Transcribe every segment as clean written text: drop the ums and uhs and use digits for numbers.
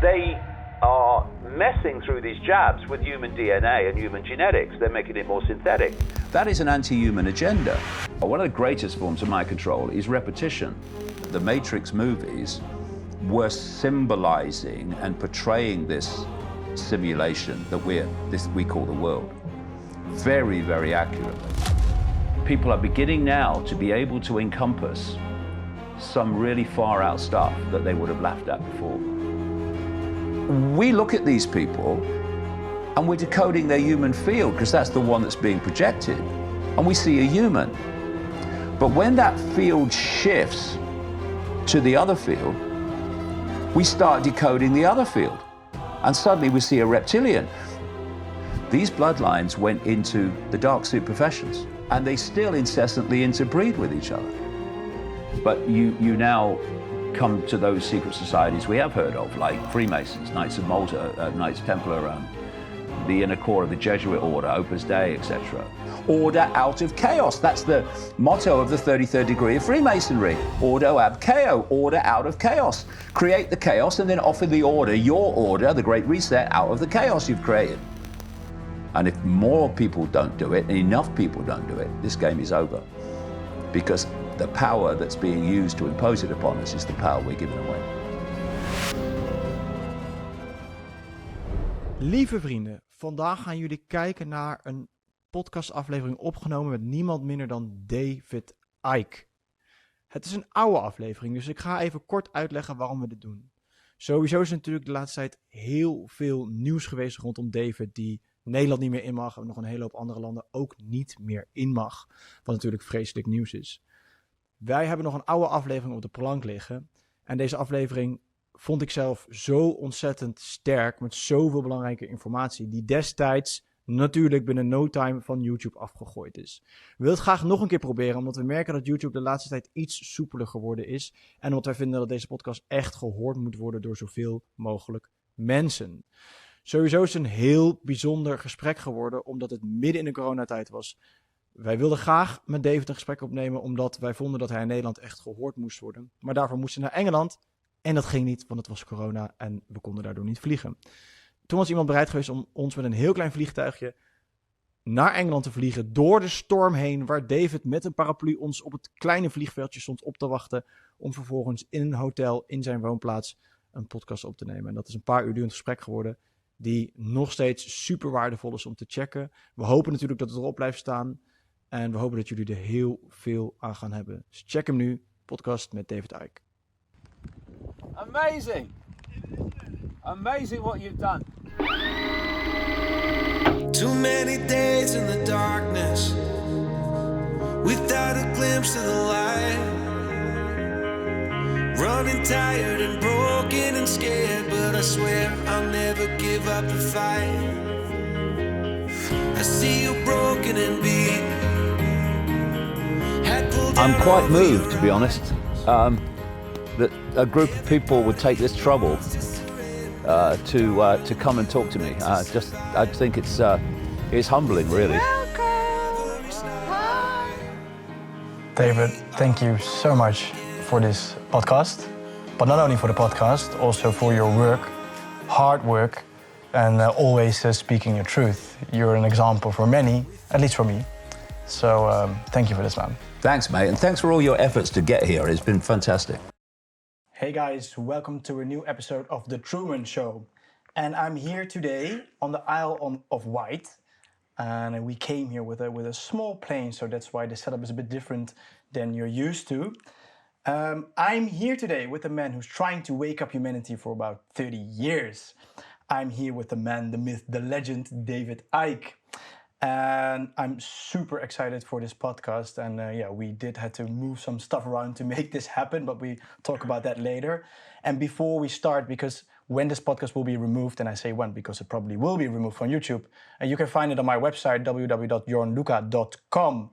They are messing through these jabs with human DNA and human genetics. They're making it more synthetic. That is an anti-human agenda. One of the greatest forms of mind control is repetition. The Matrix movies were symbolizing and portraying this simulation that we call the world very, very accurately. People are beginning now to be able to encompass some really far out stuff that they would have laughed at before. We look at these people and we're decoding their human field because that's the one that's being projected, and we see a human. But when that field shifts to the other field, we start decoding the other field, and suddenly we see a reptilian. These bloodlines went into the dark suit professions, and they still incessantly interbreed with each other. But you now come to those secret societies we have heard of, like Freemasons, Knights of Malta, Knights Templar, the inner core of the Jesuit order, Opus Dei, etc. Order out of chaos. That's the motto of the 33rd degree of Freemasonry. Ordo ab chao, order out of chaos. Create the chaos and then offer the order, your order, the Great Reset, out of the chaos you've created. And if more people don't do it, and enough people don't do it, this game is over. Because the power that's being used to impose it upon us is the power we're giving away. Lieve vrienden, vandaag gaan jullie kijken naar een podcastaflevering opgenomen met niemand minder dan David Icke. Het is een oude aflevering, dus ik ga even kort uitleggen waarom we dit doen. Sowieso is er natuurlijk de laatste tijd heel veel nieuws geweest rondom David, die Nederland niet meer in mag en nog een hele hoop andere landen ook niet meer in mag. Wat natuurlijk vreselijk nieuws is. Wij hebben nog een oude aflevering op de plank liggen. En deze aflevering vond ik zelf zo ontzettend sterk, met zoveel belangrijke informatie, die destijds natuurlijk binnen no time van YouTube afgegooid is. We willen het graag nog een keer proberen, omdat we merken dat YouTube de laatste tijd iets soepeler geworden is. En omdat wij vinden dat deze podcast echt gehoord moet worden door zoveel mogelijk mensen. Sowieso is het een heel bijzonder gesprek geworden, omdat het midden in de coronatijd was. Wij wilden graag met David een gesprek opnemen, omdat wij vonden dat hij in Nederland echt gehoord moest worden. Maar daarvoor moesten we naar Engeland. En dat ging niet, want het was corona en we konden daardoor niet vliegen. Toen was iemand bereid geweest om ons met een heel klein vliegtuigje naar Engeland te vliegen, door de storm heen, waar David met een paraplu ons op het kleine vliegveldje stond op te wachten, om vervolgens in een hotel in zijn woonplaats een podcast op te nemen. En dat is een paar uur durend gesprek geworden, die nog steeds super waardevol is om te checken. We hopen natuurlijk dat het erop blijft staan. En we hopen dat jullie er heel veel aan gaan hebben. Dus check hem nu, podcast met David Icke. Amazing! Amazing what you've done. Too many days in the darkness, without a glimpse of the light. Running tired and broken and scared, but I swear I'll never give up the fight. I see you broken and beat. I'm quite moved, to be honest, that a group of people would take this trouble to come and talk to me. I think it's humbling, really. David, thank you so much for this podcast, but not only for the podcast, also for your work, hard work, and always speaking your truth. You're an example for many, at least for me. So thank you for this, man. Thanks, mate, and thanks for all your efforts to get here. It's been fantastic. Hey guys, welcome to a new episode of The Trueman Show. And I'm here today on the Isle of Wight. And we came here with a small plane, so that's why the setup is a bit different than you're used to. I'm here today with a man who's trying to wake up humanity for about 30 years. I'm here with the man, the myth, the legend, David Icke. And I'm super excited for this podcast. And we did have to move some stuff around to make this happen, but we talk about that later. And before we start, because when this podcast will be removed, and I say when because it probably will be removed from YouTube, you can find it on my website, www.jornluca.com.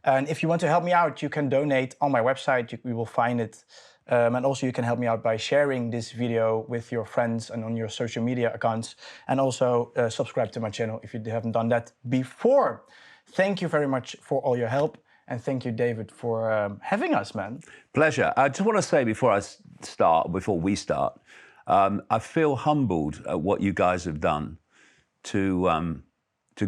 And if you want to help me out, you can donate on my website. You will find it. And also you can help me out by sharing this video with your friends and on your social media accounts. And also subscribe to my channel if you haven't done that before. Thank you very much for all your help. And thank you, David, for having us, man. Pleasure. I just want to say before we start, I feel humbled at what you guys have done to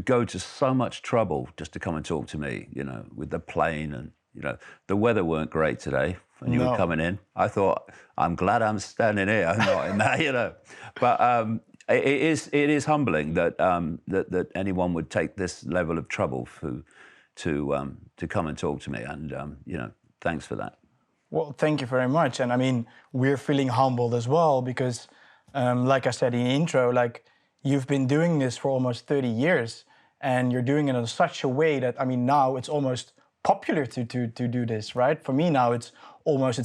go to so much trouble just to come and talk to me, you know, with the plane. And, you know, the weather weren't great today when you were coming in. I thought, I'm glad I'm standing here, I'm not in that, you know. But it is humbling that that anyone would take this level of trouble to come and talk to me. And, you know, thanks for that. Well, thank you very much. And I mean, we're feeling humbled as well because, like I said in the intro, like you've been doing this for almost 30 years and you're doing it in such a way that, I mean, now it's almost popular to do this, right? For me now, it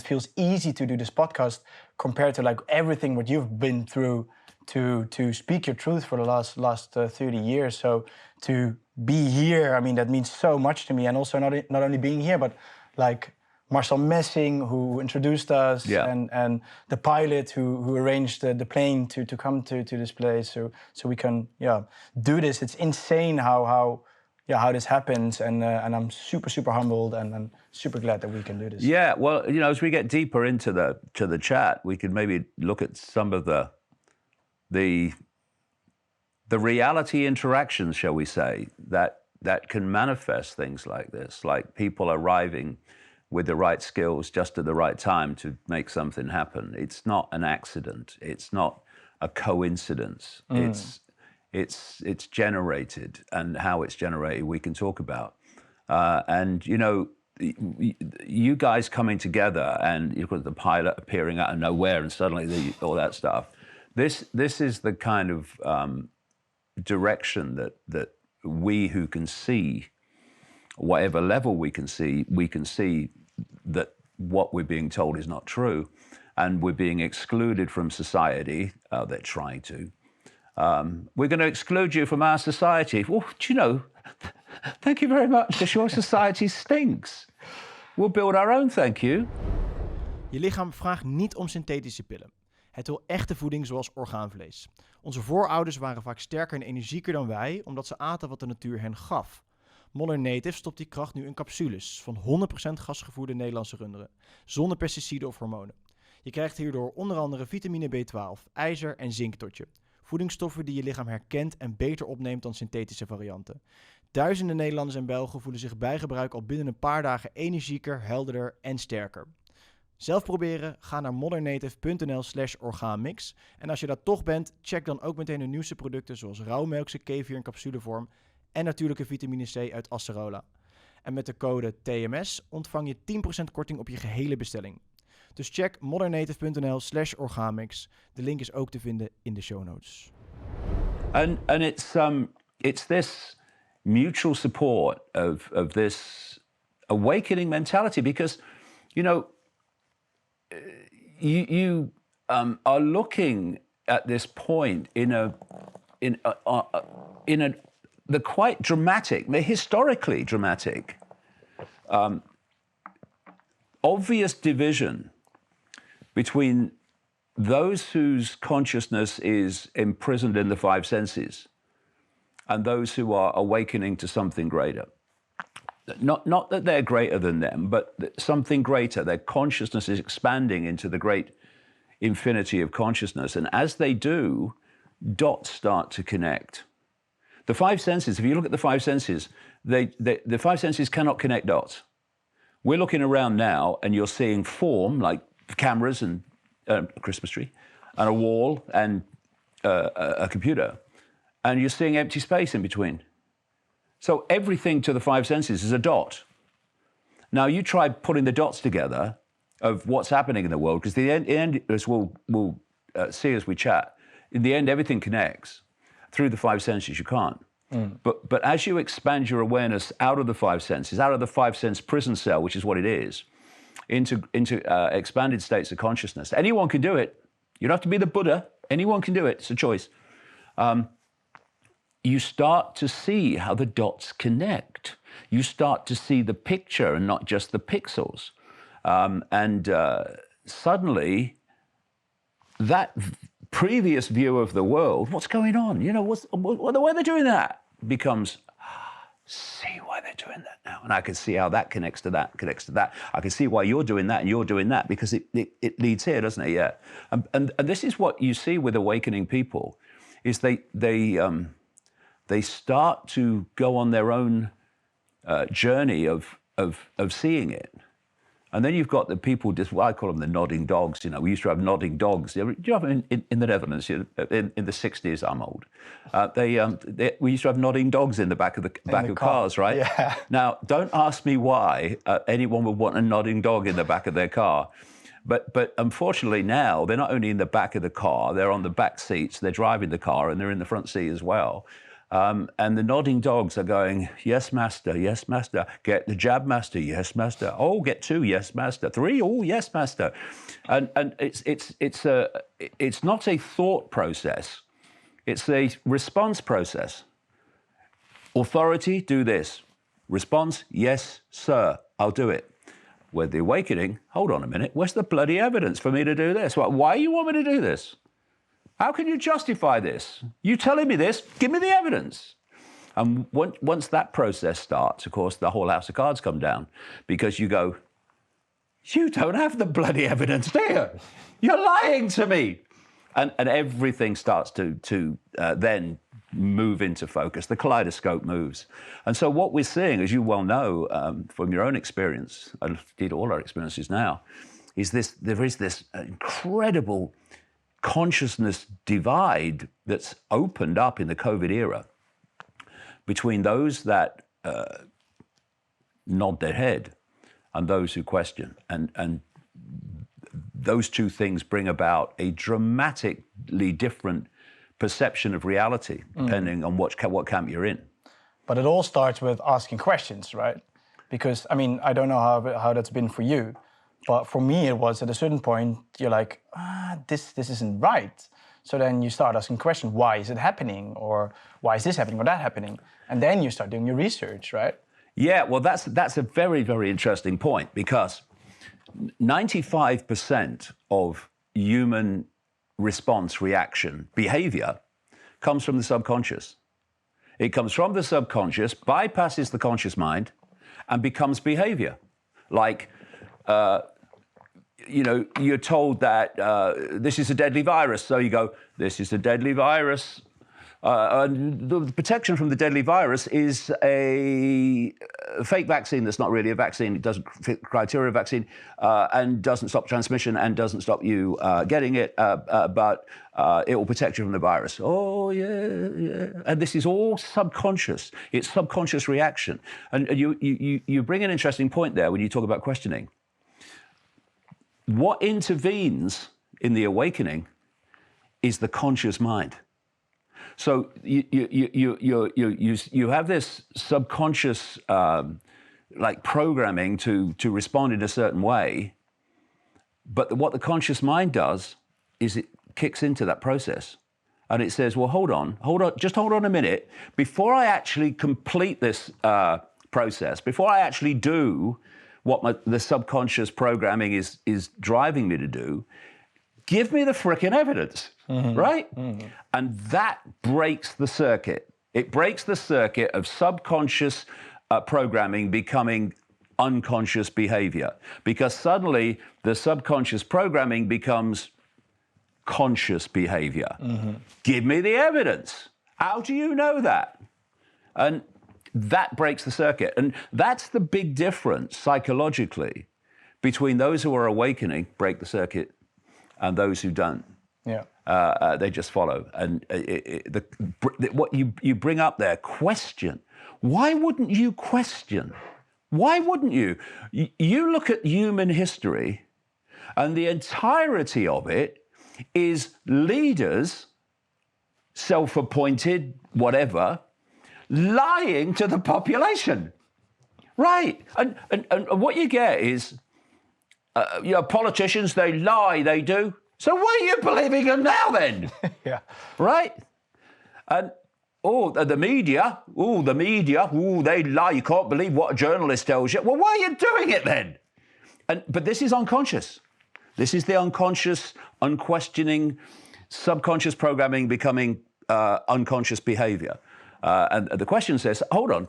feels easy to do this podcast compared to like everything what you've been through to speak your truth for the last 30 years. So to be here, I mean, that means so much to me. And also not only being here, but like Marcel Messing, who introduced us, and the pilot who arranged the plane to come to this place, so we can do this. It's insane how this happens, and I'm super humbled and super glad that we can do this. Yeah, well, you know, as we get deeper into the chat, we could maybe look at some of the reality interactions, shall we say, that can manifest things like this, like people arriving with the right skills just at the right time to make something happen. It's not an accident. It's not a coincidence. It's generated, and how it's generated we can talk about. And, you know, you guys coming together and you've got the pilot appearing out of nowhere and suddenly all that stuff. This is the kind of direction that we who can see, whatever level we can see that what we're being told is not true, and we're being excluded from society. They're trying to. We're going to exclude you from our society. Well, do you know, thank you very much, because your society stinks. We'll build our own, thank you. Je lichaam vraagt niet om synthetische pillen. Het wil echte voeding zoals orgaanvlees. Onze voorouders waren vaak sterker en energieker dan wij, omdat ze aten wat de natuur hen gaf. Modern Native stopt die kracht nu in capsules van 100% gasgevoerde Nederlandse runderen, zonder pesticiden of hormonen. Je krijgt hierdoor onder andere vitamine B12, ijzer en zink tot je. Voedingsstoffen die je lichaam herkent en beter opneemt dan synthetische varianten. Duizenden Nederlanders en Belgen voelen zich bij gebruik al binnen een paar dagen energieker, helderder en sterker. Zelf proberen? Ga naar modernnative.nl/orgaanmix. En als je daar toch bent, check dan ook meteen de nieuwste producten zoals rauwmelkse kefir in capsulevorm en natuurlijke vitamine C uit acerola. En met de code TMS ontvang je 10% korting op je gehele bestelling. Dus check modernnative.nl/orgaanmix. De link is ook te vinden in de show notes. And it's this mutual support of this awakening mentality, because, you know, you are looking at this point in the quite dramatic, historically dramatic, obvious division between those whose consciousness is imprisoned in the five senses and those who are awakening to something greater. Not that they're greater than them, but something greater. Their consciousness is expanding into the great infinity of consciousness. And as they do, dots start to connect. The five senses, if you look at the five senses, the five senses cannot connect dots. We're looking around now and you're seeing form, like cameras and a Christmas tree, and a wall and a computer. And you're seeing empty space in between. So everything to the five senses is a dot. Now you try putting the dots together of what's happening in the world, because the end, as we'll see as we chat, in the end everything connects. Through the five senses you can't. But as you expand your awareness out of the five senses, out of the five sense prison cell, which is what it is, into expanded states of consciousness, anyone can do it. You don't have to be the Buddha. Anyone can do it. It's a choice. You start to see how the dots connect. You start to see the picture and not just the pixels. Suddenly, that previous view of the world, what's going on? You know, what the way they're doing that becomes, see why they're doing that. now, and I can see how that connects to that, connects to that. I can see why you're doing that and you're doing that, because it leads here, doesn't it? Yeah. And this is what you see with awakening people, is they start to go on their own journey of seeing it. And then you've got the people, I call them the nodding dogs. You know, we used to have nodding dogs. Do you have them in the Netherlands? In the 60s, I'm old. We used to have nodding dogs in the back of cars, right? Yeah. Now, don't ask me why anyone would want a nodding dog in the back of their car. But unfortunately now, they're not only in the back of the car, they're on the back seats, they're driving the car, and they're in the front seat as well. And the nodding dogs are going, yes, master, yes, master. Get the jab, master, yes, master. Oh, get 2, yes, master. 3, oh, yes, master. And it's not a thought process. It's a response process. Authority, do this. Response, yes, sir, I'll do it. With the awakening, hold on a minute, where's the bloody evidence for me to do this? Why you want me to do this? How can you justify this? You telling me this, give me the evidence. And once that process starts, of course, the whole house of cards come down, because you go, you don't have the bloody evidence, do you? You're lying to me. And everything starts to then move into focus. The kaleidoscope moves. And so what we're seeing, as you well know from your own experience, indeed all our experiences now, is there is this incredible consciousness divide that's opened up in the COVID era between those that nod their head and those who question. And those two things bring about a dramatically different perception of reality, depending on what camp you're in. But it all starts with asking questions, right? Because, I mean, I don't know how that's been for you, but for me, it was at a certain point, you're like, this isn't right. So then you start asking questions, why is it happening? Or why is this happening or that happening? And then you start doing your research, right? Yeah, well, that's a very, very interesting point, because 95% of human response, reaction, behavior comes from the subconscious. It comes from the subconscious, bypasses the conscious mind, and becomes behavior. Like, you're told that this is a deadly virus, so you go, this is a deadly virus. The protection from the deadly virus is a fake vaccine that's not really a vaccine. It doesn't fit the criteria of vaccine and doesn't stop transmission and doesn't stop you getting it, but it will protect you from the virus. Oh, yeah. And this is all subconscious. It's subconscious reaction. And you bring an interesting point there when you talk about questioning. What intervenes in the awakening is the conscious mind. So you have this subconscious like programming to respond in a certain way, but what the conscious mind does is it kicks into that process, and it says, well, hold on, just hold on a minute. Before I actually complete this process, before I actually do what the subconscious programming is driving me to do, give me the frickin' evidence, right? Mm-hmm. And that breaks the circuit. It breaks the circuit of subconscious programming becoming unconscious behavior, because suddenly the subconscious programming becomes conscious behavior. Mm-hmm. Give me the evidence. How do you know that? And that breaks the circuit. And that's the big difference psychologically between those who are awakening, break the circuit, and those who don't. Yeah. They just follow. And what you bring up there, question. Why wouldn't you question? Why wouldn't you? You look at human history, and the entirety of it is leaders, self-appointed, whatever, lying to the population. Right. And what you get is, politicians, they lie, they do. So why are you believing them now then? Yeah. Right? And, the media, they lie. You can't believe what a journalist tells you. Well, why are you doing it then? But this is unconscious. This is the unconscious, unquestioning, subconscious programming becoming unconscious behavior. And the question says, hold on,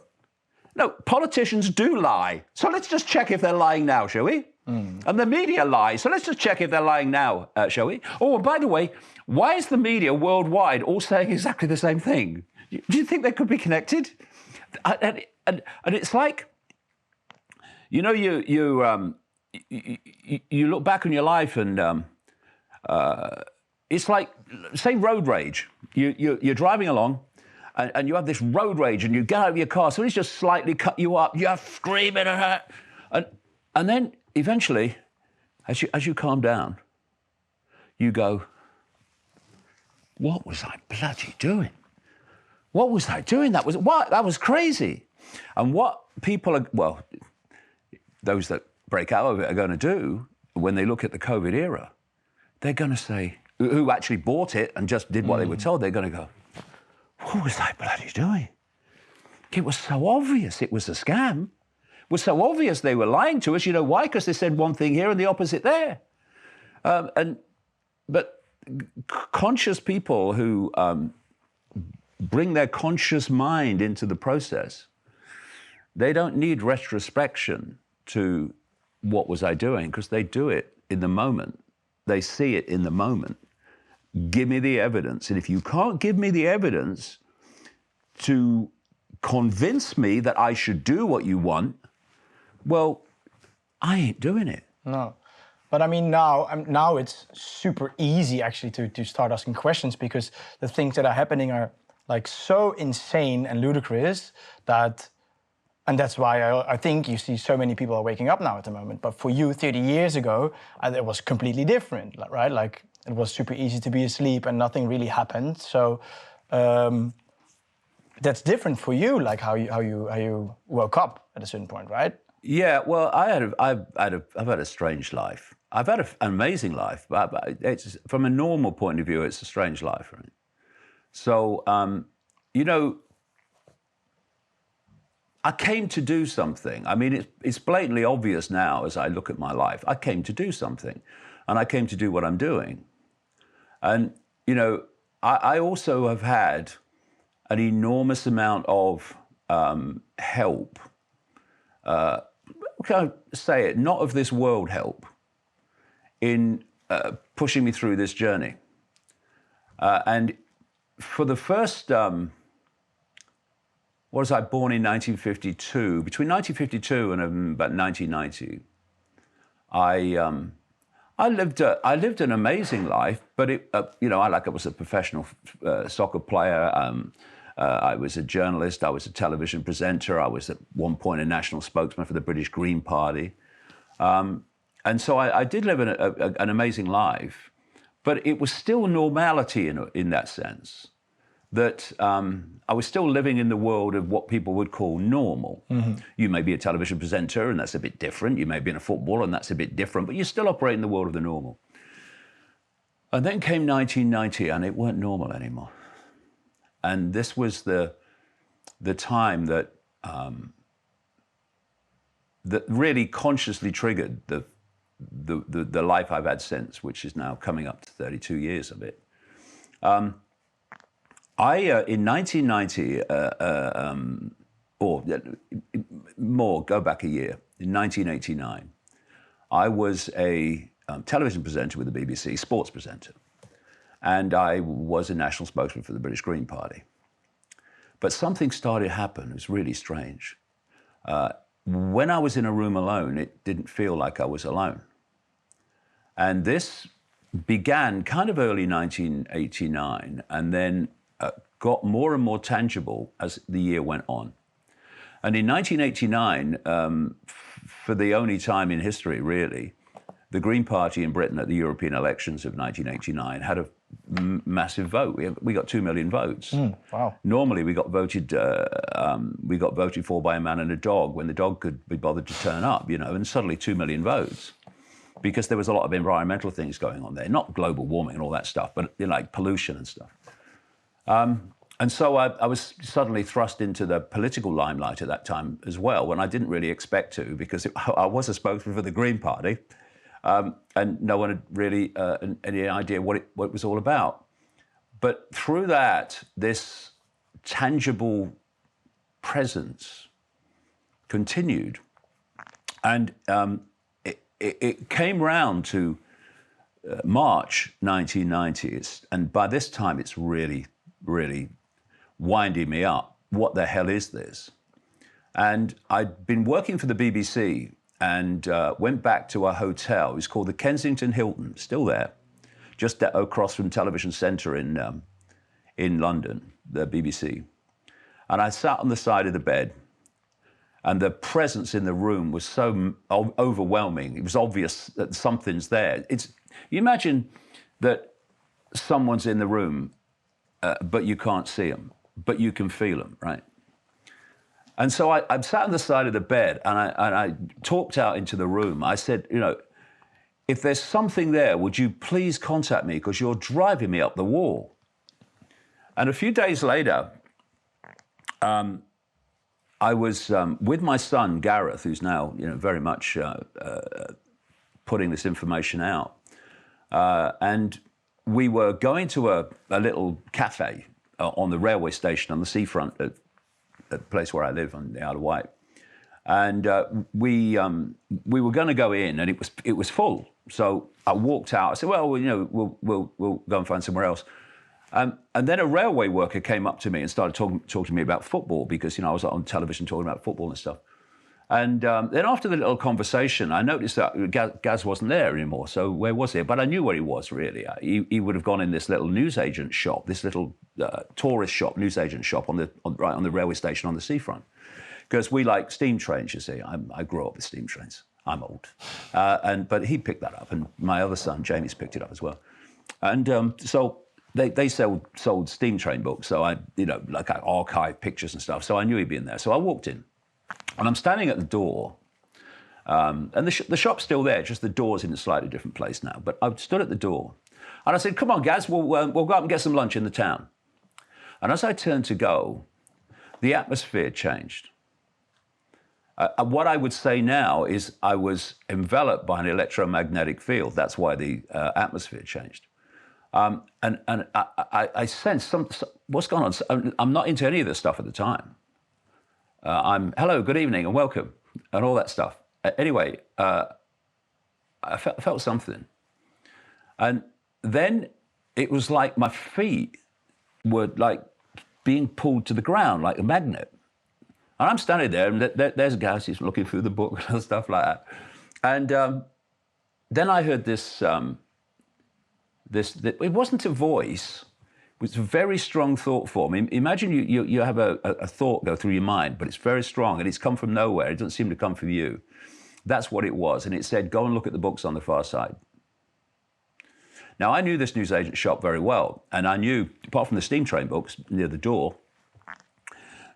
No, politicians do lie. So let's just check if they're lying now, shall we? And the media lie. So let's just check if they're lying now, shall we? Oh, and by the way, why is the media worldwide all saying exactly the same thing? Do you think they could be connected? And it's like, you know, you look back on your life and it's like, say, road rage. You're driving along and you have this road rage and you get out of your car, somebody's just slightly cut you up, you're screaming at her. And then eventually, as you calm down, you go, what was I bloody doing? What was I doing? That was crazy. And what people are, well, those that break out of it are going to do when they look at the COVID era, they're going to say, who actually bought it and just did what they were told, they're going to go, what was I bloody doing? It was so obvious it was a scam. It was so obvious they were lying to us. You know why? Because they said one thing here and the opposite there. But conscious people who bring their conscious mind into the process, they don't need retrospection to what was I doing, because they do it in the moment. They see it in the moment. Give me the evidence. And if you can't give me the evidence to convince me that I should do what you want, well, I ain't doing it. No. But I mean, now it's super easy actually to start asking questions, because the things that are happening are like so insane and ludicrous and that's why I think you see so many people are waking up now at the moment. But for you 30 years ago, it was completely different, right? Like it was super easy to be asleep and nothing really happened. So that's different for you, like how you woke up at a certain point, right? Yeah, well, I've had a strange life. I've had an amazing life, but it's, from a normal point of view, it's a strange life, right? So, you know, I came to do something. I mean, it's blatantly obvious now as I look at my life. I came to do something, and I came to do what I'm doing. And, you know, I also have had an enormous amount of help. Can I say it? Not of this world help in pushing me through this journey. And for the first... was I born in 1952? Between 1952 and about 1990, I lived an amazing life. But you know, I was a professional soccer player. I was a journalist. I was a television presenter. I was at one point a national spokesman for the British Green Party, and so I did live an amazing life. But it was still normality in that sense. That I was still living in the world of what people would call normal. Mm-hmm. You may be a television presenter, and that's a bit different. You may be in a footballer, and that's a bit different, but you still operate in the world of the normal. And then came 1990, and it weren't normal anymore. And this was the time that that really consciously triggered the life I've had since, which is now coming up to 32 years of it. In 1990, or more, go back a year, in 1989, I was a television presenter with the BBC, sports presenter, and I was a national spokesman for the British Green Party. But something started to happen. It was really strange. When I was in a room alone, it didn't feel like I was alone. And this began kind of early 1989, and then got more and more tangible as the year went on. And in 1989, for the only time in history, really, the Green Party in Britain at the European elections of 1989 had a massive vote. We got 2 million votes. Wow! Normally, we got voted for by a man and a dog when the dog could be bothered to turn up, you know. And suddenly, 2 million votes, because there was a lot of environmental things going on there, not global warming and all that stuff, but you know, like pollution and stuff. And so I was suddenly thrust into the political limelight at that time as well, when I didn't really expect to, because I was a spokesman for the Green Party, and no one had really any idea what it was all about. But through that, this tangible presence continued. And it came round to March 1990, and by this time it's really, really winding me up. What the hell is this? And I'd been working for the BBC and went back to a hotel. It was called the Kensington Hilton, still there, just across from Television Centre in London, the BBC. And I sat on the side of the bed, and the presence in the room was so overwhelming. It was obvious that something's there. You imagine that someone's in the room, but you can't see them, but you can feel them, right? And so I sat on the side of the bed, and I talked out into the room. I said, you know, if there's something there, would you please contact me, because you're driving me up the wall. And a few days later, I was with my son, Gareth, who's now, you know, very much putting this information out. And we were going to a little cafe on the railway station on the seafront at the place where I live on the Isle of Wight. And we were going to go in, and it was full. So I walked out. I said, well, you know, we'll go and find somewhere else. And then a railway worker came up to me and started talking to me about football, because, you know, I was on television talking about football and stuff. And then after the little conversation, I noticed that Gaz wasn't there anymore. So where was he? But I knew where he was, really. He would have gone in this little newsagent shop, this little tourist shop, newsagent shop right on the railway station on the seafront. Because we like steam trains, you see. I grew up with steam trains. I'm old. But he picked that up, and my other son, Jamie's picked it up as well. And so they sold steam train books. So I archived pictures and stuff. So I knew he'd be in there. So I walked in. And I'm standing at the door, and the shop's still there, just the door's in a slightly different place now. But I stood at the door, and I said, come on, Gaz, we'll go out and get some lunch in the town. And as I turned to go, the atmosphere changed. What I would say now is I was enveloped by an electromagnetic field. That's why the atmosphere changed. And I sensed what's going on. I'm not into any of this stuff at the time. Hello, good evening, and welcome, and all that stuff. Anyway, I felt something. And then it was like my feet were like being pulled to the ground like a magnet. And I'm standing there, and there's Gaz, he's looking through the book and stuff like that. And then I heard this, it wasn't a voice. It was a very strong thought form. Imagine you have a thought go through your mind, but it's very strong, and it's come from nowhere. It doesn't seem to come from you. That's what it was. And it said, go and look at the books on the far side. Now, I knew this newsagent shop very well, and I knew, apart from the steam train books near the door,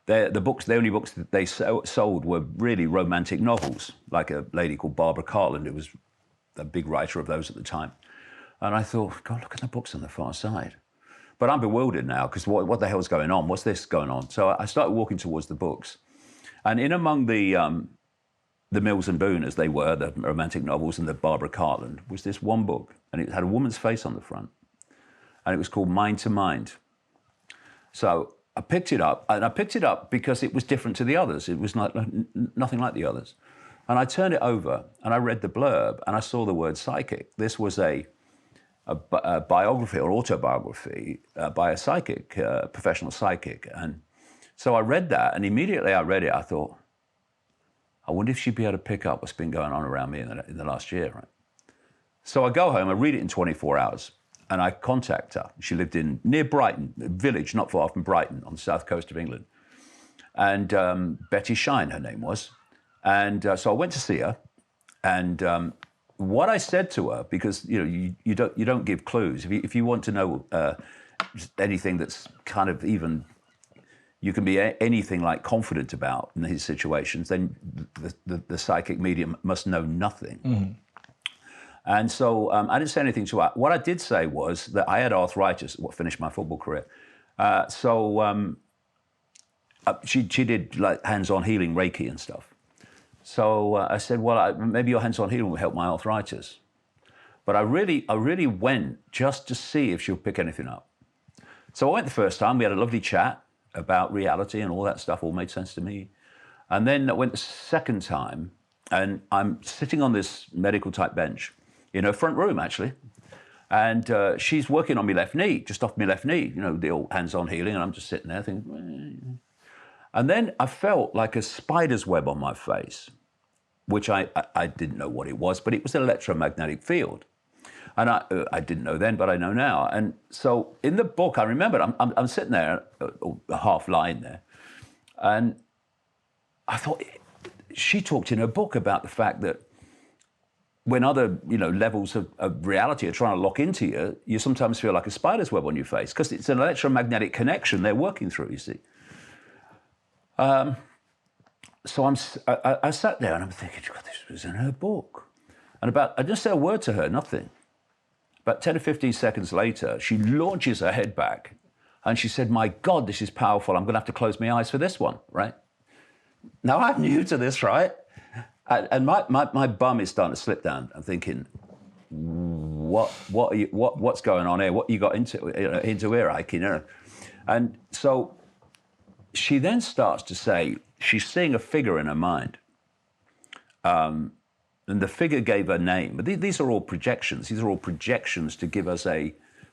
the only books that they sold were really romantic novels, like a lady called Barbara Cartland, who was a big writer of those at the time. And I thought, God, look at the books on the far side. But I'm bewildered now, because what the hell's going on? What's this going on? So I started walking towards the books. And in among the Mills and Boon, as they were, the romantic novels and the Barbara Cartland, was this one book. And it had a woman's face on the front. And it was called Mind to Mind. So I picked it up, and I picked it up because it was different to the others. It was nothing like the others. And I turned it over, and I read the blurb, and I saw the word psychic. This was a biography or autobiography by a psychic, professional psychic. And so I read that, and immediately I read it, I thought, I wonder if she'd be able to pick up what's been going on around me in the last year, right? So I go home, I read it in 24 hours, and I contact her. She lived near Brighton, a village not far from Brighton on the south coast of England. And Betty Shine, her name was. And so I went to see her, and what I said to her, because you don't give clues. If you want to know anything that's kind of even, you can be anything like confident about in these situations, then the psychic medium must know nothing. Mm-hmm. And so I didn't say anything to her. What I did say was that I had arthritis, what finished my football career. She did like hands-on healing, Reiki and stuff. So I said, well, maybe your hands-on healing will help my arthritis. But I really went just to see if she'll pick anything up. So I went the first time. We had a lovely chat about reality and all that stuff. All made sense to me. And then I went the second time, and I'm sitting on this medical type bench in her front room, actually. And she's working on my left knee, just off my left knee, the old hands-on healing, and I'm just sitting there thinking. And then I felt like a spider's web on my face, which I didn't know what it was, but it was an electromagnetic field. And I didn't know then, but I know now. And so in the book, I remembered, I'm sitting there, a half line there, and I thought, she talked in her book about the fact that when other levels of reality are trying to lock into you, you sometimes feel like a spider's web on your face, because it's an electromagnetic connection they're working through, you see. So I sat there and I'm thinking, God, this was in her book. And I didn't say a word to her, nothing. About 10 or 15 seconds later, she launches her head back and she said, my God, this is powerful. I'm going to have to close my eyes for this one, right? Now, I'm new to this, right? And my bum is starting to slip down. I'm thinking, what's going on here? What you got into here, Ike? And so she then starts to say, she's seeing a figure in her mind. And the figure gave her name. But these are all projections. These are all projections to give us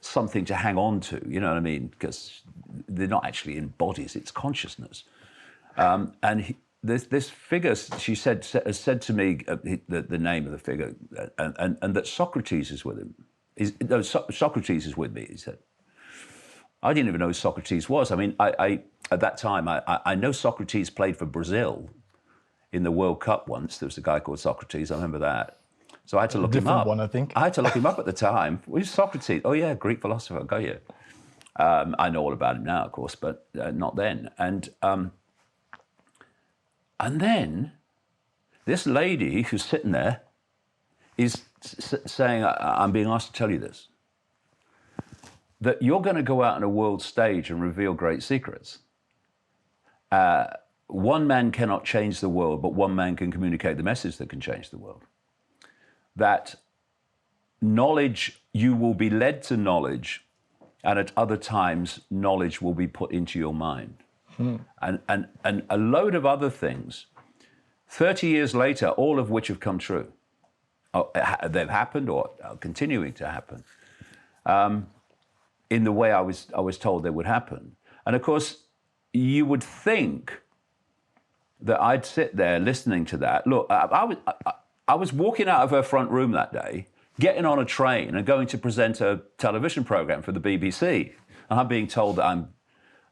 something to hang on to, you know what I mean? Because they're not actually in bodies, it's consciousness. This figure, she said to me the name of the figure, and that Socrates is with him. Socrates is with me, he said. I didn't even know who Socrates was. I mean, I at that time, I know Socrates played for Brazil in the World Cup once. There was a guy called Socrates, I remember that. So I had to look him up. One, I think. I had to look him up at the time. Who's Socrates? Oh yeah, Greek philosopher, go yeah. I know all about him now, of course, but not then. And then this lady who's sitting there is saying, I'm being asked to tell you this, that you're going to go out on a world stage and reveal great secrets. One man cannot change the world, but one man can communicate the message that can change the world. That knowledge, you will be led to knowledge, and at other times, knowledge will be put into your mind. And a load of other things, 30 years later, all of which have come true. They've happened or are continuing to happen in the way I was told they would happen. And of course, you would think that I'd sit there listening to that. Look, I was walking out of her front room that day, getting on a train and going to present a television program for the BBC. And I'm being told that I'm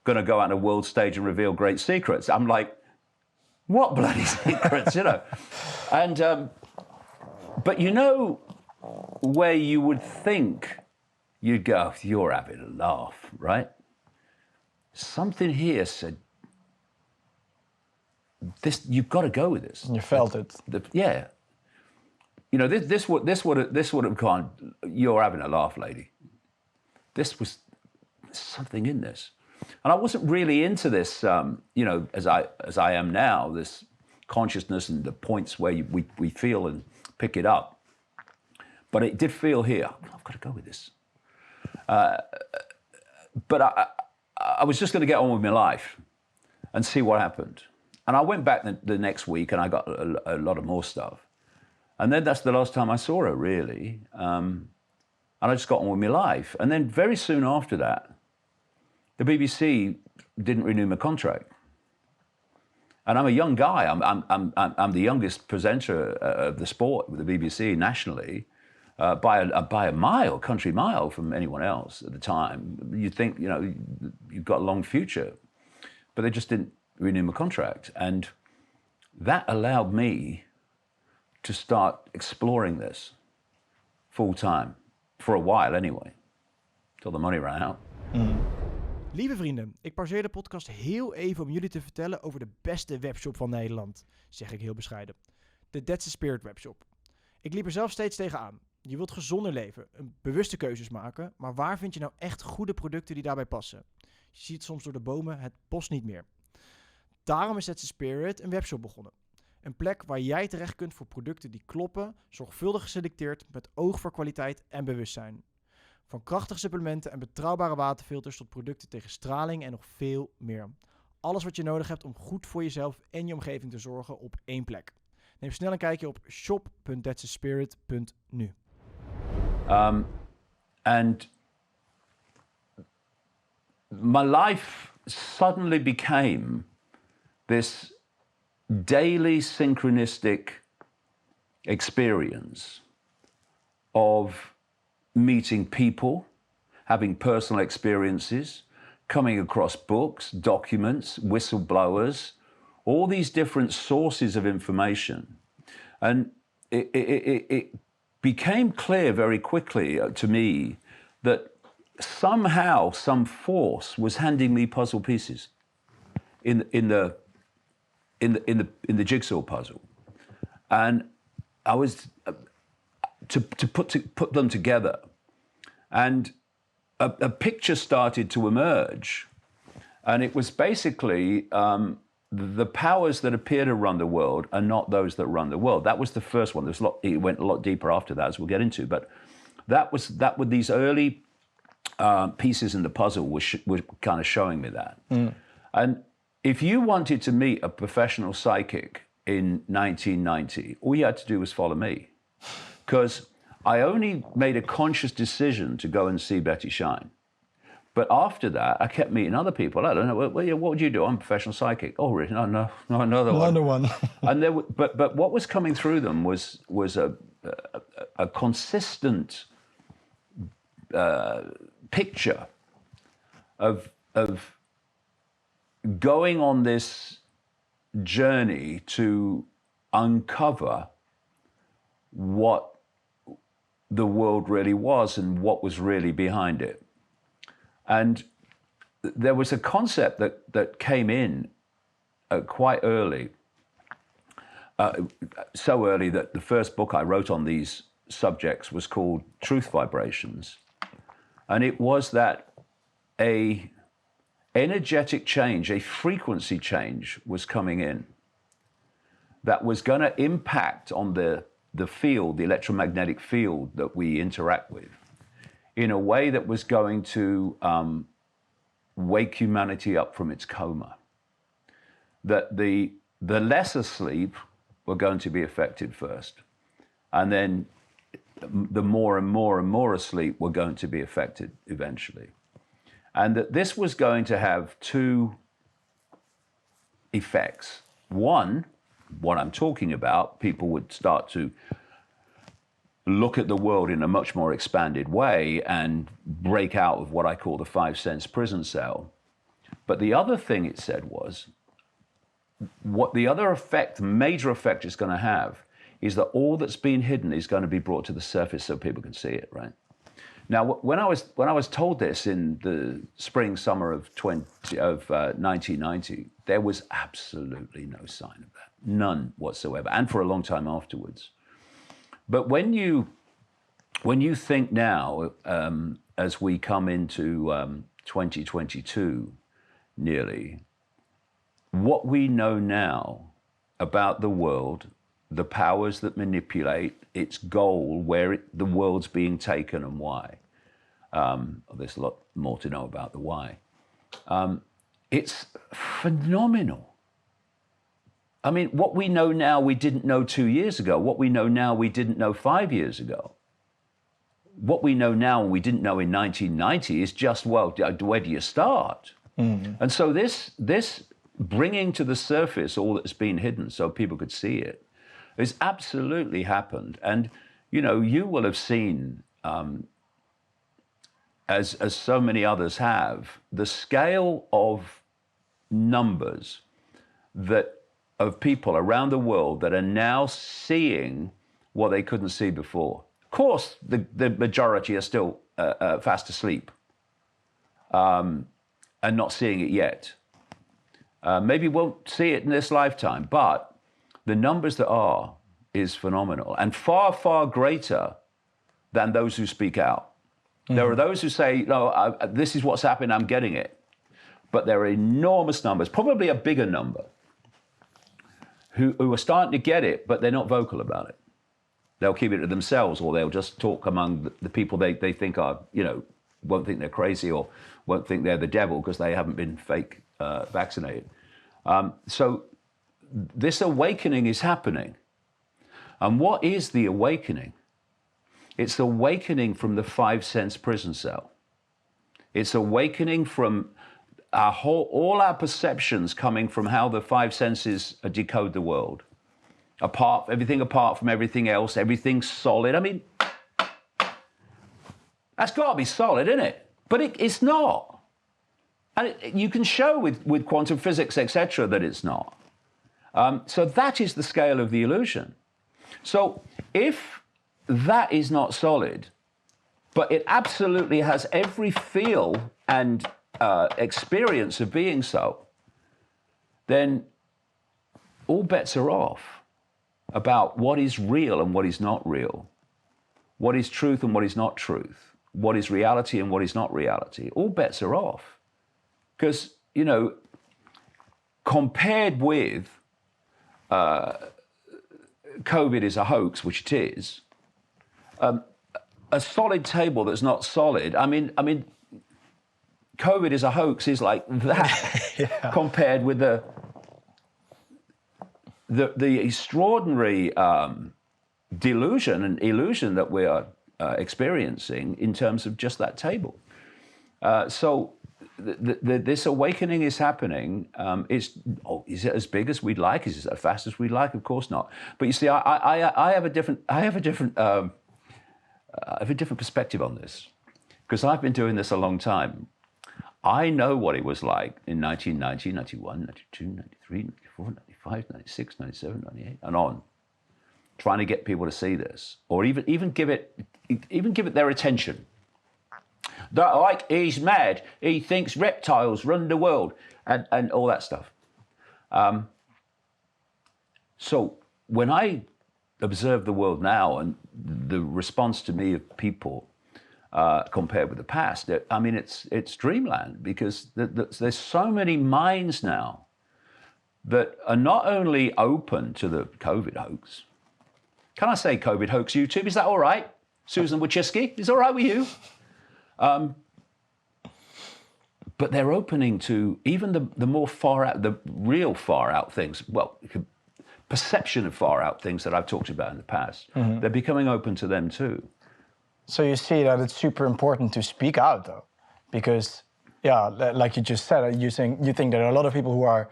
going to go out on a world stage and reveal great secrets. I'm like, what bloody secrets, And, but where you would think you'd go, you're having a laugh, right? Something here said, you've got to go with this. You felt it. Yeah. This would have gone, you're having a laugh, lady. This was something in this. And I wasn't really into this, as I am now, this consciousness and the points where we feel and pick it up. But it did feel here, I've got to go with this. But I was just going to get on with my life and see what happened. And I went back the next week and I got a lot of more stuff. And then that's the last time I saw her, really. And I just got on with my life. And then very soon after that, the BBC didn't renew my contract. And I'm a young guy. I'm the youngest presenter of the sport with the BBC nationally by a mile, country mile from anyone else at the time. You'd think, you've got a long future. But they just didn't renew my contract. And that allowed me to start exploring this full time, for a while anyway, till the money ran out. Lieve vrienden, ik pauzeer de podcast heel even om jullie te vertellen over de beste webshop van Nederland, zeg ik heel bescheiden. De That's the Spirit webshop. Ik liep er zelf steeds tegenaan. Je wilt gezonder leven, bewuste keuzes maken, maar waar vind je nou echt goede producten die daarbij passen? Je ziet soms door de bomen het bos niet meer. Daarom is That's the Spirit een webshop begonnen. Een plek waar jij terecht kunt voor producten die kloppen, zorgvuldig geselecteerd met oog voor kwaliteit en bewustzijn. Van krachtige supplementen en betrouwbare waterfilters tot producten tegen straling en nog veel meer. alles wat je nodig hebt om goed voor jezelf en je omgeving te zorgen op één plek. Neem snel een kijkje op shop.that'saspirit.nu. And my life suddenly became this daily synchronistic experience of meeting people, having personal experiences, coming across books, documents, whistleblowers, all these different sources of information. And it became clear very quickly to me that somehow some force was handing me puzzle pieces in the jigsaw puzzle, and I was to put them together, and a picture started to emerge, and it was basically the powers that appear to run the world are not those that run the world. That was the first one. It went a lot deeper after that, as we'll get into, but that were these early pieces in the puzzle were kind of showing me that. And if you wanted to meet a professional psychic in 1990, all you had to do was follow me, because I only made a conscious decision to go and see Betty shine. But after that, I kept meeting other people. I don't know, what would you do? I'm a professional psychic. Oh, really? No, another one. And but what was coming through them was a consistent picture of going on this journey to uncover what the world really was and what was really behind it. And there was a concept that came in quite early, so early that the first book I wrote on these subjects was called Truth Vibrations. And it was that a energetic change, a frequency change was coming in that was going to impact on the field, the electromagnetic field that we interact with, in a way that was going to wake humanity up from its coma. That the less asleep were going to be affected first, and then the more and more and more asleep were going to be affected eventually. And that this was going to have two effects. One, what I'm talking about, people would start to look at the world in a much more expanded way and break out of what I call the 5 sense prison cell. But the other thing it said was, what the other effect, major effect it's going to have is that all that's been hidden is going to be brought to the surface so people can see it, right? Now, when I was told this in the spring, summer of 1990, there was absolutely no sign of that, none whatsoever, and for a long time afterwards. But when you think now, as we come into 2022, nearly, what we know now about the world, the powers that manipulate its goal, where the world's being taken and why. There's a lot more to know about the why. It's phenomenal. I mean, what we know now we didn't know 2 years ago. What we know now we didn't know 5 years ago. What we know now we didn't know in 1990 is just, well, where do you start? Mm-hmm. And so this bringing to the surface all that's been hidden so people could see it has absolutely happened. And, you know, you will have seen, as so many others have, the scale of numbers of people around the world that are now seeing what they couldn't see before. Of course, the majority are still fast asleep and not seeing it yet. Maybe won't see it in this lifetime, but the numbers that are is phenomenal and far, far greater than those who speak out. Mm-hmm. There are those who say, no, this is what's happening, I'm getting it. But there are enormous numbers, probably a bigger number, who are starting to get it, but they're not vocal about it. They'll keep it to themselves, or they'll just talk among the people they think are, you know, won't think they're crazy or won't think they're the devil because they haven't been fake vaccinated. So this awakening is happening. And what is the awakening? It's awakening from the 5 sense prison cell. It's awakening from all our perceptions coming from how the 5 senses decode the world. Everything apart from everything else, everything's solid. I mean, that's got to be solid, isn't it? But it's not. And you can show with quantum physics, etc., that it's not. So that is the scale of the illusion. So if that is not solid, but it absolutely has every feel and experience of being so, then all bets are off about what is real and what is not real, what is truth and what is not truth, what is reality and what is not reality. All bets are off. Because, compared with COVID is a hoax, which it is, a solid table that's not solid, I mean, COVID is a hoax is like that compared with the extraordinary delusion and illusion that we are experiencing in terms of just that table. So this awakening is happening. Is it as big as we'd like? Is it as fast as we'd like? Of course not. But you see, I have a different perspective on this, because I've been doing this a long time. I know what it was like in 1990, 91, 92, 93, 94, 95, 96, 97, 98, and on, trying to get people to see this, or even give it their attention. That, like, he's mad. He thinks reptiles run the world, and all that stuff. So when I observe the world now and the response to me of people compared with the past, I mean, it's dreamland, because there's so many minds now that are not only open to the COVID hoax. Can I say COVID hoax YouTube? Is that all right? Susan Wojcicki, is it all right with you? But they're opening to even the more far out, the real far out things, well, perception of far out things that I've talked about in the past. Mm-hmm. They're becoming open to them too. So you see that it's super important to speak out, though, because, yeah, like you just said, you think there are a lot of people who are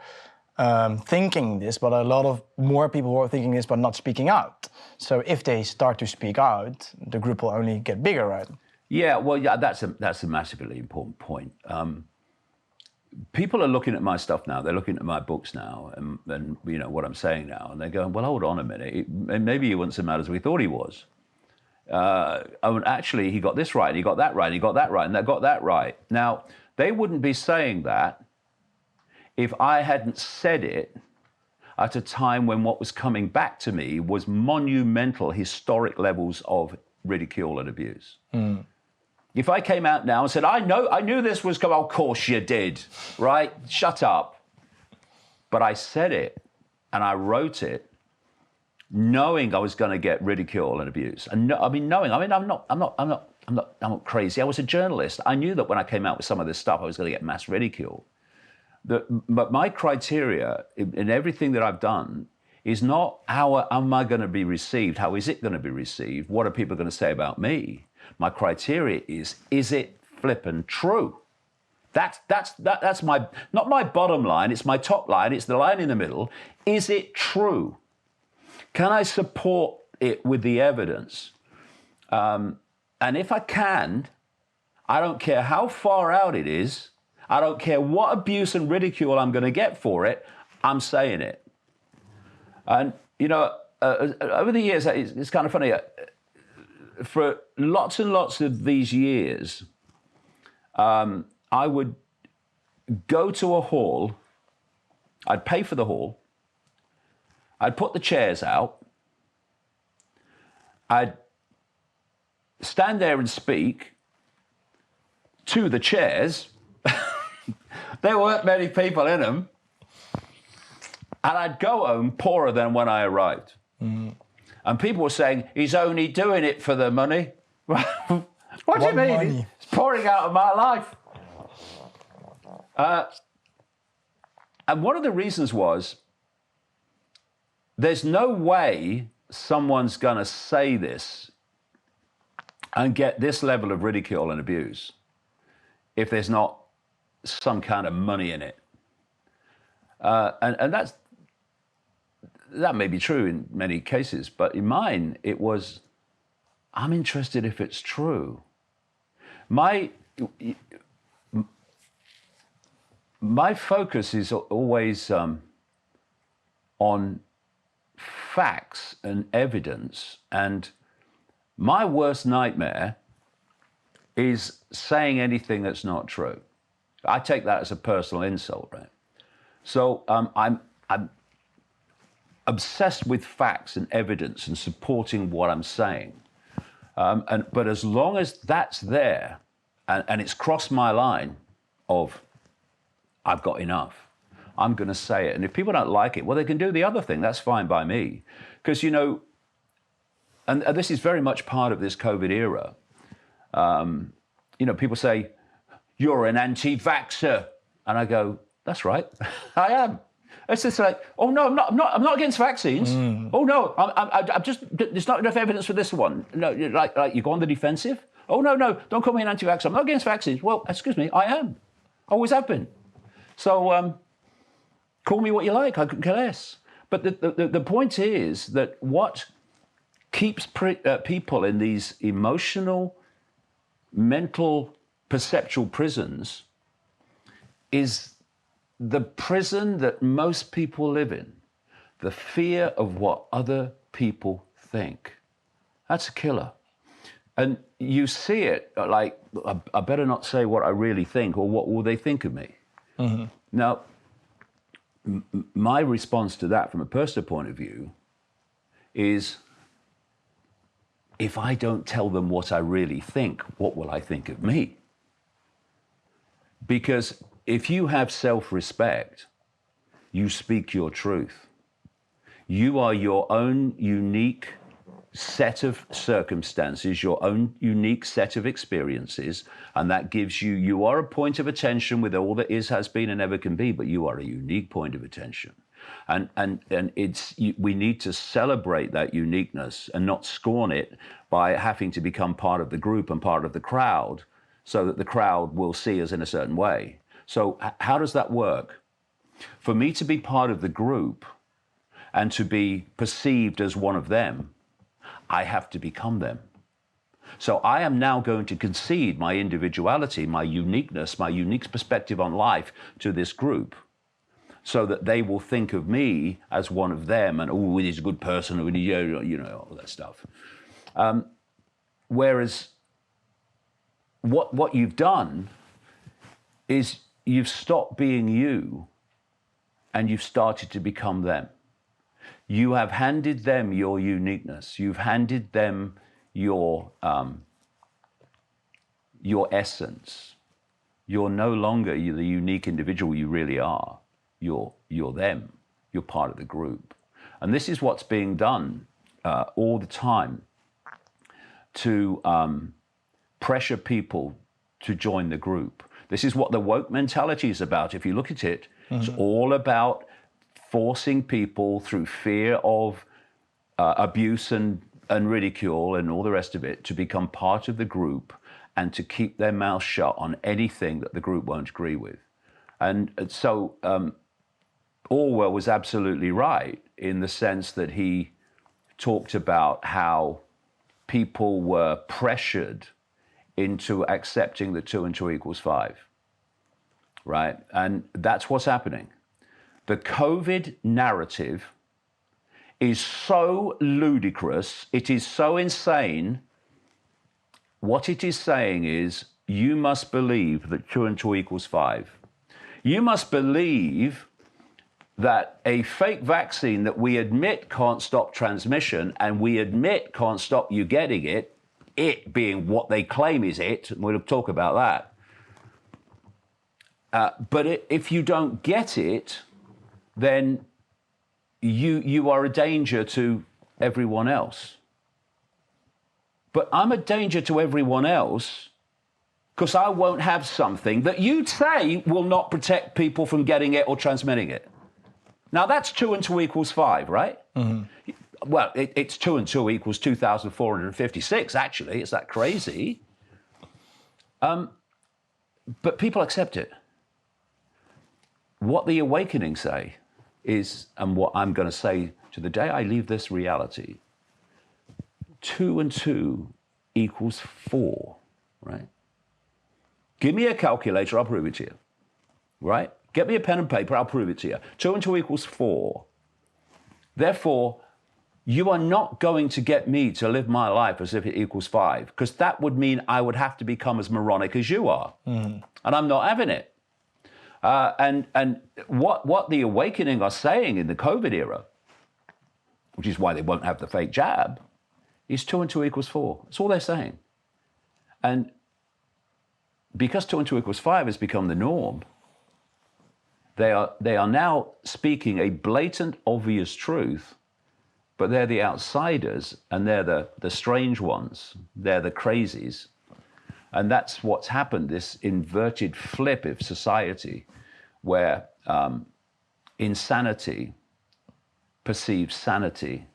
thinking this, but a lot of more people who are thinking this but not speaking out. So if they start to speak out, the group will only get bigger, right? Yeah, well, yeah, that's a massively important point. People are looking at my stuff now. They're looking at my books now, and what I'm saying now, and they're going, "Well, hold on a minute. Maybe he wasn't so mad as we thought he was. Actually, he got this right, and he got that right, and he got that right, and they got that right." Now, they wouldn't be saying that if I hadn't said it at a time when what was coming back to me was monumental historic levels of ridicule and abuse. Mm. If I came out now and said, I knew this was coming, of course you did, right? Shut up. But I said it, and I wrote it, knowing I was going to get ridicule and abuse. And I'm not crazy. I was a journalist. I knew that when I came out with some of this stuff, I was going to get mass ridicule. But my criteria in everything that I've done is not how am I going to be received? How is it going to be received? What are people going to say about me? My criteria is it flippin' true? That's my, not my bottom line, it's my top line, it's the line in the middle. Is it true? Can I support it with the evidence? And if I can, I don't care how far out it is, I don't care what abuse and ridicule I'm going to get for it, I'm saying it. And, over the years, it's kind of funny, for lots and lots of these years, I would go to a hall, I'd pay for the hall, I'd put the chairs out, I'd stand there and speak to the chairs. There weren't many people in them. And I'd go home poorer than when I arrived. Mm. And people were saying, he's only doing it for the money. What do you mean? Money? It's pouring out of my life. and one of the reasons was, there's no way someone's going to say this and get this level of ridicule and abuse if there's not some kind of money in it. And that may be true in many cases, but in mine, it was, I'm interested if it's true. My focus is always on facts and evidence, and my worst nightmare is saying anything that's not true. I take that as a personal insult, right? So I'm obsessed with facts and evidence and supporting what I'm saying. But as long as that's there, and it's crossed my line of, I've got enough, I'm going to say it. And if people don't like it, well, they can do the other thing. That's fine by me. Because, you know, and this is very much part of this COVID era. You know, people say, you're an anti-vaxxer. And I go, that's right, I am. It's just like, oh no, I'm not against vaccines. Oh no, I'm just, there's not enough evidence for this one. No, like you go on the defensive. Oh no, don't call me an anti-vaxxer. I'm not against vaccines. Well, excuse me, I am. Always have been. So call me what you like. I couldn't care less. But the point is that what keeps people in these emotional, mental, perceptual prisons is the prison that most people live in, the fear of what other people think. That's a killer. And you see it like, I better not say what I really think, or what will they think of me? Mm-hmm. Now, my response to that from a personal point of view is, if I don't tell them what I really think, what will I think of me? Because if you have self-respect, you speak your truth. You are your own unique set of circumstances, your own unique set of experiences, and that gives you, you are a point of attention with all that is, has been, and ever can be, but you are a unique point of attention. And it's, we need to celebrate that uniqueness and not scorn it by having to become part of the group and part of the crowd so that the crowd will see us in a certain way. So how does that work? For me to be part of the group and to be perceived as one of them, I have to become them. So I am now going to concede my individuality, my uniqueness, my unique perspective on life to this group, so that they will think of me as one of them, and, oh, he's a good person, you know, all that stuff. Whereas what you've done is you've stopped being you and you've started to become them. You have handed them your uniqueness. You've handed them your essence. You're no longer the unique individual you really are. You're them. You're part of the group. And this is what's being done all the time to pressure people to join the group. This is what the woke mentality is about. If you look at it, it's all about forcing people through fear of abuse and ridicule and all the rest of it to become part of the group and to keep their mouth shut on anything that the group won't agree with. And so Orwell was absolutely right in the sense that he talked about how people were pressured into accepting that 2 and 2 equals 5, right? And that's what's happening. The COVID narrative is so ludicrous, it is so insane. What it is saying is, you must believe that 2 and 2 equals 5. You must believe that a fake vaccine that we admit can't stop transmission, and we admit can't stop you getting it, it being what they claim is it, and we'll talk about that. But if you don't get it, then you are a danger to everyone else. But I'm a danger to everyone else because I won't have something that you say will not protect people from getting it or transmitting it. Now, that's 2 and 2 equals 5, right? Mm-hmm. Well, it's 2 and 2 equals 2,456, actually. It's that crazy. But people accept it. What the awakening say is, and what I'm going to say to the day I leave this reality, 2 and 2 equals 4, right? Give me a calculator, I'll prove it to you, right? Get me a pen and paper, I'll prove it to you. 2 and 2 equals 4. Therefore, you are not going to get me to live my life as if it equals 5, because that would mean I would have to become as moronic as you are. And I'm not having it. And what the awakening are saying in the COVID era, which is why they won't have the fake jab, is 2 and 2 equals 4. That's all they're saying. And because 2 and 2 equals 5 has become the norm, they are now speaking a blatant, obvious truth, but they're the outsiders and they're the strange ones. They're the crazies. And that's what's happened, this inverted flip of society where insanity perceives sanity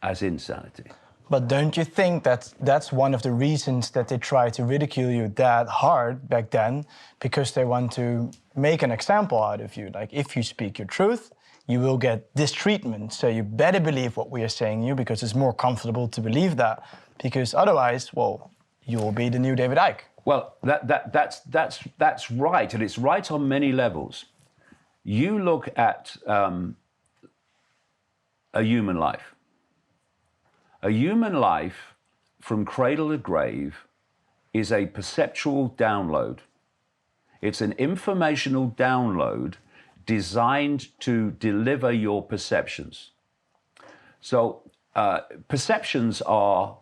as insanity. But don't you think that that's one of the reasons that they try to ridicule you that hard back then? Because they want to make an example out of you. Like, if you speak your truth, you will get this treatment. So you better believe what we are saying you, because it's more comfortable to believe that. Because otherwise, well, you will be the new David Icke. Well, that's right, and it's right on many levels. You look at a human life. A human life, from cradle to grave, is a perceptual download. It's an informational download designed to deliver your perceptions. So perceptions are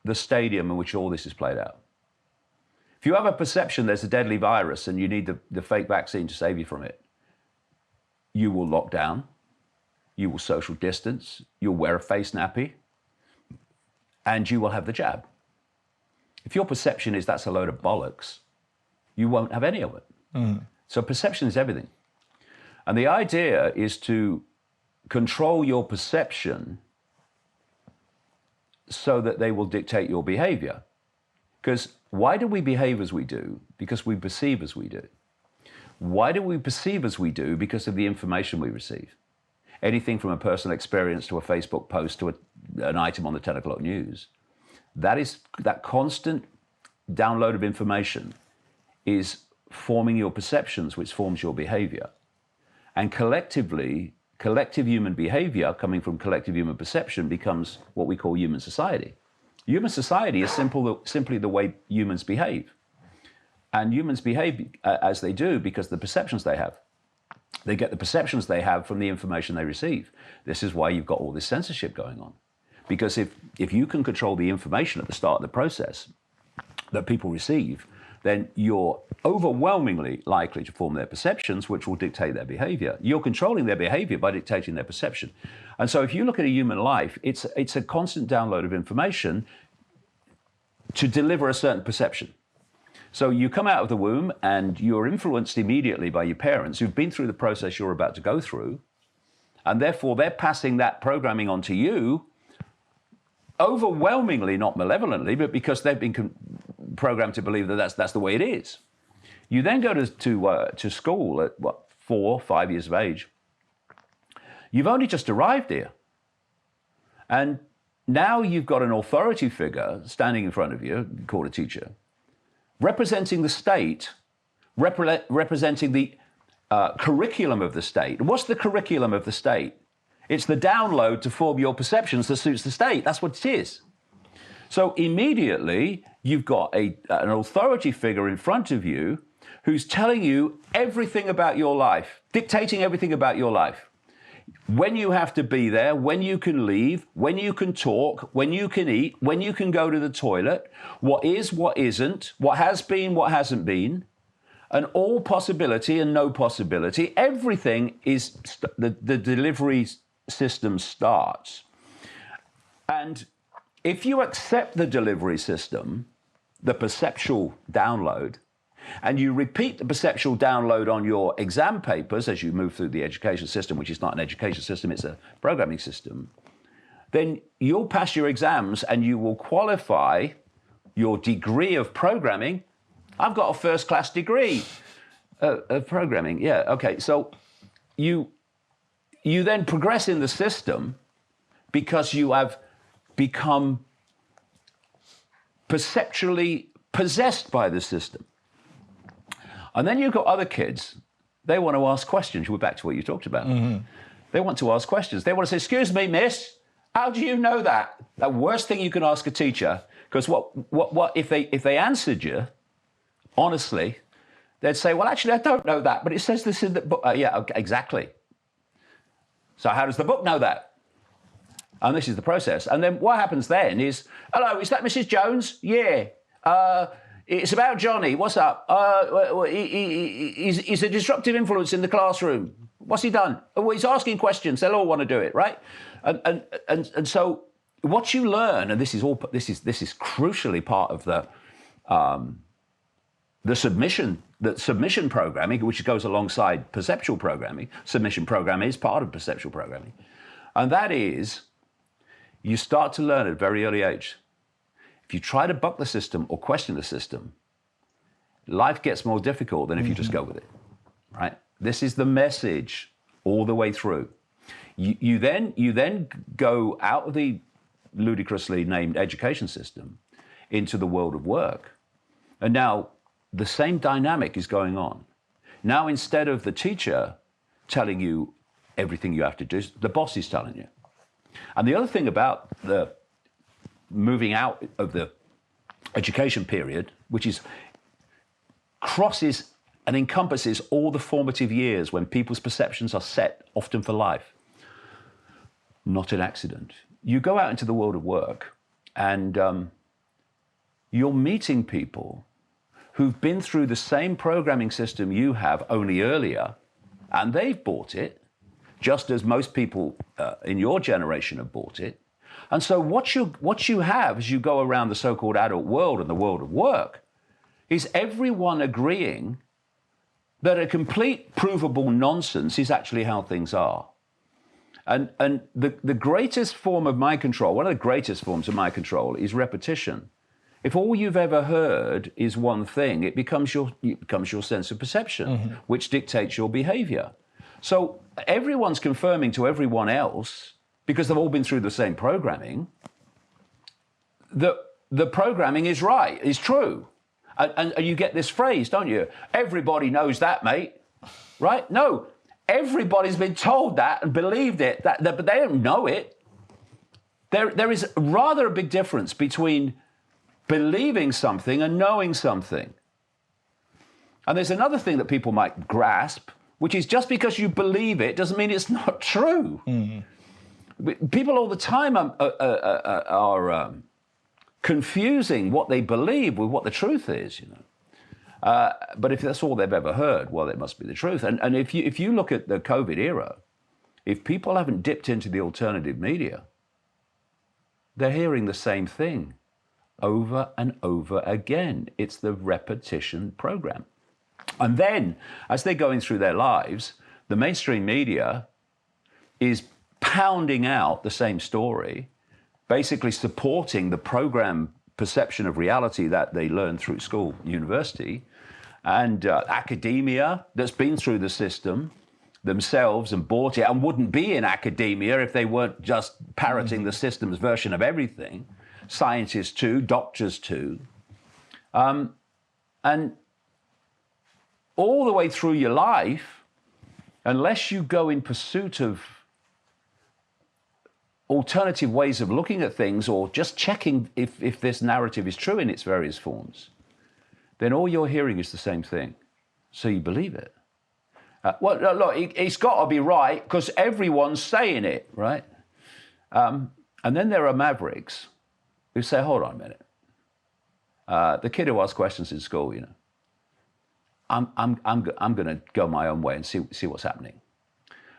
the stadium in which all this is played out. If you have a perception there's a deadly virus and you need the fake vaccine to save you from it, you will lock down, you will social distance, you'll wear a face nappy, and you will have the jab. If your perception is that's a load of bollocks, you won't have any of it. So perception is everything. And the idea is to control your perception so that they will dictate your behavior. Because why do we behave as we do? Because we perceive as we do. Why do we perceive as we do? Because of the information we receive. Anything from a personal experience to a Facebook post to an item on the 10 o'clock news. That constant download of information is forming your perceptions, which forms your behavior. And collectively, collective human behavior coming from collective human perception becomes what we call human society. Human society is simply the way humans behave. And humans behave as they do because of the perceptions they have. They get the perceptions they have from the information they receive. This is why you've got all this censorship going on. Because if you can control the information at the start of the process that people receive, then you're overwhelmingly likely to form their perceptions, which will dictate their behavior. You're controlling their behavior by dictating their perception. And so if you look at a human life, it's a constant download of information to deliver a certain perception. So you come out of the womb and you're influenced immediately by your parents who've been through the process you're about to go through. And therefore they're passing that programming on to you, overwhelmingly, not malevolently, but because they've been programmed to believe that that's the way it is. You then go to school at 4, 5 years of age. You've only just arrived here. And now you've got an authority figure standing in front of you, called a teacher, representing the state, representing the curriculum of the state. What's the curriculum of the state? It's the download to form your perceptions that suits the state. That's what it is. So immediately, you've got an authority figure in front of you who's telling you everything about your life, dictating everything about your life. When you have to be there, when you can leave, when you can talk, when you can eat, when you can go to the toilet, what is, what isn't, what has been, what hasn't been, and all possibility and no possibility. Everything is, the delivery system starts. And if you accept the delivery system, the perceptual download, and you repeat the perceptual download on your exam papers as you move through the education system, which is not an education system, it's a programming system, then you'll pass your exams and you will qualify your degree of programming. I've got a first-class degree of programming. Yeah, okay. So you then progress in the system because you have become perceptually possessed by the system. And then you've got other kids. They want to ask questions. We're back to what you talked about. Mm-hmm. They want to ask questions. They want to say, excuse me, miss, how do you know that? The worst thing you can ask a teacher, because what if they answered you, honestly, they'd say, well, actually, I don't know that, but it says this in the book. Yeah, okay, exactly. So how does the book know that? And this is the process. And then what happens then is, hello, is that Mrs. Jones? Yeah. It's about Johnny. What's up? He's a disruptive influence in the classroom. What's he done? Well, he's asking questions. They'll all want to do it, right? And so what you learn, and this is crucially part of the submission programming, which goes alongside perceptual programming. Submission programming is part of perceptual programming, and that is, you start to learn at a very early age. If you try to buck the system or question the system, life gets more difficult than if you just go with it, right? This is the message all the way through. You then go out of the ludicrously named education system into the world of work. And now the same dynamic is going on. Now, instead of the teacher telling you everything you have to do, the boss is telling you. And the other thing about the moving out of the education period, which crosses and encompasses all the formative years when people's perceptions are set, often for life. Not an accident. You go out into the world of work and you're meeting people who've been through the same programming system you have, only earlier, and they've bought it, just as most people in your generation have bought it. And so what you have as you go around the so-called adult world and the world of work is everyone agreeing that a complete provable nonsense is actually how things are. And the greatest form of mind control, one of the greatest forms of mind control, is repetition. If all you've ever heard is one thing, it becomes your sense of perception, which dictates your behavior. So everyone's confirming to everyone else, because they've all been through the same programming, that the programming is right, is true. And you get this phrase, don't you? Everybody knows that, mate. Right? No, everybody's been told that and believed it, but they don't know it. There is rather a big difference between believing something and knowing something. And there's another thing that people might grasp, which is just because you believe it doesn't mean it's not true. Mm-hmm. People all the time are confusing what they believe with what the truth is, you know. But if that's all they've ever heard, well, it must be the truth. And if you look at the COVID era, if people haven't dipped into the alternative media, they're hearing the same thing over and over again. It's the repetition program. And then, as they're going through their lives, the mainstream media is pounding out the same story, basically supporting the program perception of reality that they learn through school, university, and academia that's been through the system themselves and bought it and wouldn't be in academia if they weren't just parroting the system's version of everything. Scientists too, doctors too. And all the way through your life, unless you go in pursuit of alternative ways of looking at things or just checking if this narrative is true in its various forms, then all you're hearing is the same thing. So you believe it. Well, look, it's got to be right because everyone's saying it, right? And then there are mavericks who say, hold on a minute. The kid who asks questions in school, you know, I'm going to go my own way and see what's happening.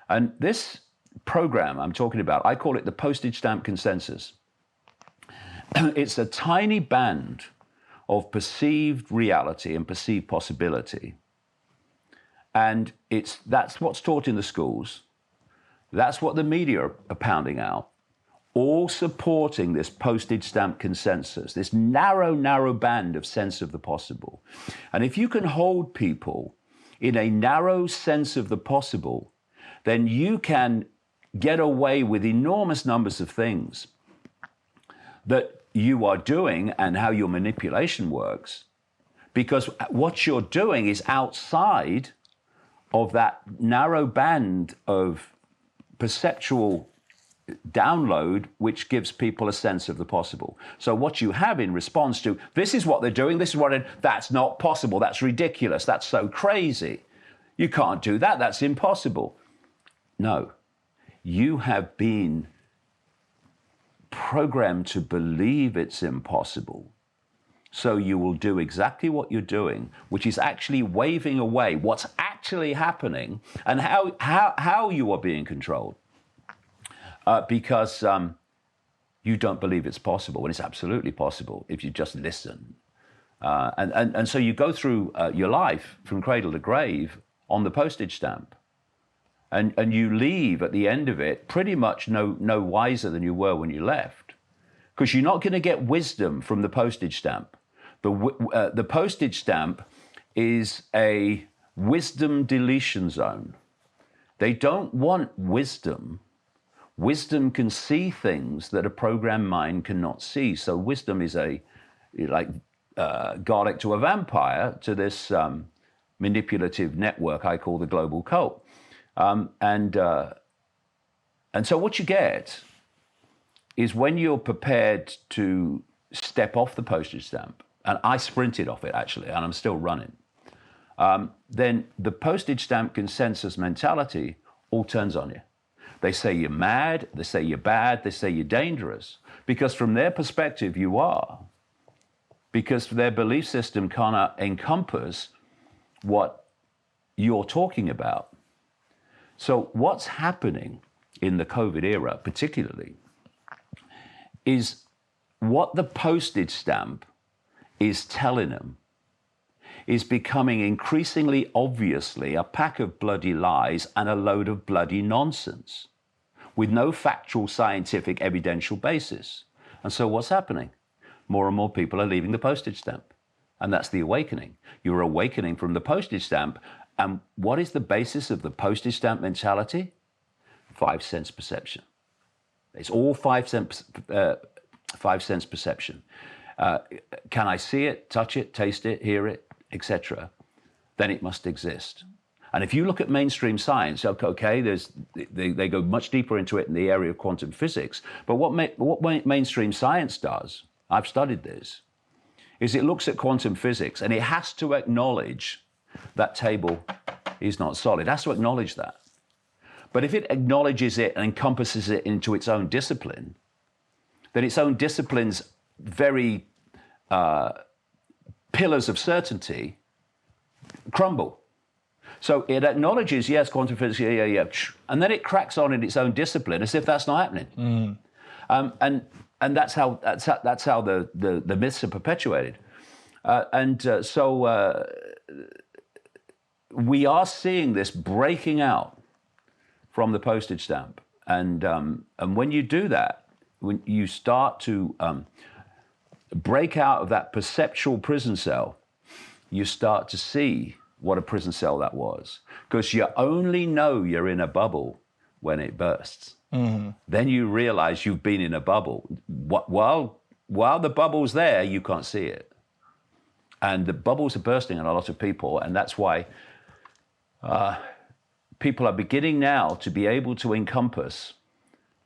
And this program I'm talking about, I call it the postage stamp consensus. It's a tiny band of perceived reality and perceived possibility. And that's what's taught in the schools. That's what the media are pounding out, all supporting this postage stamp consensus, this narrow, narrow band of sense of the possible. And if you can hold people in a narrow sense of the possible, then you can get away with enormous numbers of things that you are doing and how your manipulation works, because what you're doing is outside of that narrow band of perceptual download, which gives people a sense of the possible. So what you have in response to, this is what they're doing, this is what, that's not possible, that's ridiculous, that's so crazy, you can't do that, that's impossible. No, you have been programmed to believe it's impossible. So you will do exactly what you're doing, which is actually waving away what's actually happening and how you are being controlled. Because you don't believe it's possible, and it's absolutely possible if you just listen. And so you go through your life from cradle to grave on the postage stamp. And you leave at the end of it pretty much no wiser than you were when you left. Because you're not going to get wisdom from the postage stamp. The postage stamp is a wisdom deletion zone. They don't want wisdom. Wisdom can see things that a programmed mind cannot see. So wisdom is like garlic to a vampire to this manipulative network I call the global cult. And so what you get is when you're prepared to step off the postage stamp, and I sprinted off it actually, and I'm still running, then the postage stamp consensus mentality all turns on you. They say you're mad, they say you're bad, they say you're dangerous, because from their perspective you are, because their belief system cannot encompass what you're talking about. So what's happening in the COVID era, particularly, is what the postage stamp is telling them is becoming increasingly obviously a pack of bloody lies and a load of bloody nonsense with no factual, scientific, evidential basis. And so what's happening? More and more people are leaving the postage stamp. And that's the awakening. You're awakening from the postage stamp. And what is the basis of the postage stamp mentality? 5 sense perception. It's all 5 sense perception. Can I see it, touch it, taste it, hear it, etc.? Then it must exist. And if you look at mainstream science, okay, they go much deeper into it in the area of quantum physics. But what mainstream science does, I've studied this, is it looks at quantum physics and it has to acknowledge that table is not solid. It has to acknowledge that. But if it acknowledges it and encompasses it into its own discipline, then its own discipline's very pillars of certainty crumble. So it acknowledges, yes, quantum physics, yeah, and then it cracks on in its own discipline as if that's not happening. And that's how the myths are perpetuated. So we are seeing this breaking out from the postage stamp, and when you do that, when you start to break out of that perceptual prison cell, you start to see what a prison cell that was, because you only know you're in a bubble when it bursts. Mm-hmm. Then you realize you've been in a bubble. While the bubble's there, you can't see it. And the bubbles are bursting on a lot of people, and that's why people are beginning now to be able to encompass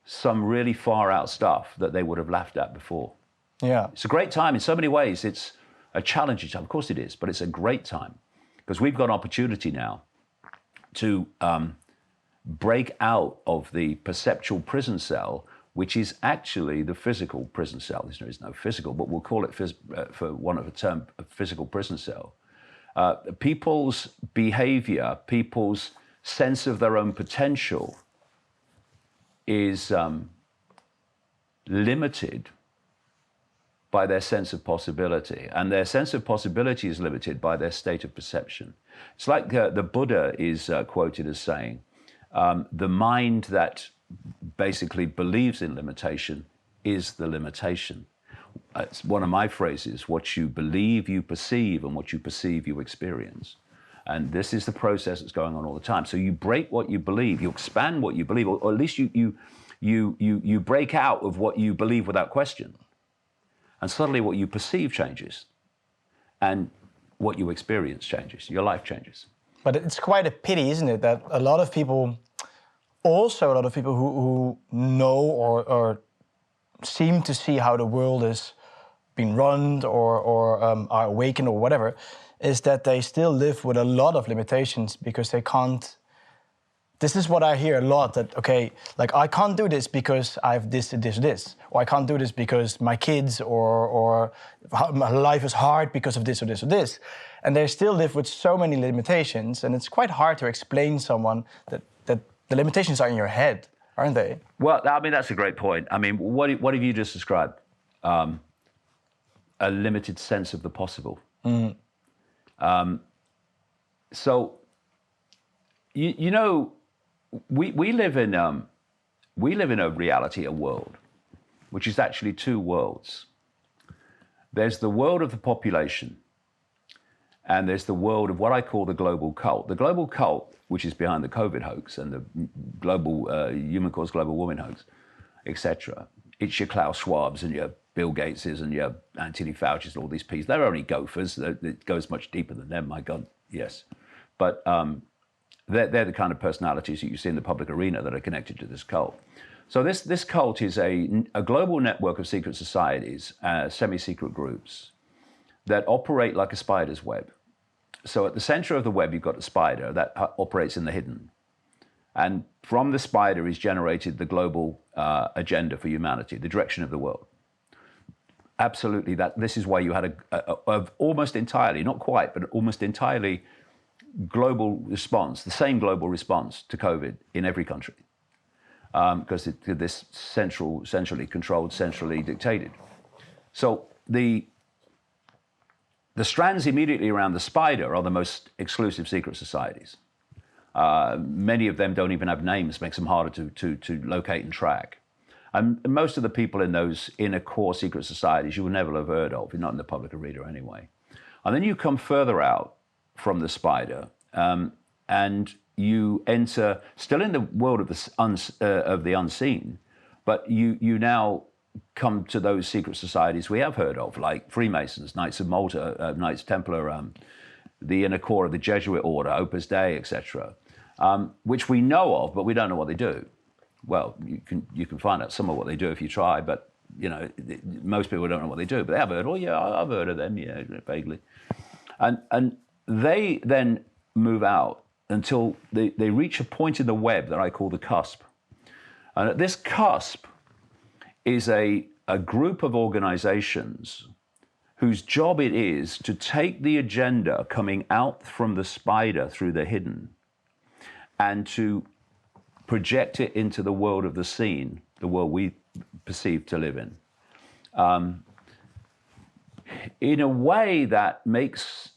some really far out stuff that they would have laughed at before. Yeah. It's a great time in so many ways. It's a challenging time. Of course it is, but it's a great time because we've got an opportunity now to break out of the perceptual prison cell, which is actually the physical prison cell. There is no physical, but we'll call it, for want of a term, a physical prison cell. People's behavior, people's sense of their own potential is limited by their sense of possibility. And their sense of possibility is limited by their state of perception. It's like the Buddha is quoted as saying, the mind that basically believes in limitation is the limitation. It's one of my phrases: what you believe, you perceive, and what you perceive, you experience. And this is the process that's going on all the time. So you break what you believe, you expand what you believe, or at least you break out of what you believe without question. And suddenly what you perceive changes, and what you experience changes, your life changes. But it's quite a pity, isn't it, that a lot of people who know or seem to see how the world is being run or are awakened or whatever, is that they still live with a lot of limitations because they can't. This is what I hear a lot, that, okay, like, I can't do this because I have this, or I can't do this because my kids, or my life is hard because of this or this or this. And they still live with so many limitations, and it's quite hard to explain to someone that the limitations are in your head, aren't they? Well, I mean, that's a great point. I mean, what have you just described? A limited sense of the possible. Mm. So, you know, we live in a reality, a world, which is actually two worlds. There's the world of the population, and there's the world of what I call the global cult. The global cult, which is behind the COVID hoax and the global human-caused global warming hoax, etc. It's your Klaus Schwabs and your Bill Gateses and your Anthony Fauci's and all these people. They're only gophers. It goes much deeper than them, my God, yes. But they're the kind of personalities that you see in the public arena that are connected to this cult. So this cult is a global network of secret societies, semi-secret groups that operate like a spider's web. So at the center of the web, you've got a spider that operates in the hidden. And from the spider is generated the global agenda for humanity, the direction of the world. Absolutely, this is why you had a almost entirely, not quite, but almost entirely global response, the same global response to COVID in every country, because this centrally controlled, centrally dictated. So the strands immediately around the spider are the most exclusive secret societies. Many of them don't even have names, makes them harder to locate and track. And most of the people in those inner core secret societies you will never have heard of, not in the public arena anyway. And then you come further out from the spider, and you enter, still in the world of the unseen, but you now come to those secret societies we have heard of, like Freemasons, Knights of Malta, Knights Templar, the inner core of the Jesuit order, Opus Dei, etc., which we know of, but we don't know what they do. Well, you can find out some of what they do if you try, but you know, most people don't know what they do. But they have heard, oh yeah, I've heard of them, yeah, vaguely. And they then move out until they reach a point in the web that I call the cusp. And at this cusp is a group of organizations whose job it is to take the agenda coming out from the spider through the hidden and to project it into the world of the seen, the world we perceive to live in a way that makes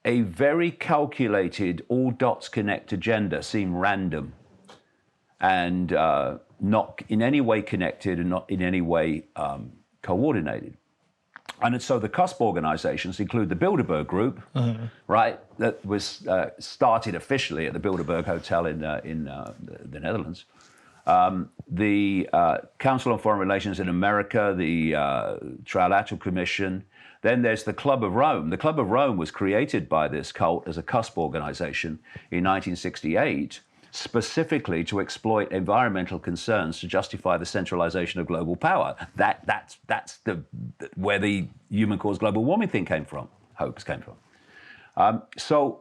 a very calculated, all dots connect agenda seem random and not in any way connected and not in any way coordinated. And so the CUSP organizations include the Bilderberg Group, right, that was started officially at the Bilderberg Hotel in the Netherlands. The Council on Foreign Relations in America, the Trilateral Commission. Then there's the Club of Rome. The Club of Rome was created by this cult as a CUSP organization in 1968, specifically to exploit environmental concerns to justify the centralization of global power. That's where the human-caused global warming thing came from, hoax came from. So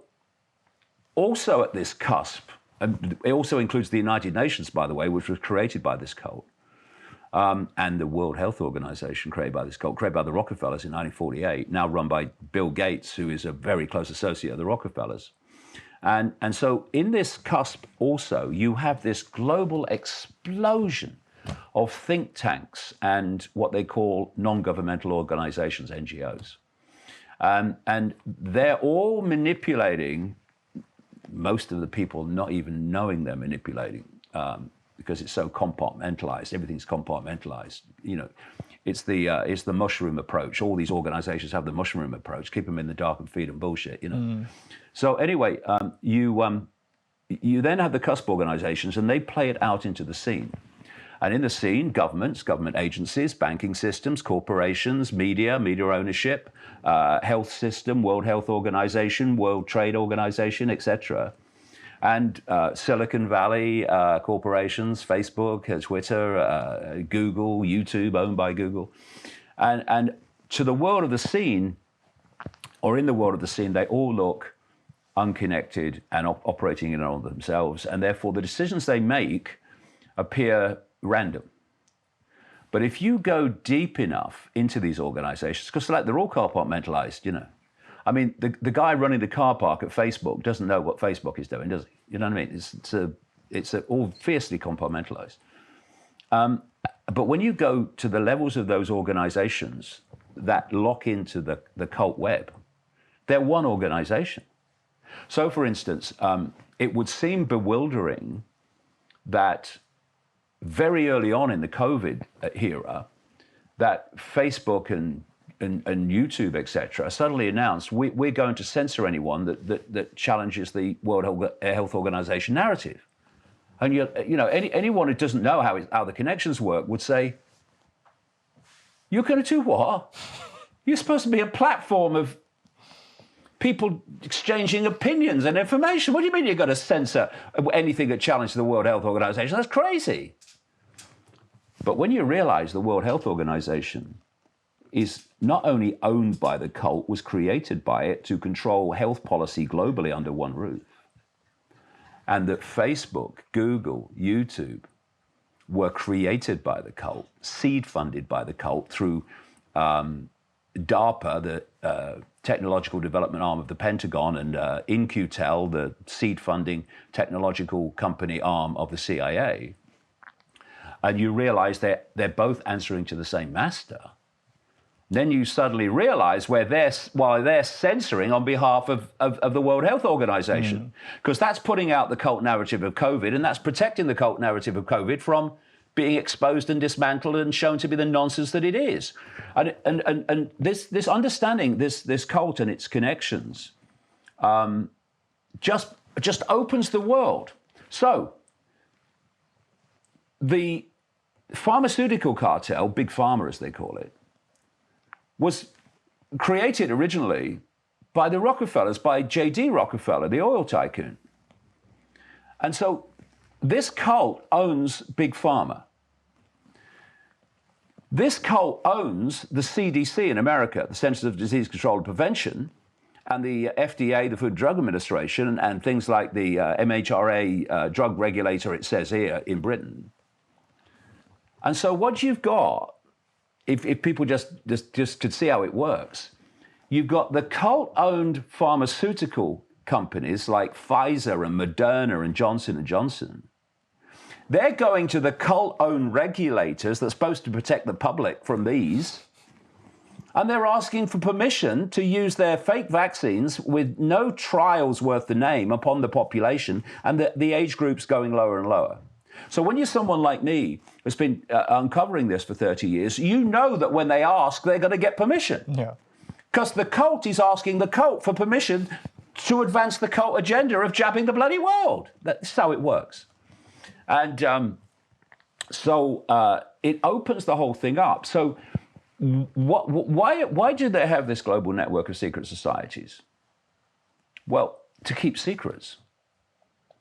also at this cusp, and it also includes the United Nations, by the way, which was created by this cult, and the World Health Organization created by this cult, created by the Rockefellers in 1948, now run by Bill Gates, who is a very close associate of the Rockefellers. And so in this cusp also, you have this global explosion of think tanks and what they call non-governmental organizations, NGOs. And they're all manipulating, most of the people not even knowing they're manipulating, because it's so compartmentalized. Everything's compartmentalized. You know, it's the mushroom approach. All these organizations have the mushroom approach. Keep them in the dark and feed them bullshit. You know. So anyway, you then have the cusp organizations, and they play it out into the scene. And in the scene, governments, government agencies, banking systems, corporations, media ownership, health system, World Health Organization, World Trade Organization, etc. And Silicon Valley corporations, Facebook, Twitter, Google, YouTube, owned by Google. And to the world of the scene, or in the world of the scene, they all look unconnected and operating in on themselves. And therefore, the decisions they make appear random. But if you go deep enough into these organizations, because they're all compartmentalized, you know. I mean, the guy running the car park at Facebook doesn't know what Facebook is doing, does he? You know what I mean? It's all fiercely compartmentalized. But when you go to the levels of those organizations that lock into the cult web, they're one organization. So, for instance, it would seem bewildering that very early on in the COVID era, that Facebook and YouTube, etc., suddenly announced we're going to censor anyone that challenges the World Health Organization narrative. And you know, anyone who doesn't know how the connections work would say, "You're going to do what? You're supposed to be a platform of people exchanging opinions and information. What do you mean you're going to censor anything that challenges the World Health Organization? That's crazy." But when you realize the World Health Organization is not only owned by the cult, was created by it to control health policy globally under one roof, and that Facebook, Google, YouTube were created by the cult, seed funded by the cult through DARPA, the technological development arm of the Pentagon, and In-Q-Tel, the seed funding technological company arm of the CIA, and you realize they're both answering to the same master, then you suddenly realize while they're censoring on behalf of the World Health Organization, because that's putting out the cult narrative of COVID, and that's protecting the cult narrative of COVID from being exposed and dismantled and shown to be the nonsense that it is. And this understanding, this cult and its connections, just opens the world. So the pharmaceutical cartel, Big Pharma as they call it, was created originally by the Rockefellers, by J.D. Rockefeller, the oil tycoon. And so this cult owns Big Pharma. This cult owns the CDC in America, the Centers of Disease Control and Prevention, and the FDA, the Food and Drug Administration, and things like the MHRA drug regulator, it says here, in Britain. And so what you've got, if people just could see how it works, you've got the cult-owned pharmaceutical companies like Pfizer and Moderna and Johnson & Johnson. They're going to the cult-owned regulators that's supposed to protect the public from these, and they're asking for permission to use their fake vaccines with no trials worth the name upon the population, and the age group's going lower and lower. So when you're someone like me who's been uncovering this for 30 years, you know that when they ask, they're going to get permission. Yeah. Because the cult is asking the cult for permission to advance the cult agenda of jabbing the bloody world. That's how it works. And so it opens the whole thing up. So why do they have this global network of secret societies? Well, to keep secrets.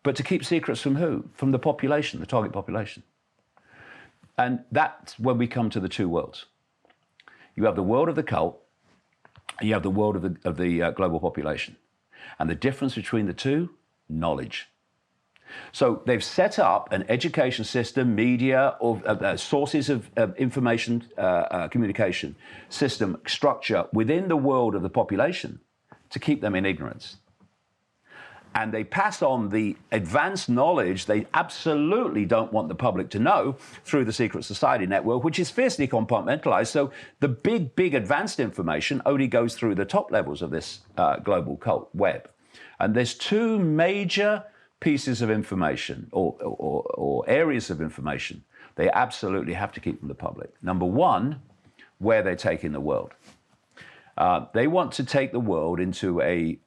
But to keep secrets from who? From the population, the target population. And that's when we come to the two worlds. You have the world of the cult, and you have the world of the global population. And the difference between the two, knowledge. So they've set up an education system, media, or sources of information, communication system, structure within the world of the population to keep them in ignorance. and they pass on the advanced knowledge they absolutely don't want the public to know through the secret society network, which is fiercely compartmentalized. So the big advanced information only goes through the top levels of this global cult web. And there's two major pieces of information or areas of information they absolutely have to keep from the public. Number one, where they're taking the world. They want to take the world into a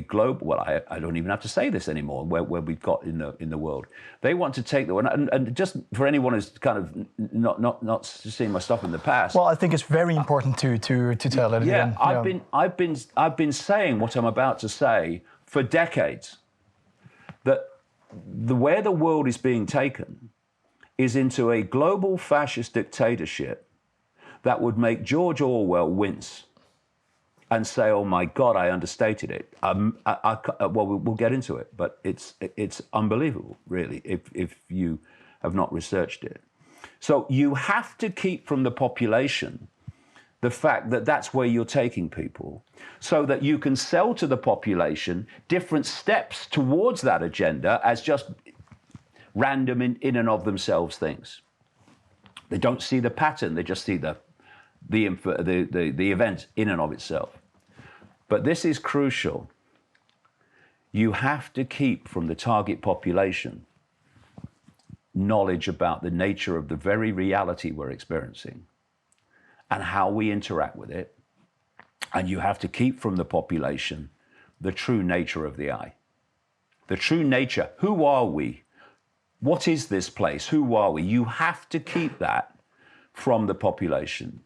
global, well, I don't even have to say this anymore, where we've got in the world. They want to take the world, and just for anyone who's kind of not seen my stuff in the past. Well, I think it's very important to tell it again. I've been saying what I'm about to say for decades, that where the world is being taken is into a global fascist dictatorship that would make George Orwell wince and say, "Oh my God, I understated it." Well, we'll get into it, but it's unbelievable, really, if you have not researched it. So you have to keep from the population the fact that that's where you're taking people, so that you can sell to the population different steps towards that agenda as just random in and of themselves things. They don't see the pattern; they just see the event in and of itself. But this is crucial. You have to keep from the target population knowledge about the nature of the very reality we're experiencing and how we interact with it. And you have to keep from the population the true nature of the I. The true nature. Who are we? What is this place? Who are we? You have to keep that from the population,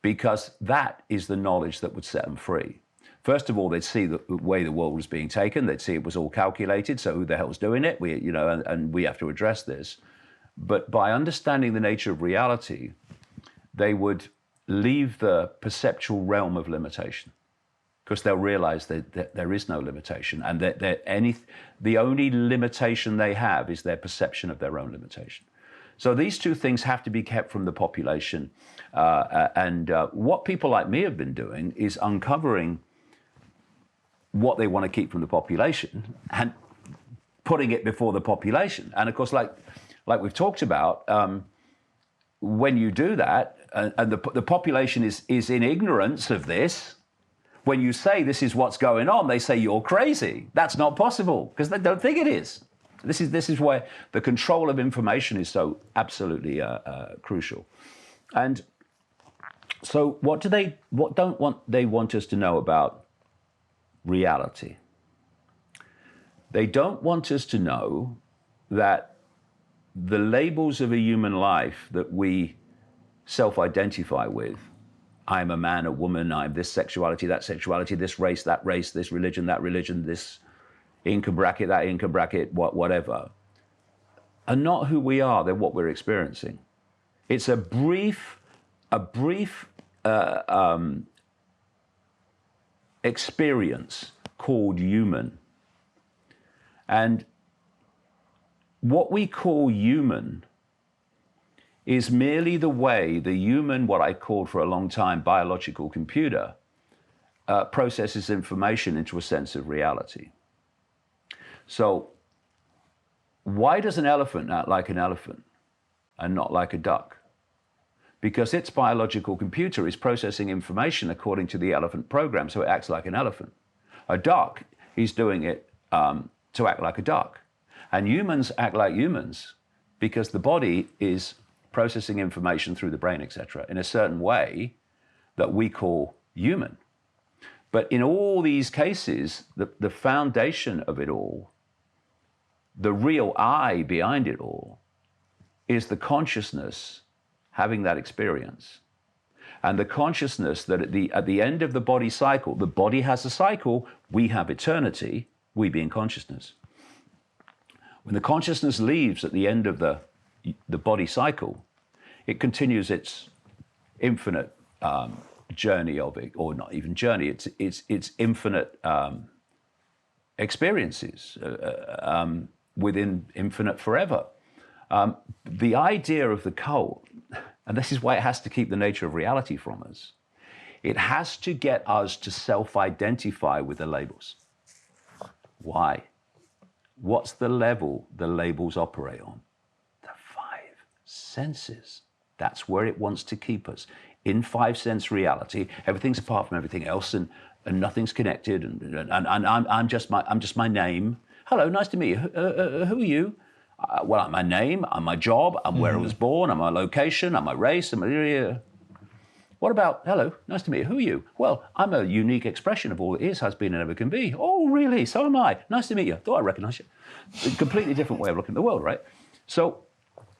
because that is the knowledge that would set them free. First of all, they'd see the way the world was being taken. They'd see it was all calculated. So who the hell's doing it? And we have to address this. But by understanding the nature of reality, they would leave the perceptual realm of limitation, because they'll realize that there is no limitation, and that the only limitation they have is their perception of their own limitation. So these two things have to be kept from the population. What people like me have been doing is uncovering what they want to keep from the population and putting it before the population. And of course, like we've talked about, when you do that, and the population is in ignorance of this, when you say this is what's going on, they say you're crazy. That's not possible, because they don't think it is. This is where the control of information is so absolutely crucial. And so what don't they want us to know about reality? They don't want us to know that the labels of a human life that we self-identify with, I'm a man, a woman, I'm this sexuality, this race, that race, this religion, that religion, this income bracket, that income bracket, whatever, are not who we are. They're what we're experiencing. It's a brief experience called human. And what we call human is merely the way the human, what I called for a long time, biological computer, processes information into a sense of reality. So why does an elephant act like an elephant and not like a duck? Because its biological computer is processing information according to the elephant program, so it acts like an elephant. A duck is doing it to act like a duck. And humans act like humans because the body is processing information through the brain, etc., in a certain way that we call human. But in all these cases, the foundation of it all, the real I behind it all, is the consciousness having that experience. And the consciousness that at the end of the body cycle, the body has a cycle, we have eternity, we being consciousness. When the consciousness leaves at the end of the body cycle, it continues its infinite journey of it, or not even journey, it's infinite experiences within infinite forever. The idea of the cult, and this is why it has to keep the nature of reality from us, it has to get us to self-identify with the labels. Why? What's the level the labels operate on? The 5 senses. That's where it wants to keep us. In 5-sense reality, everything's apart from everything else, and nothing's connected, and I'm just my name. Hello, nice to meet you. Who are you? Well, I'm my name, I'm my job, I'm where I was born, I'm my location, I'm my race, What about, hello, nice to meet you. Who are you? Well, I'm a unique expression of all that is, has been, and ever can be. Oh, really? So am I. Nice to meet you. Thought I recognise you. A completely different way of looking at the world, right? So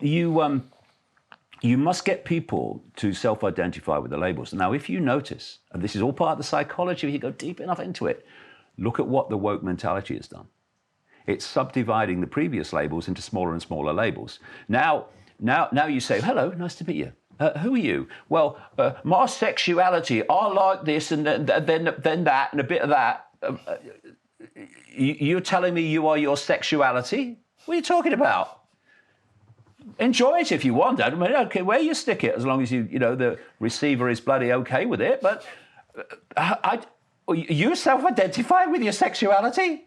you must get people to self-identify with the labels. Now, if you notice, and this is all part of the psychology, if you go deep enough into it, look at what the woke mentality has done. It's subdividing the previous labels into smaller and smaller labels. Now you say, hello, nice to meet you. Who are you? Well, my sexuality, I like this and then that and a bit of that. You're telling me you are your sexuality? What are you talking about? Enjoy it if you want. I mean, okay, where you stick it, as long as the receiver is bloody okay with it. But you self-identify with your sexuality?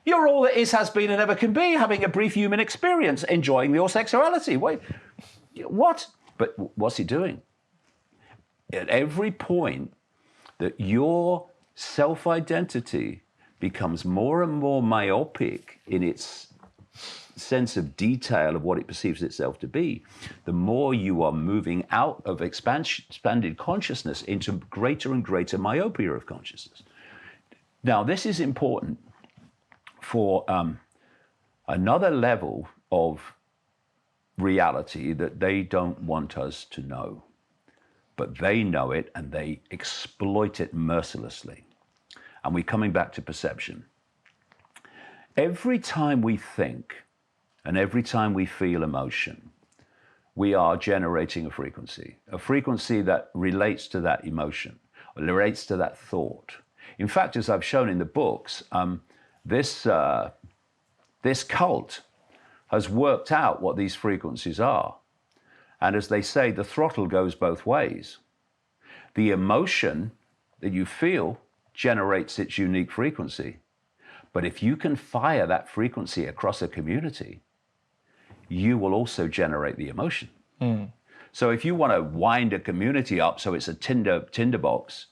You're all that is, has been, and ever can be, having a brief human experience, enjoying your sexuality. Wait, what? But what's he doing? At every point that your self-identity becomes more and more myopic in its sense of detail of what it perceives itself to be, the more you are moving out of expanded consciousness into greater and greater myopia of consciousness. Now, this is important for another level of reality that they don't want us to know, but they know it and they exploit it mercilessly. And we're coming back to perception. Every time we think and every time we feel emotion, we are generating a frequency that relates to that emotion, or relates to that thought. In fact, as I've shown in the books, this cult has worked out what these frequencies are. And as they say, the throttle goes both ways. The emotion that you feel generates its unique frequency. But if you can fire that frequency across a community, you will also generate the emotion. So if you want to wind a community up so it's a tinderbox,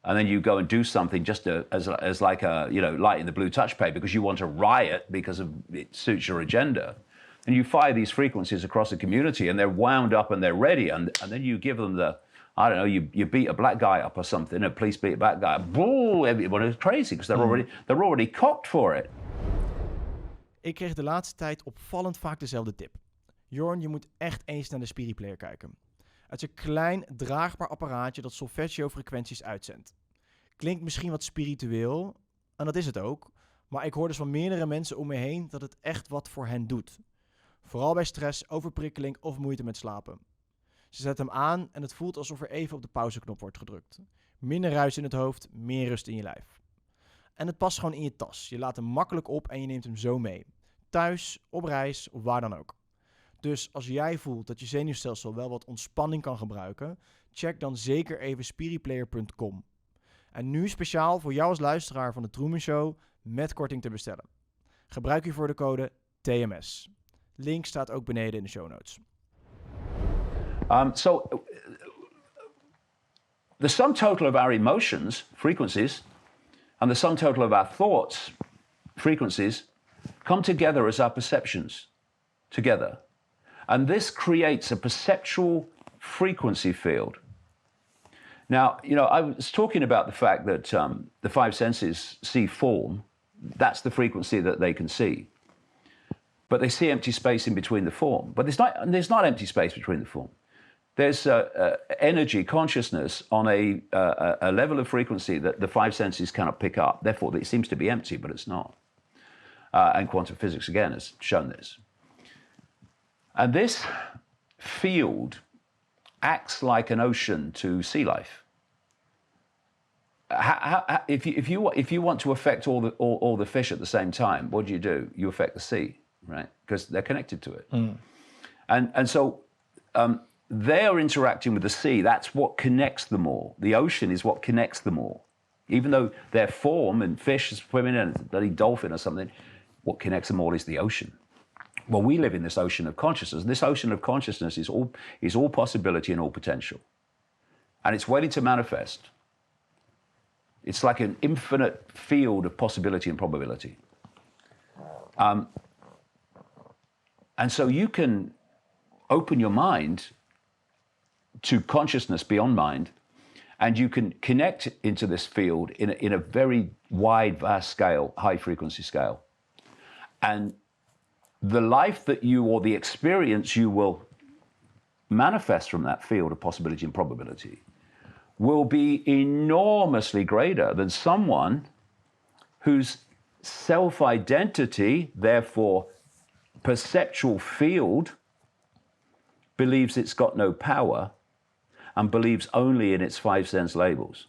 and then you go and do something just as like a, lighting the blue touch pad because you want to riot because it suits your agenda. And you fire these frequencies across a community and they're wound up and they're ready. And then you give them you beat a black guy up or something, a police beat a black guy. Boom, everyone is crazy because they're already cocked for it. Ik kreeg de laatste tijd opvallend vaak dezelfde tip. Jorn, je moet echt eens naar de Spiriplayer kijken. Het is een klein, draagbaar apparaatje dat solfeggio-frequenties uitzendt. Klinkt misschien wat spiritueel, en dat is het ook, maar ik hoor dus van meerdere mensen om me heen dat het echt wat voor hen doet. Vooral bij stress, overprikkeling of moeite met slapen. Ze zetten hem aan en het voelt alsof er even op de pauzeknop wordt gedrukt. Minder ruis in het hoofd, meer rust in je lijf. En het past gewoon in je tas. Je laat hem makkelijk op en je neemt hem zo mee. Thuis, op reis of waar dan ook. Dus als jij voelt dat je zenuwstelsel wel wat ontspanning kan gebruiken, check dan zeker even spiriplayer.com. En nu speciaal voor jou als luisteraar van de Trueman Show met korting te bestellen. Gebruik hiervoor de code TMS. Link staat ook beneden in de show notes. So the sum total of our emotions, frequencies, and the sum total of our thoughts, frequencies, come together as our perceptions together. And this creates a perceptual frequency field. Now, I was talking about the fact that the 5 senses see form. That's the frequency that they can see. But they see empty space in between the form. But there's not empty space between the form. There's energy, consciousness on a level of frequency that the 5 senses cannot pick up. Therefore, it seems to be empty, but it's not. And quantum physics, again, has shown this. And this field acts like an ocean to sea life. If you want to affect all the fish at the same time, what do? You affect the sea, right? Because they're connected to it. And so they're interacting with the sea. That's what connects them all. The ocean is what connects them all. Even though their form and fish swimming and a bloody dolphin or something, what connects them all is the ocean. Well, we live in this ocean of consciousness. This ocean of consciousness is all possibility and all potential. And it's waiting to manifest. It's like an infinite field of possibility and probability. And so you can open your mind to consciousness beyond mind, and you can connect into this field in a very wide, vast scale, high frequency scale. And the life that you, or the experience you will manifest from that field of possibility and probability will be enormously greater than someone whose self-identity, therefore perceptual field, believes it's got no power and believes only in its 5 sense labels.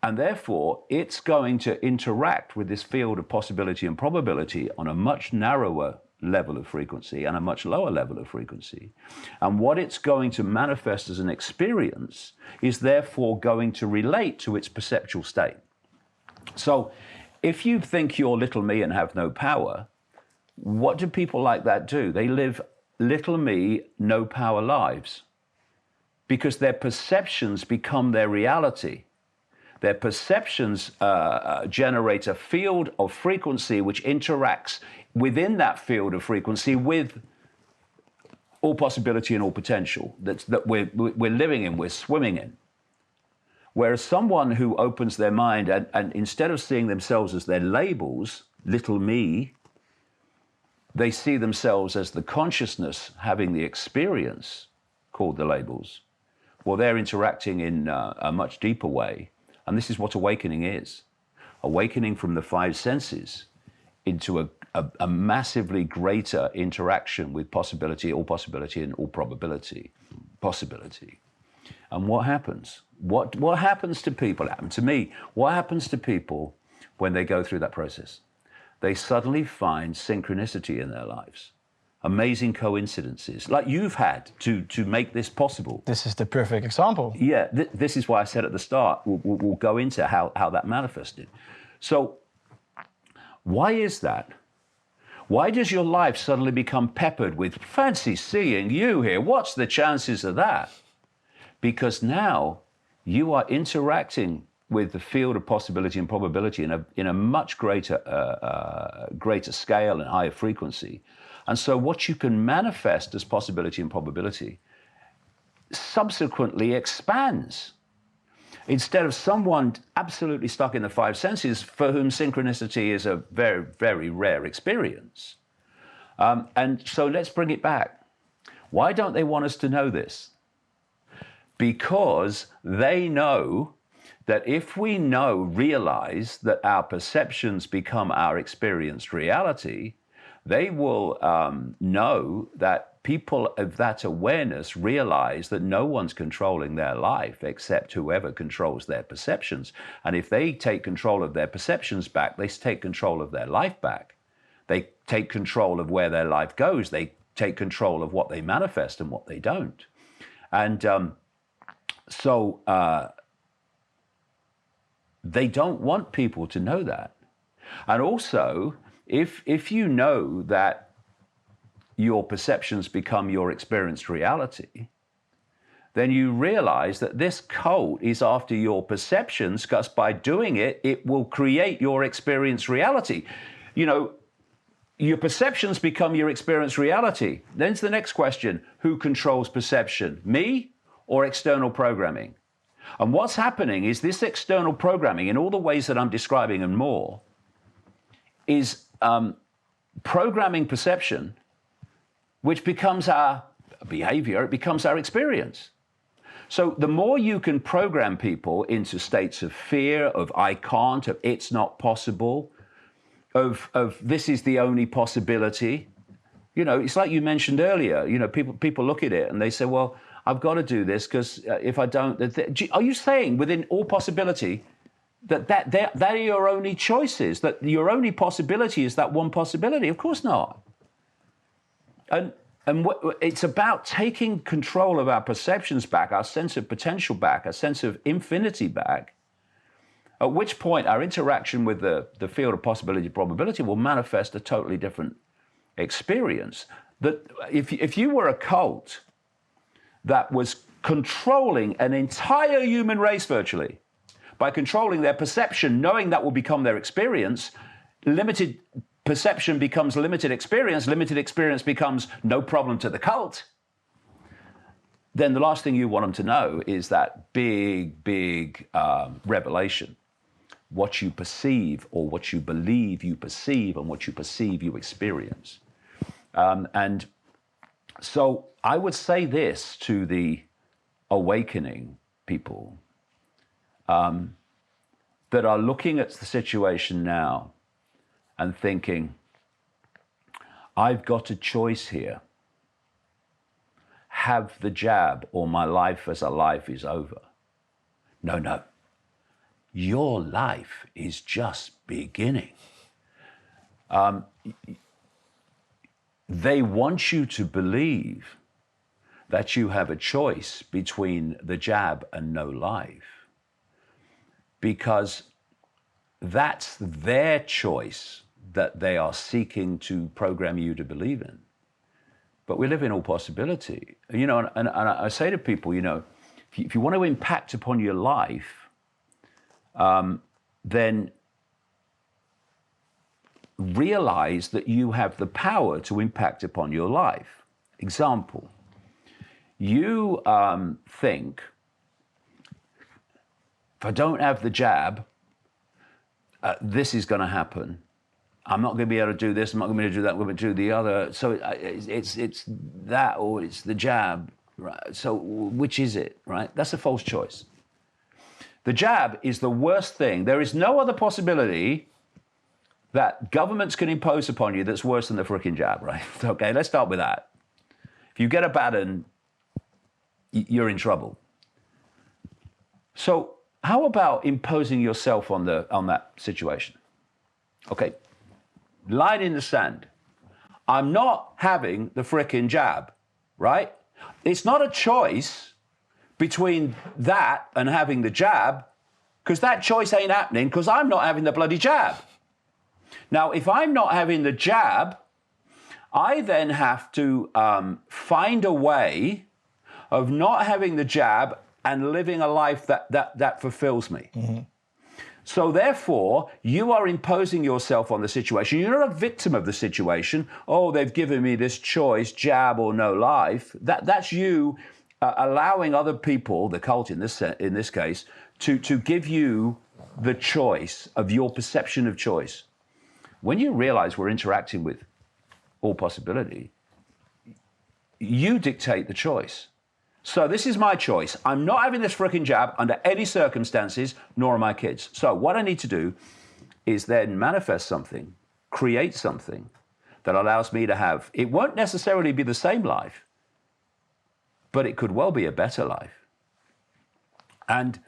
And therefore, it's going to interact with this field of possibility and probability on a much narrower level of frequency and a much lower level of frequency. And what it's going to manifest as an experience is therefore going to relate to its perceptual state. So if you think you're little me and have no power, what do people like that do? They live little me, no power lives, because their perceptions become their reality. Their perceptions generate a field of frequency which interacts within that field of frequency with all possibility and all potential that we're living in, we're swimming in. Whereas someone who opens their mind and instead of seeing themselves as their labels, little me, they see themselves as the consciousness having the experience called the labels. Well, they're interacting in a much deeper way. And this is what awakening is. Awakening from the 5 senses into a massively greater interaction with possibility, and all probability, possibility. And what happens? What happens to people? It happened to me. What happens to people when they go through that process? They suddenly find synchronicity in their lives. Amazing coincidences, like you've had to make this possible. This is the perfect example. Yeah, this is why I said at the start, we'll go into how that manifested. So why is that? Why does your life suddenly become peppered with fancy seeing you here? What's the chances of that? Because now you are interacting with the field of possibility and probability in a much greater scale and higher frequency. And so what you can manifest as possibility and probability subsequently expands. Instead of someone absolutely stuck in the 5 senses for whom synchronicity is a very, very rare experience. And so let's bring it back. Why don't they want us to know this? Because they know that if we realize that our perceptions become our experienced reality, they will know that people of that awareness realize that no one's controlling their life except whoever controls their perceptions. And if they take control of their perceptions back, they take control of their life back. They take control of where their life goes. They take control of what they manifest and what they don't. And so they don't want people to know that. And also, if you know that your perceptions become your experienced reality, then you realize that this cult is after your perceptions, because by doing it, it will create your experienced reality. You know, your perceptions become your experienced reality. Then's the next question: who controls perception, me or external programming? And what's happening is this external programming, in all the ways that I'm describing and more, is programming perception, which becomes our behavior, it becomes our experience. So the more you can program people into states of fear, of I can't, of it's not possible, of this is the only possibility. You know, it's like you mentioned earlier, you know, people look at it and they say, well, I've got to do this because if I don't, are you saying within all possibility that are your only choices, that your only possibility is that one possibility? Of course not. And it's about taking control of our perceptions back, our sense of potential back, our sense of infinity back, At which point our interaction with the field of possibility probability will manifest a totally different experience. That if you were a cult that was controlling an entire human race virtually, by controlling their perception, knowing that will become their experience, limited perception becomes limited experience becomes no problem to the cult, then the last thing you want them to know is that big revelation. What you perceive or what you believe you perceive, and what you perceive you experience. And so I would say this to the awakening people that are looking at the situation now and thinking, I've got a choice here. Have the jab or my life as a life is over. No. Your life is just beginning. They want you to believe that you have a choice between the jab and no life, because that's their choice that they are seeking to program you to believe in. But we live in all possibility. You know, and I say to people, you know, if you want to impact upon your life, then realize that you have the power to impact upon your life. Example, you think, if I don't have the jab, this is going to happen. I'm not going to be able to do this, I'm not going to be able to do that, I'm going to do the other. So it's that or it's the jab, right? So which is it, right? That's a false choice. The jab is the worst thing. There is no other possibility that governments can impose upon you that's worse than the frickin' jab, right? Okay, let's start with that. If you get a bad one, you're in trouble. So how about imposing yourself on that situation? Okay, line in the sand. I'm not having the frickin' jab, right? It's not a choice between that and having the jab, because that choice ain't happening because I'm not having the bloody jab. Now, if I'm not having the jab, I then have to find a way of not having the jab and living a life that fulfills me. Mm-hmm. So therefore, you are imposing yourself on the situation. You're not a victim of the situation. Oh, they've given me this choice, jab or no life. That's you allowing other people, the cult in this case, to give you the choice of your perception of choice. When you realize we're interacting with all possibility, you dictate the choice. So this is my choice. I'm not having this frickin' jab under any circumstances, nor are my kids. So what I need to do is then manifest something, create something that allows me to have, it won't necessarily be the same life, but it could well be a better life. And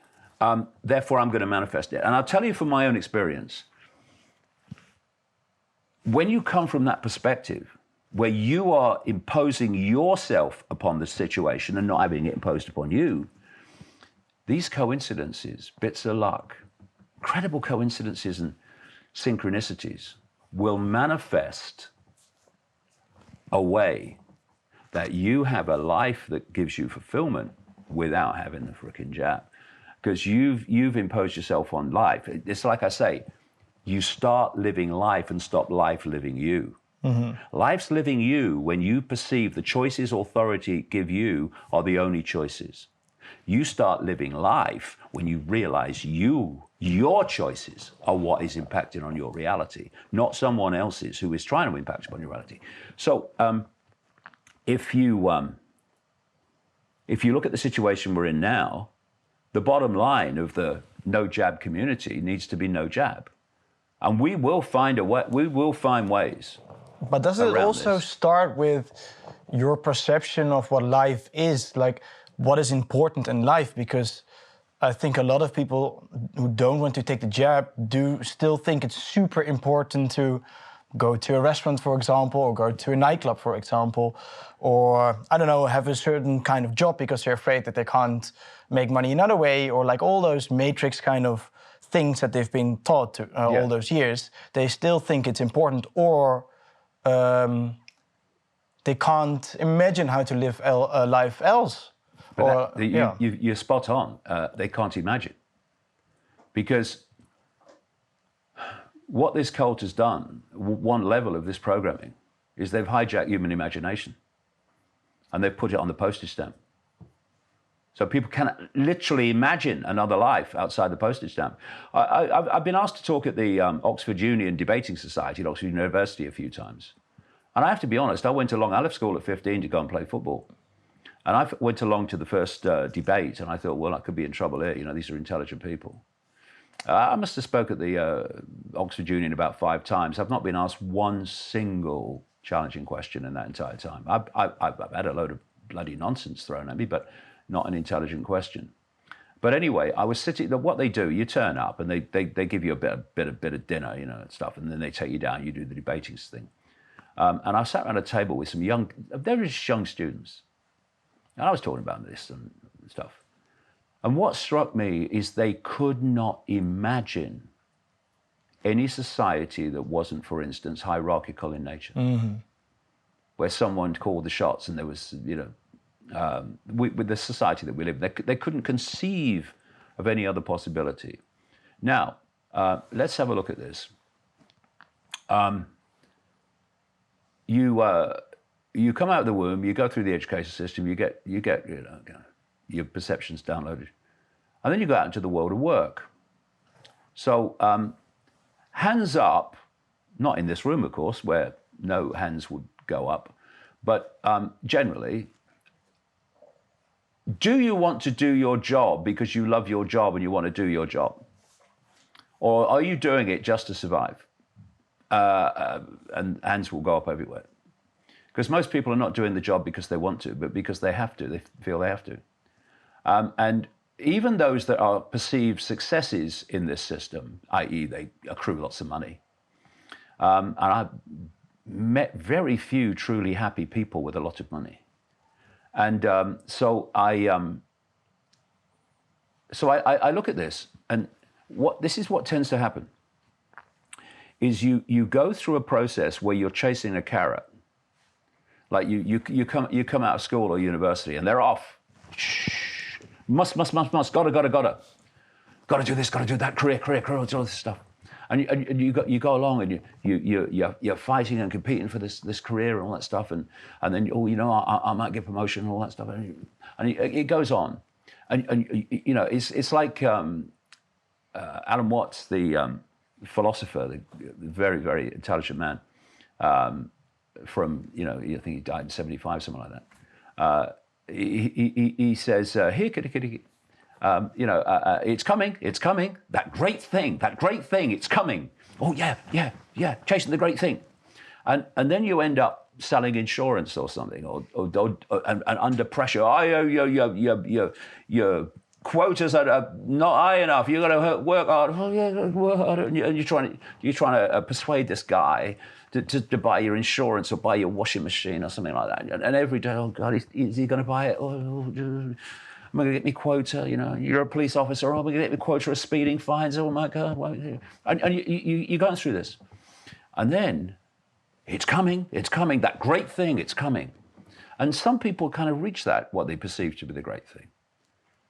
therefore I'm going to manifest it. And I'll tell you from my own experience, when you come from that perspective, where you are imposing yourself upon the situation and not having it imposed upon you, these coincidences, bits of luck, incredible coincidences and synchronicities will manifest a way that you have a life that gives you fulfillment without having the frickin' jab. Because you've imposed yourself on life. It's like I say, you start living life and stop life living you. Mm-hmm. Life's living you when you perceive the choices authority give you are the only choices. You start living life when you realize your choices are what is impacting on your reality, not someone else's who is trying to impact upon your reality. So if you look at the situation we're in now, the bottom line of the no jab community needs to be no jab. And we will find a way, we will find ways. But does it also start with your perception of what life is, like what is important in life? Because I think a lot of people who don't want to take the jab do still think it's super important to go to a restaurant, for example, or go to a nightclub, for example, or, I don't know, have a certain kind of job because they're afraid that they can't make money another way, or like all those matrix kind of things that they've been taught to all those years, they still think it's important, or they can't imagine how to live a life else. But you're spot on. They can't imagine. Because what this cult has done, one level of this programming, is they've hijacked human imagination and they've put it on the postage stamp. So people can literally imagine another life outside the postage stamp. I've been asked to talk at the Oxford Union Debating Society at Oxford University a few times. And I have to be honest, I went along, I left school at 15 to go and play football. And I went along to the first debate and I thought, well, I could be in trouble here. You know, these are intelligent people. I must have spoke at the Oxford Union about 5 times. I've not been asked one single challenging question in that entire time. I've had a load of bloody nonsense thrown at me, but not an intelligent question. But anyway, I was sitting, what they do, you turn up and they give you a bit of dinner, you know, and stuff, and then they take you down, you do the debating thing. And I sat around a table with some very young students. And I was talking about this and stuff. And what struck me is they could not imagine any society that wasn't, for instance, hierarchical in nature, where someone called the shots and there was, you know, with the society that we live in, they couldn't conceive of any other possibility. Now, let's have a look at this. You come out of the womb, you go through the education system, you get you know, your perceptions downloaded, and then you go out into the world of work. So hands up, not in this room, of course, where no hands would go up, but generally, do you want to do your job because you love your job and you want to do your job? Or are you doing it just to survive? And hands will go up everywhere. Because most people are not doing the job because they want to, but because they have to, they feel they have to. And even those that are perceived successes in this system, i.e. they accrue lots of money, and I've met very few truly happy people with a lot of money. And so I look at this, and this is what tends to happen, is you go through a process where you're chasing a carrot. Like you come out of school or university and they're off. Shh, must, gotta do this, gotta do that, career, all this stuff. And you go along and you're fighting and competing for this career and all that stuff, and then I might get promotion and all that stuff, and it goes on, and you know it's like Alan Watts, the philosopher, the very, very intelligent man, from I think he died in 75, something like that. He says, here, kitty. It's coming. That great thing, it's coming. Oh yeah, chasing the great thing, and then you end up selling insurance or something, or and under pressure. Your quotas are not high enough. You got to work hard. Oh yeah, work hard. And you're trying to persuade this guy to buy your insurance or buy your washing machine or something like that. And every day, oh God, is he going to buy it? Am I going to get me quota? You're a police officer. Oh, am I going to get me quota of speeding fines? Oh my God! And you're going through this, and then it's coming. That great thing, it's coming. And some people kind of reach that, what they perceive to be the great thing.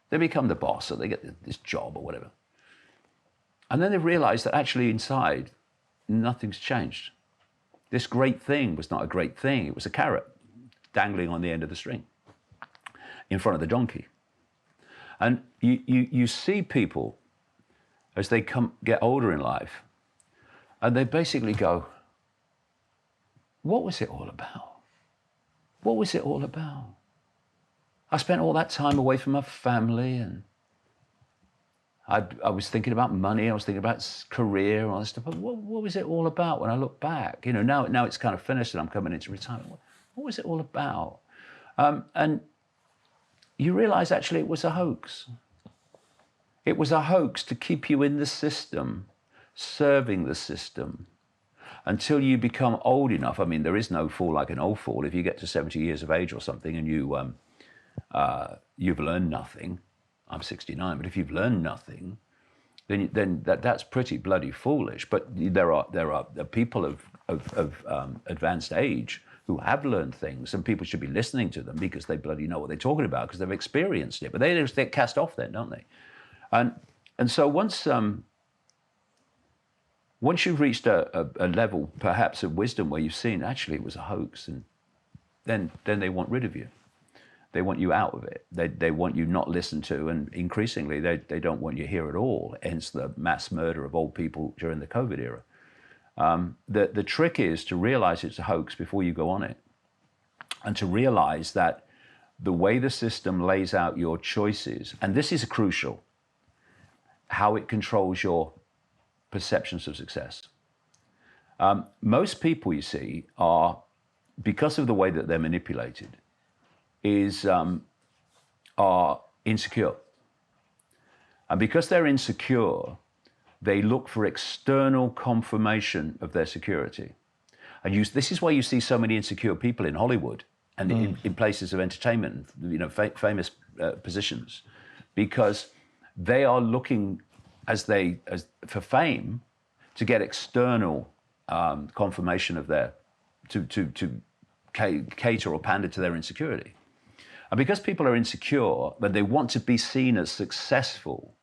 They become the boss, or they get this job or whatever, and then they realize that actually inside, nothing's changed. This great thing was not a great thing. It was a carrot dangling on the end of the string in front of the donkey. And you see people as they get older in life, and they basically go, what was it all about? What was it all about? I spent all that time away from my family, and I was thinking about money, I was thinking about career and all this stuff, but what was it all about when I look back? Now it's kind of finished and I'm coming into retirement. What was it all about? And you realize actually it was a hoax. It was a hoax to keep you in the system, serving the system, until you become old enough. I mean, there is no fool like an old fool. If you get to 70 years of age or something and you've learned nothing, I'm 69, but if you've learned nothing, then that's pretty bloody foolish. But there are people of advanced age who have learned things, and people should be listening to them because they bloody know what they're talking about because they've experienced it. But they just get cast off then, don't they? And so once you've reached a level perhaps of wisdom where you've seen actually it was a hoax, and then they want rid of you. They want you out of it. They want you not listened to, and increasingly they don't want you here at all, hence the mass murder of old people during the COVID era. The trick is to realize it's a hoax before you go on it, and to realize that the way the system lays out your choices, and this is crucial, how it controls your perceptions of success. Most people, you see, are, because of the way that they're manipulated, are insecure. And because they're insecure, they look for external confirmation of their security. And this is why you see so many insecure people in Hollywood and in places of entertainment, famous positions, because they are looking for fame to get external confirmation of to cater or pander to their insecurity. And because people are insecure, but they want to be seen as successful,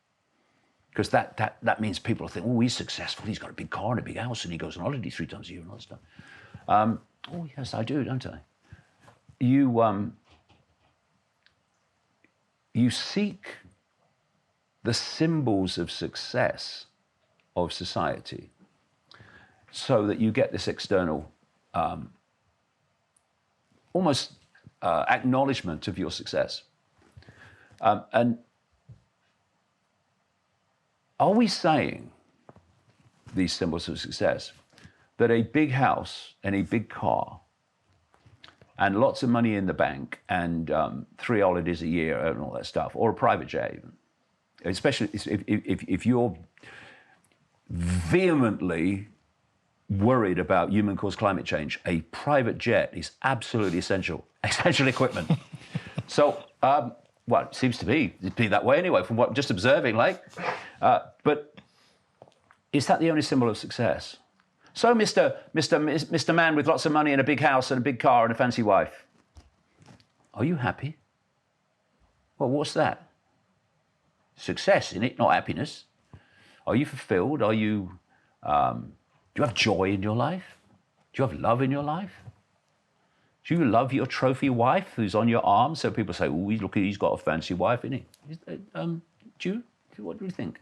because that means people think, oh, he's successful, he's got a big car and a big house, and he goes on holiday 3 times a year and all that stuff. Oh, yes, I do, don't I? You seek the symbols of success of society so that you get this external almost acknowledgement of your success. And are we saying, these symbols of success, that a big house and a big car and lots of money in the bank and 3 holidays a year and all that stuff, or a private jet even, especially if you're vehemently worried about human-caused climate change, a private jet is absolutely essential equipment. So, well, it seems to be that way anyway, from what I'm just observing, but is that the only symbol of success? So, Mr. Man with lots of money and a big house and a big car and a fancy wife, are you happy? Well, what's that? Success, innit? Not happiness. Are you fulfilled? Do you have joy in your life? Do you have love in your life? Do you love your trophy wife who's on your arm? So people say, oh, look, he's got a fancy wife, isn't he? What do you think?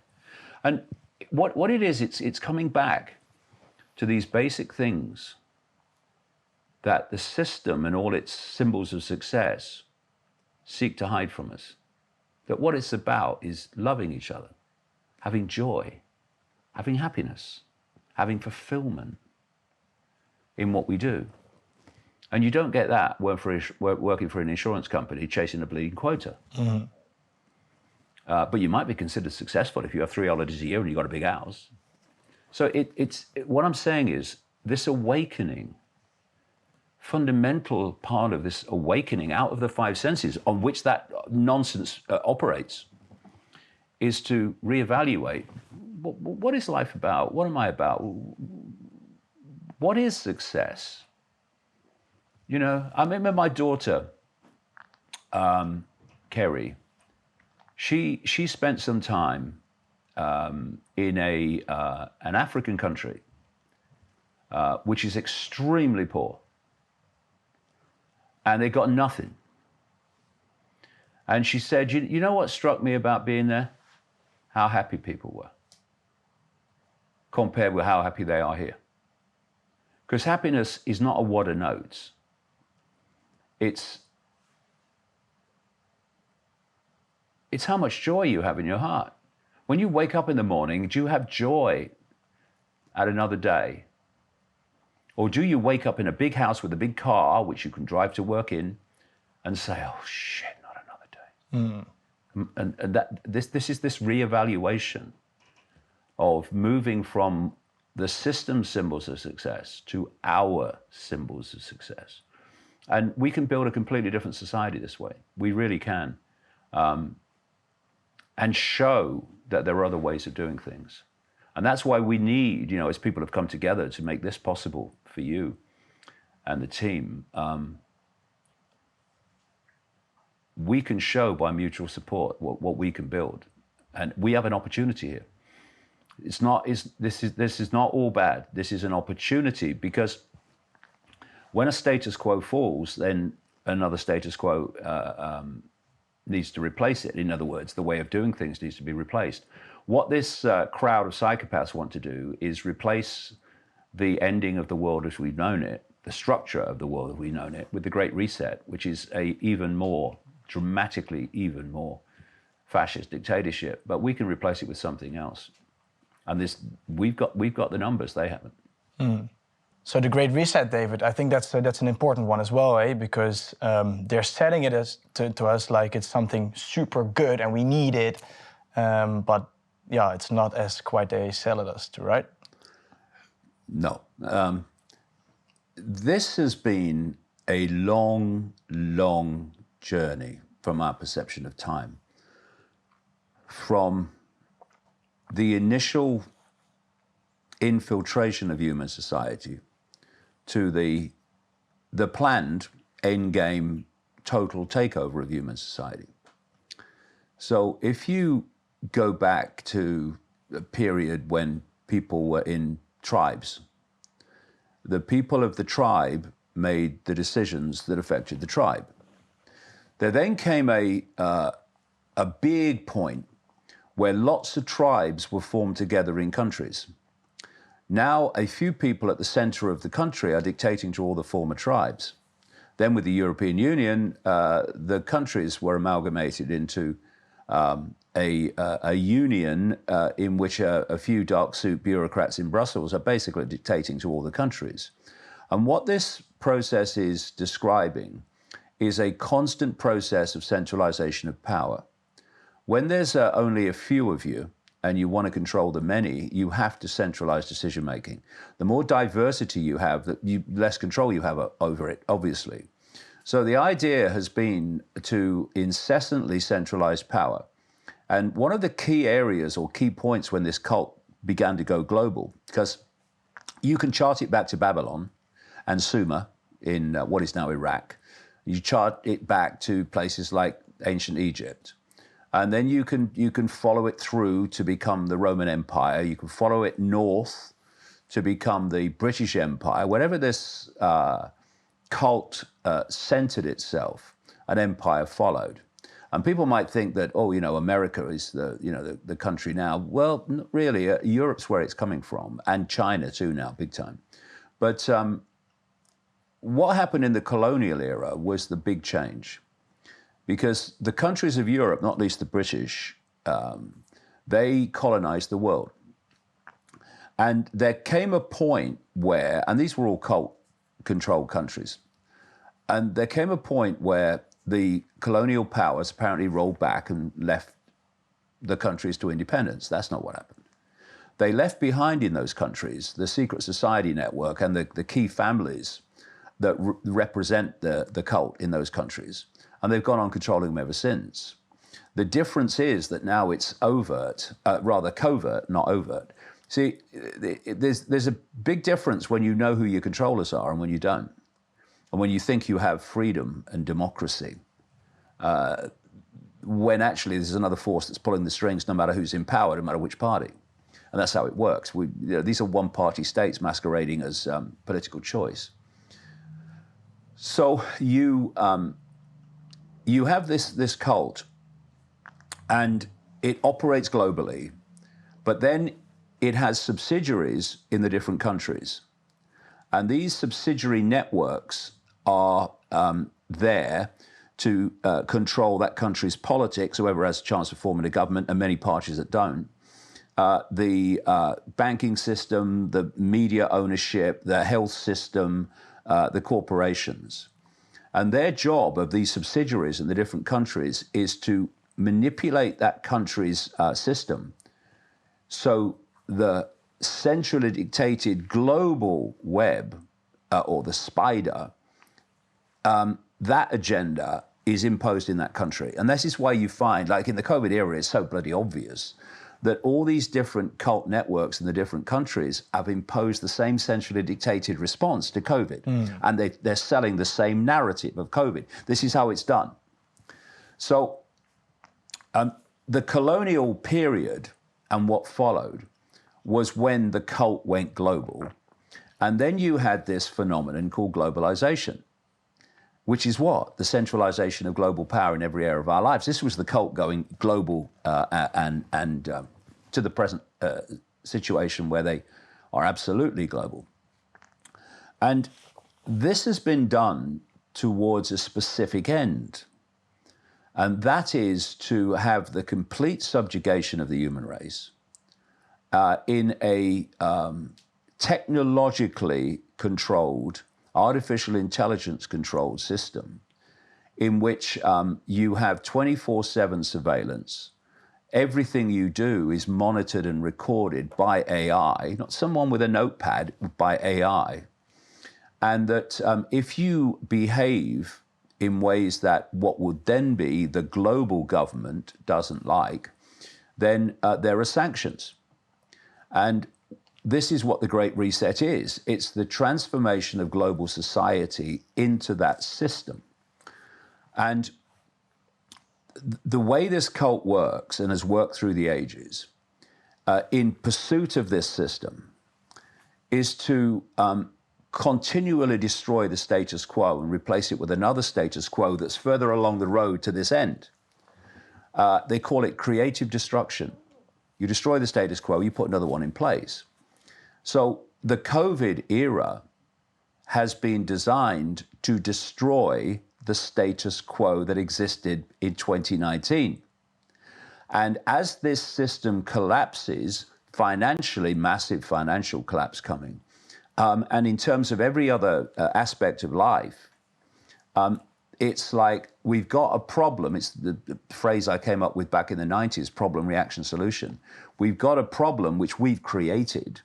And what it is, it's coming back to these basic things that the system and all its symbols of success seek to hide from us. That what it's about is loving each other, having joy, having happiness, having fulfillment in what we do. And you don't get that working for an insurance company chasing a bleeding quota. Mm-hmm. But you might be considered successful if you have 3 holidays a year and you've got a big house. So what I'm saying is this awakening, fundamental part of this awakening out of the 5 senses on which that nonsense operates, is to reevaluate, what is life about? What am I about? What is success? I remember my daughter, Kerry, she spent some time in an African country, which is extremely poor. And they got nothing. And she said, you know what struck me about being there? How happy people were, compared with how happy they are here. Because happiness is not a wad of notes. It's how much joy you have in your heart. When you wake up in the morning, do you have joy at another day? Or do you wake up in a big house with a big car, which you can drive to work in, and say, oh shit, not another day? Mm. And this is this reevaluation of moving from the system symbols of success to our symbols of success. And we can build a completely different society this way. We really can. and show that there are other ways of doing things. And that's why we need, as people have come together to make this possible for you and the team, we can show by mutual support what we can build. And we have an opportunity here. This is not all bad. This is an opportunity, because when a status quo falls, then another status quo needs to replace it. In other words, the way of doing things needs to be replaced. What this crowd of psychopaths want to do is replace the ending of the world as we've known it, the structure of the world as we've known it, with the Great Reset, which is dramatically even more fascist dictatorship. But we can replace it with something else. And we've got the numbers, they haven't. Mm. So the Great Reset, David, I think that's an important one as well, because they're selling it to us like it's something super good and we need it, but yeah, it's not as quite they sell it us to, right? No. This has been a long, long journey from our perception of time. From the initial infiltration of human society to the planned endgame total takeover of human society. So if you go back to a period when people were in tribes, the people of the tribe made the decisions that affected the tribe. There then came a big point where lots of tribes were formed together in countries. Now, a few people at the center of the country are dictating to all the former tribes. Then with the European Union, the countries were amalgamated into a union in which a few dark suit bureaucrats in Brussels are basically dictating to all the countries. And what this process is describing is a constant process of centralization of power. When there's only a few of you and you want to control the many, you have to centralize decision making. The more diversity you have, the less control you have over it, obviously. So the idea has been to incessantly centralize power. And one of the key areas or key points when this cult began to go global, because you can chart it back to Babylon and Sumer in what is now Iraq. You chart it back to places like ancient Egypt. And then you can follow it through to become the Roman Empire. You can follow it north to become the British Empire. Wherever this cult centered itself, an empire followed. And people might think that, America is the country now. Well, not really. Europe's where it's coming from, and China too now, big time. But what happened in the colonial era was the big change. Because the countries of Europe, not least the British, they colonized the world. And there came a point where, and these were all cult-controlled countries, and there came a point where the colonial powers apparently rolled back and left the countries to independence. That's not what happened. They left behind in those countries the secret society network and the key families that represent the cult in those countries. And they've gone on controlling them ever since. The difference is that now it's overt, rather covert, not overt. See, there's a big difference when you know who your controllers are and when you don't. And when you think you have freedom and democracy, when actually there's another force that's pulling the strings no matter who's in power, no matter which party. And that's how it works. These are one-party states masquerading as political choice. So you have this cult, and it operates globally, but then it has subsidiaries in the different countries. And these subsidiary networks are there to control that country's politics, whoever has a chance of forming a government, and many parties that don't. The banking system, the media ownership, the health system, the corporations. And their job of these subsidiaries in the different countries is to manipulate that country's system. So the centrally dictated global web, or the spider, that agenda is imposed in that country. And this is why you find, like in the COVID era, it's so bloody obvious that all these different cult networks in the different countries have imposed the same centrally dictated response to COVID. And they're selling the same narrative of COVID. This is how it's done. So the colonial period and what followed was when the cult went global. And then you had this phenomenon called globalization, which is what? The centralization of global power in every area of our lives. This was the cult going global and to the present situation where they are absolutely global. And this has been done towards a specific end. And that is to have the complete subjugation of the human race in a technologically controlled, artificial intelligence controlled system in which you have 24/7 surveillance. Everything you do is monitored and recorded by AI, not someone with a notepad, by AI. And that if you behave in ways that what would then be the global government doesn't like, then there are sanctions. And this is what the Great Reset is. It's the transformation of global society into that system. And the way this cult works and has worked through the ages in pursuit of this system is to continually destroy the status quo and replace it with another status quo that's further along the road to this end. They call it creative destruction. You destroy the status quo, you put another one in place. So the COVID era has been designed to destroy the status quo that existed in 2019. And as this system collapses, financially, massive financial collapse coming, and in terms of every other aspect of life, it's like we've got a problem. It's the phrase I came up with back in the 90s, problem, reaction, solution. We've got a problem which we've created.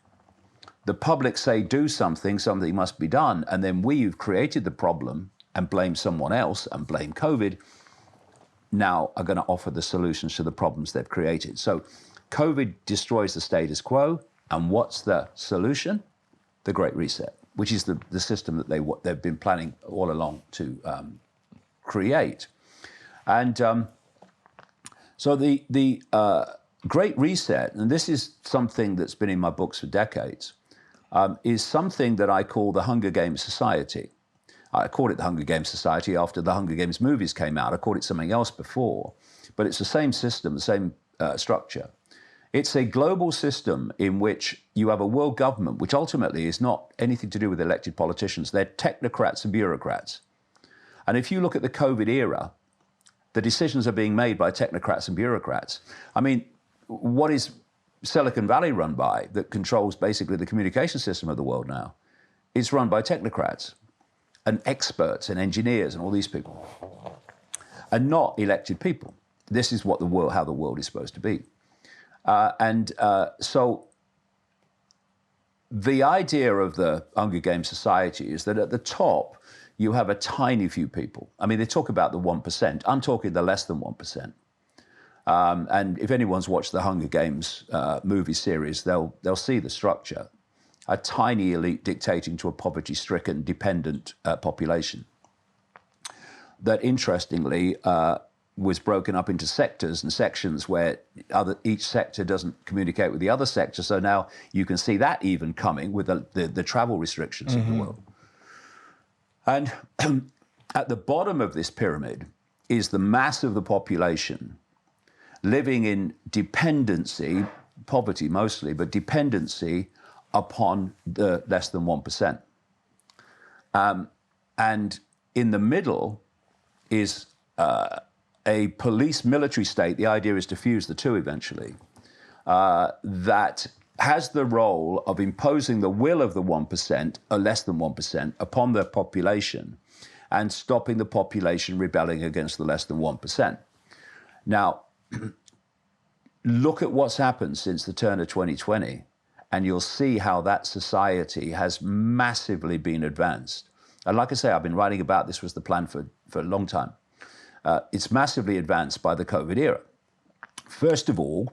The public say do something, something must be done, and then we who've created the problem and blame someone else and blame COVID, now are going to offer the solutions to the problems they've created. So COVID destroys the status quo, and what's the solution? The Great Reset, which is the system that they've been planning all along to create. And so the Great Reset, and this is something that's been in my books for decades, is something that I call the Hunger Games Society. I called it the Hunger Games Society after the Hunger Games movies came out. I called it something else before, but it's the same system, the same structure. It's a global system in which you have a world government, which ultimately is not anything to do with elected politicians. They're technocrats and bureaucrats. And if you look at the COVID era, the decisions are being made by technocrats and bureaucrats. I mean, what is Silicon Valley run by that controls basically the communication system of the world now? It's run by technocrats and experts and engineers and all these people, and not elected people. This is what how the world is supposed to be. So the idea of the Hunger Games Society is that at the top, you have a tiny few people. I mean, they talk about the 1%. I'm talking the less than 1%. And if anyone's watched the Hunger Games movie series, they'll see the structure. A tiny elite dictating to a poverty-stricken, dependent population that, interestingly, was broken up into sectors and sections where each sector doesn't communicate with the other sector. So now you can see that even coming with the travel restrictions of the world. And at the bottom of this pyramid is the mass of the population living in dependency, poverty mostly, but dependency upon the less than 1%. And in the middle is a police military state. The idea is to fuse the two eventually, that has the role of imposing the will of the 1%, or less than 1%, upon the population and stopping the population rebelling against the less than 1%. Now, look at what's happened since the turn of 2020, and you'll see how that society has massively been advanced. And like I say, I've been writing about this was the plan for a long time. it's massively advanced by the COVID era. First of all,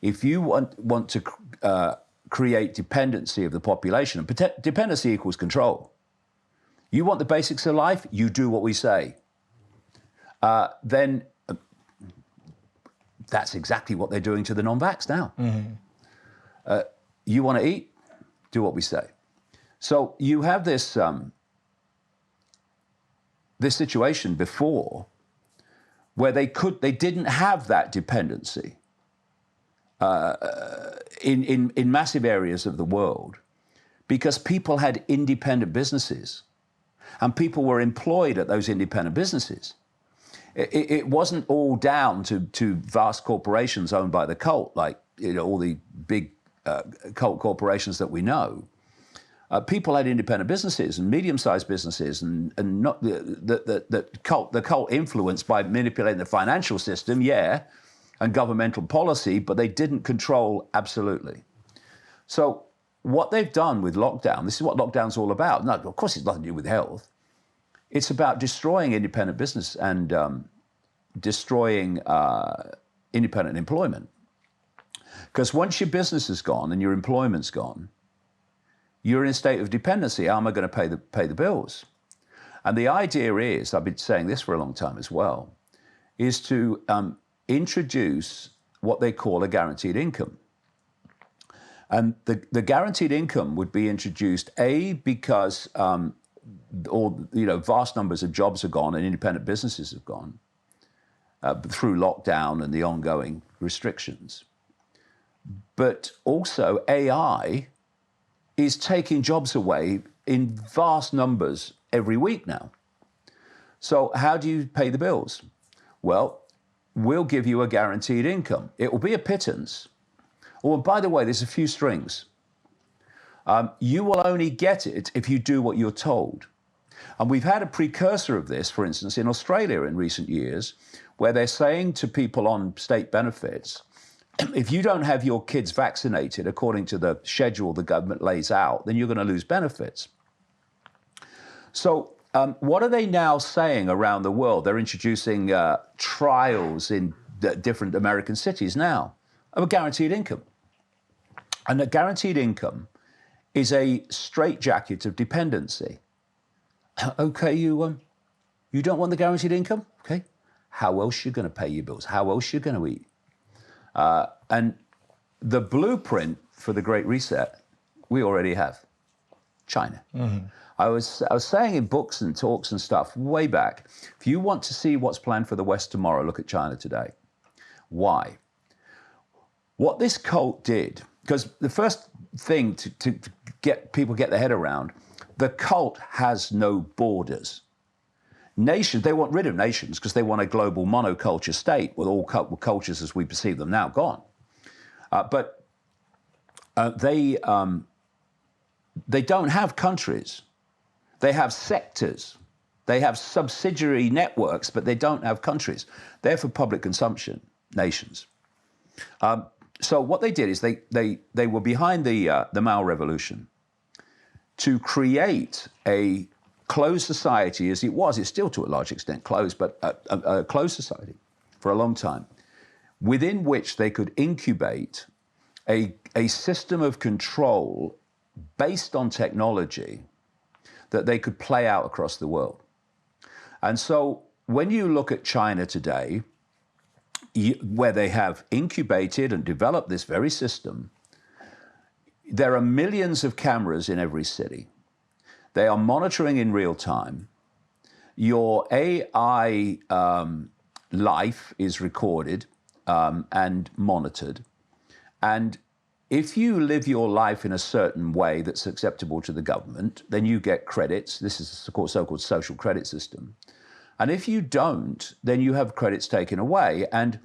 if you want to create dependency of the population, and dependency equals control. You want the basics of life, you do what we say. Then that's exactly what they're doing to the non-vax now. Mm-hmm. You want to eat, do what we say. So you have this this situation before where they didn't have that dependency in massive areas of the world because people had independent businesses and people were employed at those independent businesses. It wasn't all down to vast corporations owned by the cult, like all the big cult corporations that we know. People had independent businesses and medium-sized businesses, and not the cult influenced by manipulating the financial system, and governmental policy, but they didn't control absolutely. So what they've done with lockdown, this is what lockdown's all about. No, of course it's nothing to do with health. It's about destroying independent business and destroying independent employment. Because once your business is gone and your employment's gone, you're in a state of dependency. How am I going to pay the bills? And the idea is, I've been saying this for a long time as well, is to introduce what they call a guaranteed income. And the guaranteed income would be introduced, because vast numbers of jobs are gone and independent businesses have gone through lockdown and the ongoing restrictions. But also AI is taking jobs away in vast numbers every week now. So how do you pay the bills? Well, we'll give you a guaranteed income. It will be a pittance. Oh, and by the way, there's a few strings. You will only get it if you do what you're told. And we've had a precursor of this, for instance, in Australia in recent years, where they're saying to people on state benefits, if you don't have your kids vaccinated according to the schedule the government lays out, then you're going to lose benefits. So what are they now saying around the world? They're introducing trials in different American cities now of a guaranteed income. And a guaranteed income is a straitjacket of dependency. Okay, you don't want the guaranteed income? Okay. How else are you going to pay your bills? How else are you going to eat? And the blueprint for the Great Reset, we already have. China. Mm-hmm. I was saying in books and talks and stuff way back, if you want to see what's planned for the West tomorrow, look at China today. Why? What this cult did, because the first thing to get people get their head around, the cult has no borders. Nations, they want rid of nations because they want a global monoculture state with all cultures as we perceive them now gone. But they don't have countries. They have sectors. They have subsidiary networks, but they don't have countries. They're for public consumption, nations. So what they did is they were behind the Mao Revolution to create a closed society as it was. It's still to a large extent closed, but a closed society for a long time, within which they could incubate a system of control based on technology that they could play out across the world. And so when you look at China today, where they have incubated and developed this very system, there are millions of cameras in every city. They are monitoring in real time. Your AI life is recorded and monitored. And if you live your life in a certain way that's acceptable to the government, then you get credits. This is a so-called social credit system. And if you don't, then you have credits taken away. And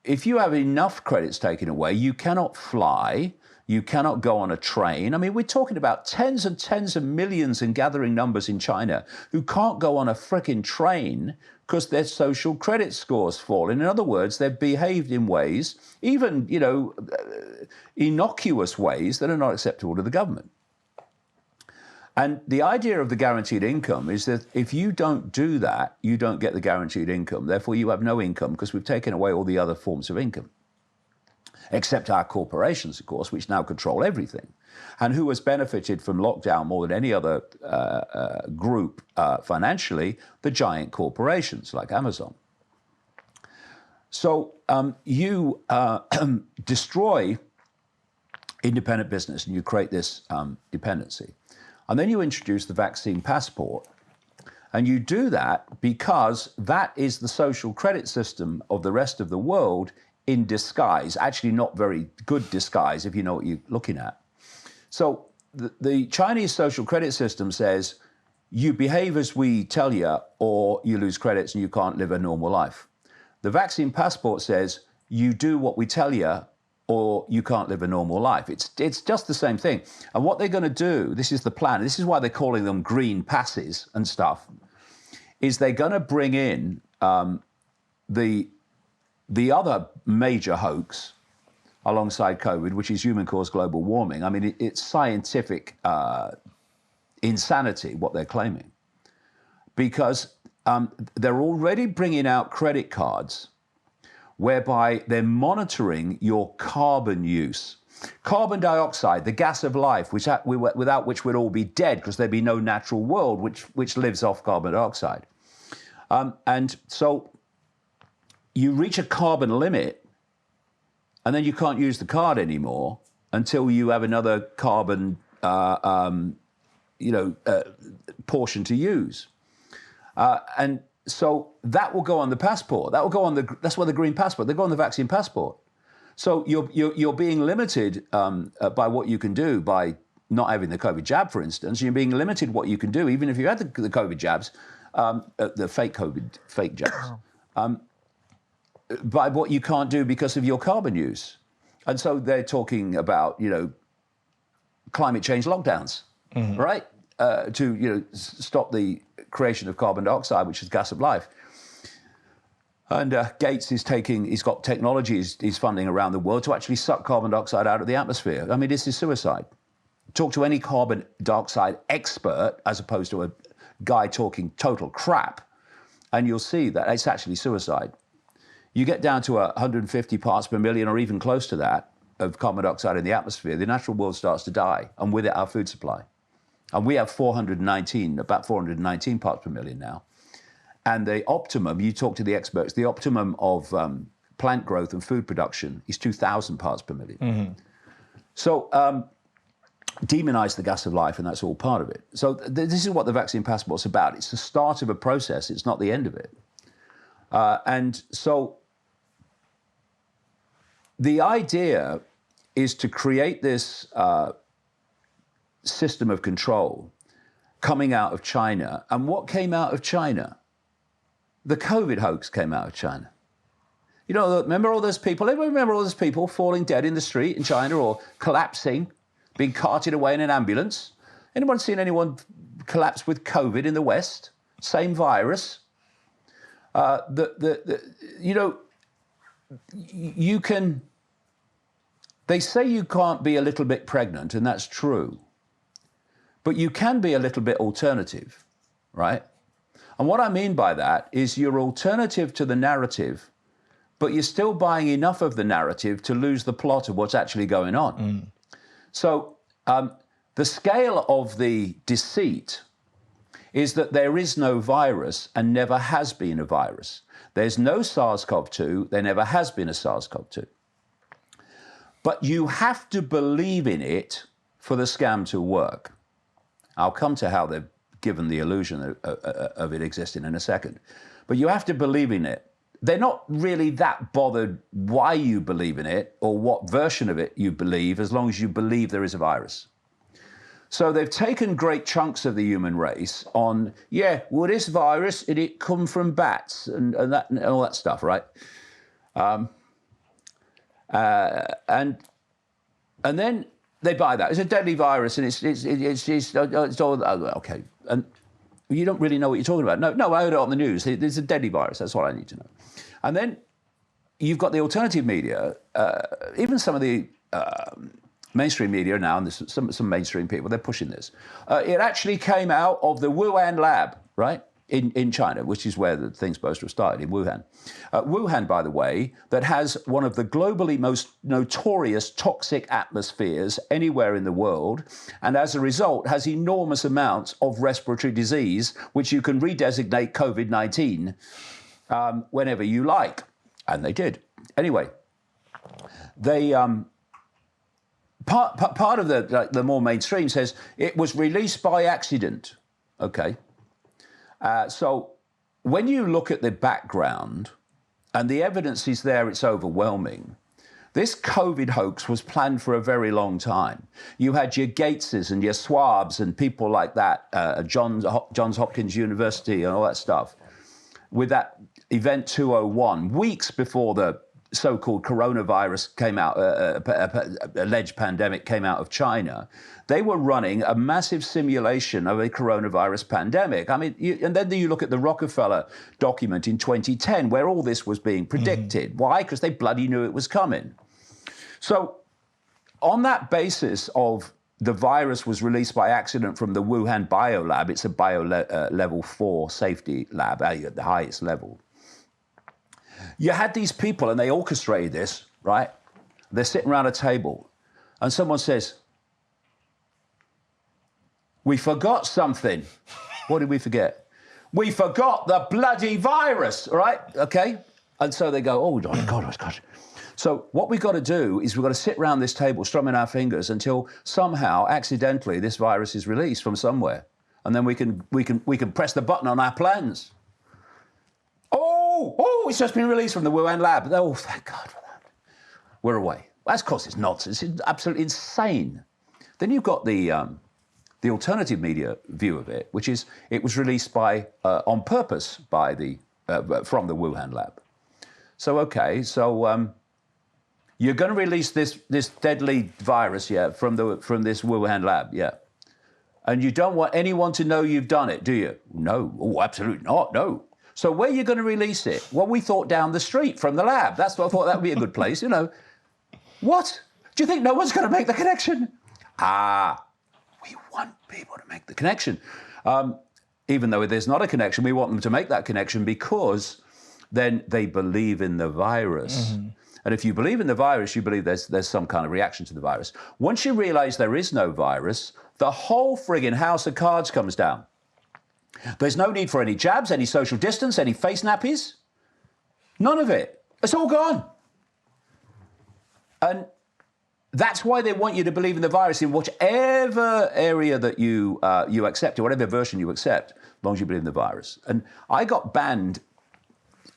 if you have enough credits taken away, you cannot fly, you cannot go on a train. I mean, we're talking about tens and tens of millions in gathering numbers in China who can't go on a frickin' train because their social credit scores fall. In other words, they've behaved in ways, even, innocuous ways that are not acceptable to the government. And the idea of the guaranteed income is that if you don't do that, you don't get the guaranteed income. Therefore, you have no income because we've taken away all the other forms of income. Except our corporations, of course, which now control everything. And who has benefited from lockdown more than any other group financially? The giant corporations like Amazon. So you destroy independent business and you create this dependency. And then you introduce the vaccine passport. And you do that because that is the social credit system of the rest of the world in disguise, actually not very good disguise if you know what you're looking at. So the Chinese social credit system says, you behave as we tell you or you lose credits and you can't live a normal life. The vaccine passport says, you do what we tell you or you can't live a normal life. It's just the same thing. And what they're going to do, this is the plan, this is why they're calling them green passes and stuff, is they're going to bring in the other major hoax alongside COVID, which is human-caused global warming. I mean, it's scientific insanity, what they're claiming. Because they're already bringing out credit cards whereby they're monitoring your carbon use. Carbon dioxide, the gas of life, without which we'd all be dead because there'd be no natural world which lives off carbon dioxide. And so you reach a carbon limit and then you can't use the card anymore until you have another carbon portion to use. And so that will go on the passport. That will go on that's why the green passport. They go on the vaccine passport. So you're being limited by what you can do by not having the COVID jab, for instance. You're being limited what you can do, even if you had the COVID jabs, the fake jabs, by what you can't do because of your carbon use. And so they're talking about, climate change lockdowns, right? To stop the creation of carbon dioxide, which is gas of life. And Gates he's got technology he's funding around the world to actually suck carbon dioxide out of the atmosphere. I mean, this is suicide. Talk to any carbon dioxide expert as opposed to a guy talking total crap, and you'll see that it's actually suicide. You get down to 150 parts per million or even close to that of carbon dioxide in the atmosphere, the natural world starts to die, and with it our food supply. And we have about 419 parts per million now. And the optimum, you talk to the experts, the optimum of plant growth and food production is 2,000 parts per million. Mm-hmm. So demonize the gas of life, and that's all part of it. So this is what the vaccine passport's about. It's the start of a process. It's not the end of it. And so the idea is to create this system of control coming out of China. And what came out of China? The COVID hoax came out of China. Remember all those people? Everyone remember all those people falling dead in the street in China or collapsing, being carted away in an ambulance? Anyone seen anyone collapse with COVID in the West? Same virus. You can. They say you can't be a little bit pregnant, and that's true. But you can be a little bit alternative, right? And what I mean by that is you're alternative to the narrative, but you're still buying enough of the narrative to lose the plot of what's actually going on. Mm. So the scale of the deceit is that there is no virus and never has been a virus. There's no SARS-CoV-2, there never has been a SARS-CoV-2. But you have to believe in it for the scam to work. I'll come to how they've given the illusion of it existing in a second. But you have to believe in it. They're not really that bothered why you believe in it or what version of it you believe, as long as you believe there is a virus. So they've taken great chunks of the human race on, this virus, it come from bats and all that stuff, right? And then they buy that. It's a deadly virus, and it's all okay. And you don't really know what you're talking about. No, I heard it on the news. It's a deadly virus. That's what I need to know. And then you've got the alternative media, even some of the mainstream media now, and there's some mainstream people, they're pushing this. It actually came out of the Wuhan lab, right, in China, which is where the thing's supposed to have started, in Wuhan. Wuhan, by the way, that has one of the globally most notorious toxic atmospheres anywhere in the world, and as a result has enormous amounts of respiratory disease, which you can redesignate COVID-19 whenever you like. And they did. Anyway, they... Part of the more mainstream says it was released by accident. Okay. So when you look at the background, and the evidence is there, it's overwhelming. This COVID hoax was planned for a very long time. You had your Gateses and your Swabs and people like that, Johns Hopkins University and all that stuff, with that Event 201, weeks before the so-called coronavirus came out, alleged pandemic came out of China. They were running a massive simulation of a coronavirus pandemic. I mean, and then you look at the Rockefeller document in 2010, where all this was being predicted. Mm-hmm. Why? Because they bloody knew it was coming. So on that basis of the virus was released by accident from the Wuhan biolab, it's a level 4 safety lab, at the highest level. You had these people, and they orchestrated this, right? They're sitting around a table, and someone says, "We forgot something." What did we forget? We forgot the bloody virus, right? Okay? And so they go, "Oh, God, oh, God." So what we've got to do is we've got to sit around this table, strumming our fingers until somehow, accidentally, this virus is released from somewhere. And then we can press the button on our plans. Oh, it's just been released from the Wuhan lab. Oh, thank God for that. We're away. Well, of course, it's nonsense. It's absolutely insane. Then you've got the alternative media view of it, which is it was released on purpose by from the Wuhan lab. So, okay, you're going to release this deadly virus, from this Wuhan lab, and you don't want anyone to know you've done it, do you? No. Oh, absolutely not. No. So where are you going to release it? Well, we thought down the street from the lab. That's what I thought that would be a good place, you know. What? Do you think no one's going to make the connection? We want people to make the connection. Even though there's not a connection, we want them to make that connection because then they believe in the virus. Mm-hmm. And if you believe in the virus, you believe there's some kind of reaction to the virus. Once you realize there is no virus, the whole friggin' house of cards comes down. There's no need for any jabs, any social distance, any face nappies. None of it. It's all gone. And that's why they want you to believe in the virus in whichever area that you accept, or whatever version you accept, as long as you believe in the virus. And I got banned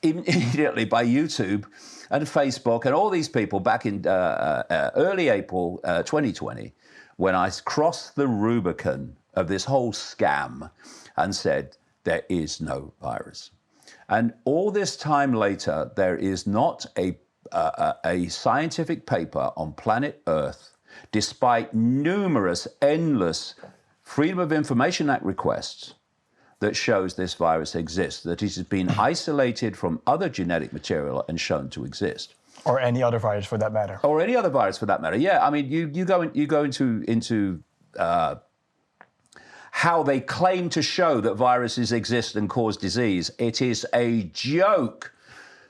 immediately by YouTube and Facebook and all these people back in early April 2020, when I crossed the Rubicon of this whole scam and said, there is no virus. And all this time later, there is not a scientific paper on planet Earth, despite numerous, endless Freedom of Information Act requests, that shows this virus exists, that it has been isolated from other genetic material and shown to exist. Or any other virus for that matter. Or any other virus for that matter. Yeah, I mean, you go into how they claim to show that viruses exist and cause disease. It is a joke.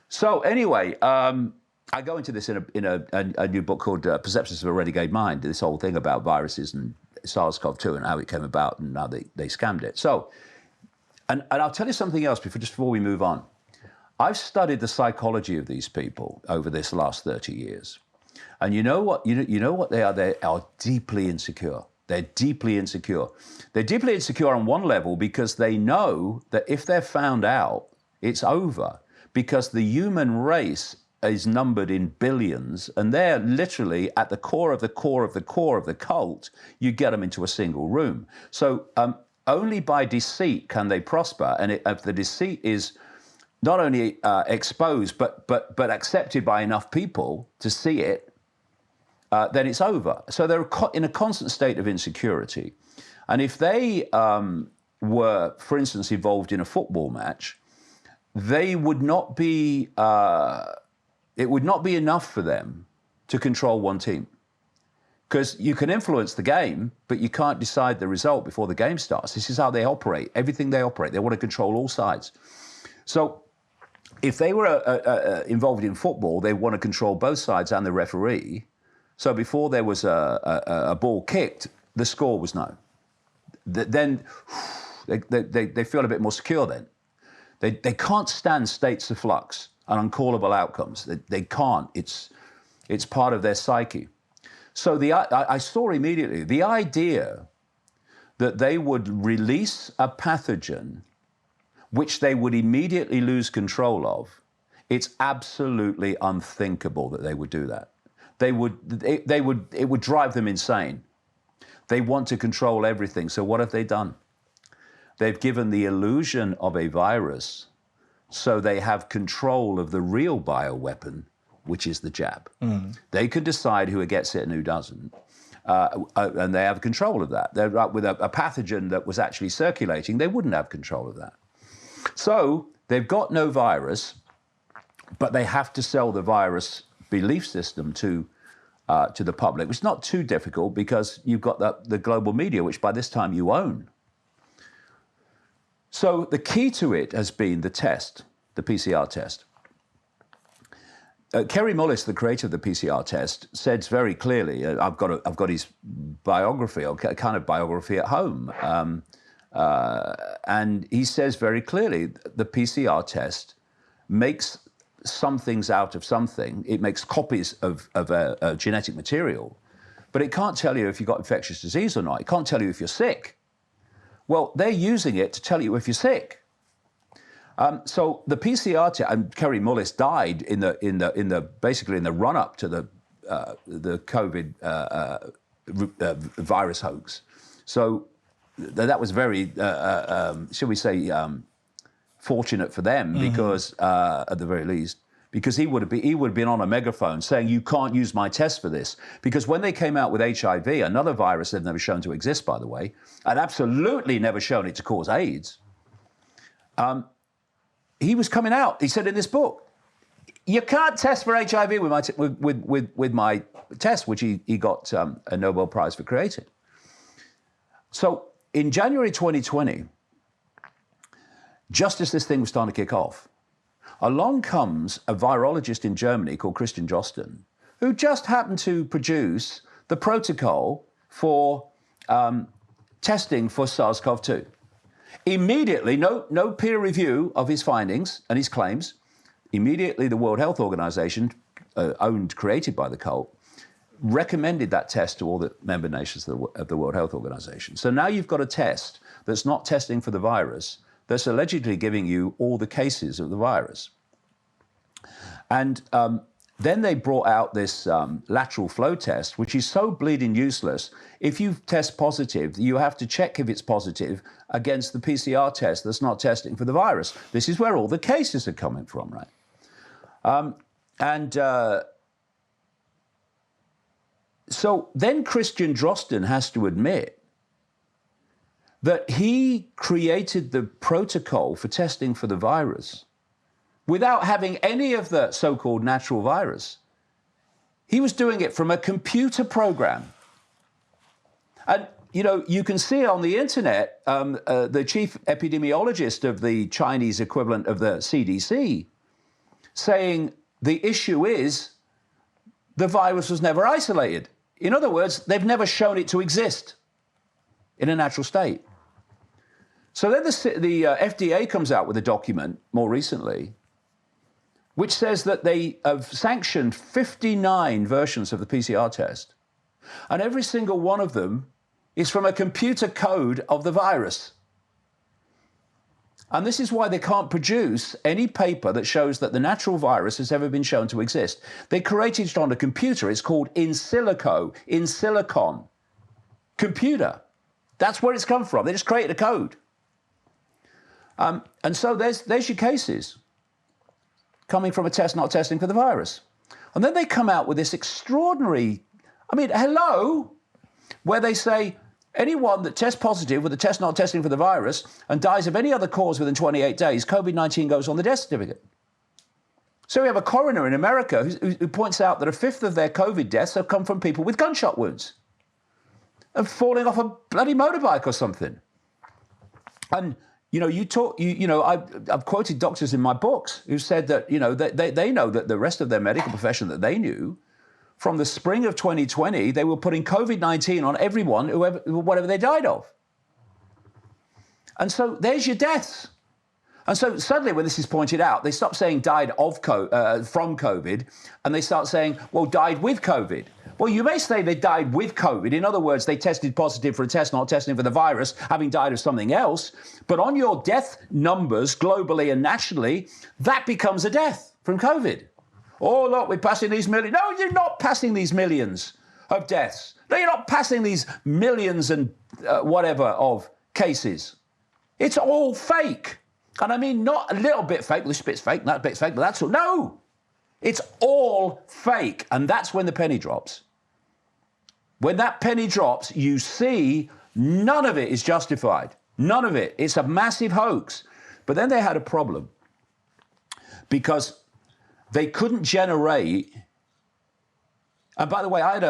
So anyway, I go into this in a new book called Perceptions of a Renegade Mind, this whole thing about viruses and SARS-CoV-2 and how it came about and how they scammed it. So, and I'll tell you something else before we move on. I've studied the psychology of these people over this last 30 years. And you know what? You know what they are? They are deeply insecure. They're deeply insecure. They're deeply insecure on one level because they know that if they're found out, it's over. Because the human race is numbered in billions, and they're literally at the core of the core of the core of the cult. You get them into a single room. So only by deceit can they prosper. And if the deceit is not only exposed, but accepted by enough people to see it, then it's over. So they're in a constant state of insecurity. And if they were, for instance, involved in a football match, they would not be, it would not be enough for them to control one team. Because you can influence the game, but you can't decide the result before the game starts. This is how they operate. Everything they operate, they want to control all sides. So if they were involved in football, they want to control both sides and the referee. So before there was a ball kicked, the score was known. Then they feel a bit more secure then. They can't stand states of flux and uncallable outcomes. They can't. It's part of their psyche. So I saw immediately the idea that they would release a pathogen which they would immediately lose control of. It's absolutely unthinkable that they would do that. It would drive them insane. They want to control everything. So what have they done? They've given the illusion of a virus so they have control of the real bioweapon, which is the jab. They can decide who gets it and who doesn't. And they have control of that. With a pathogen that was actually circulating, they wouldn't have control of that. So they've got no virus, but they have to sell the virus belief system to the public. It's not too difficult because you've got the global media, which by this time you own. So the key to it has been the test, the PCR test. Kerry Mullis, the creator of the PCR test, said very clearly, I've got his biography, or kind of biography at home, and he says very clearly the PCR test makes some things out of something. It makes copies of a genetic material, but it can't tell you if you've got infectious disease or not. It can't tell you if you're sick. Well, they're using it to tell you if you're sick. So the PCR test, and Kerry Mullis died basically in the run-up to the COVID virus hoax. So that was very, shall we say, fortunate for them because, at the very least, because he would have been on a megaphone saying, you can't use my test for this. Because when they came out with HIV, another virus they've never shown to exist, by the way, and absolutely never shown it to cause AIDS, he was coming out. He said in this book, you can't test for HIV with my test, which he got a Nobel Prize for creating. So in January 2020, just as this thing was starting to kick off, along comes a virologist in Germany called Christian Drosten, who just happened to produce the protocol for testing for SARS-CoV-2. Immediately, no peer review of his findings and his claims. Immediately, the World Health Organization, created by the cult, recommended that test to all the member nations of the World Health Organization. So now you've got a test that's not testing for the virus, that's allegedly giving you all the cases of the virus. And then they brought out this lateral flow test, which is so bleeding useless. If you test positive, you have to check if it's positive against the PCR test that's not testing for the virus. This is where all the cases are coming from, right? So then Christian Drosten has to admit that he created the protocol for testing for the virus without having any of the so-called natural virus. He was doing it from a computer program. And, you know, you can see on the internet, the chief epidemiologist of the Chinese equivalent of the CDC saying the issue is the virus was never isolated. In other words, they've never shown it to exist in a natural state. So then the FDA comes out with a document more recently which says that they have sanctioned 59 versions of the PCR test, and every single one of them is from a computer code of the virus. And this is why they can't produce any paper that shows that the natural virus has ever been shown to exist. They created it on a computer. It's called in silico, in silicon computer. That's where it's come from. They just created a code. And so there's your cases coming from a test not testing for the virus. And then they come out with this extraordinary, I mean, hello, where they say anyone that tests positive with a test not testing for the virus and dies of any other cause within 28 days, COVID-19 goes on the death certificate. So we have a coroner in America who points out that a fifth of their COVID deaths have come from people with gunshot wounds and falling off a bloody motorbike or something. And, you know, I've quoted doctors in my books who said that, you know, they know that the rest of their medical profession that they knew, from the spring of 2020, they were putting COVID-19 on everyone, whatever they died of. And so there's your deaths. And so suddenly when this is pointed out, they stop saying died of from COVID, and they start saying, well, died with COVID. Well, you may say they died with COVID. In other words, they tested positive for a test, not testing for the virus, having died of something else. But on your death numbers, globally and nationally, that becomes a death from COVID. Oh, look, we're passing these millions. No, you're not passing these millions of deaths. No, you're not passing these millions and whatever of cases. It's all fake. And I mean, not a little bit fake, this bit's fake, that bit's fake, but that's all. No, it's all fake. And that's when the penny drops. When that penny drops, you see none of it is justified. None of it. It's a massive hoax. But then they had a problem because they couldn't generate. And by the way, I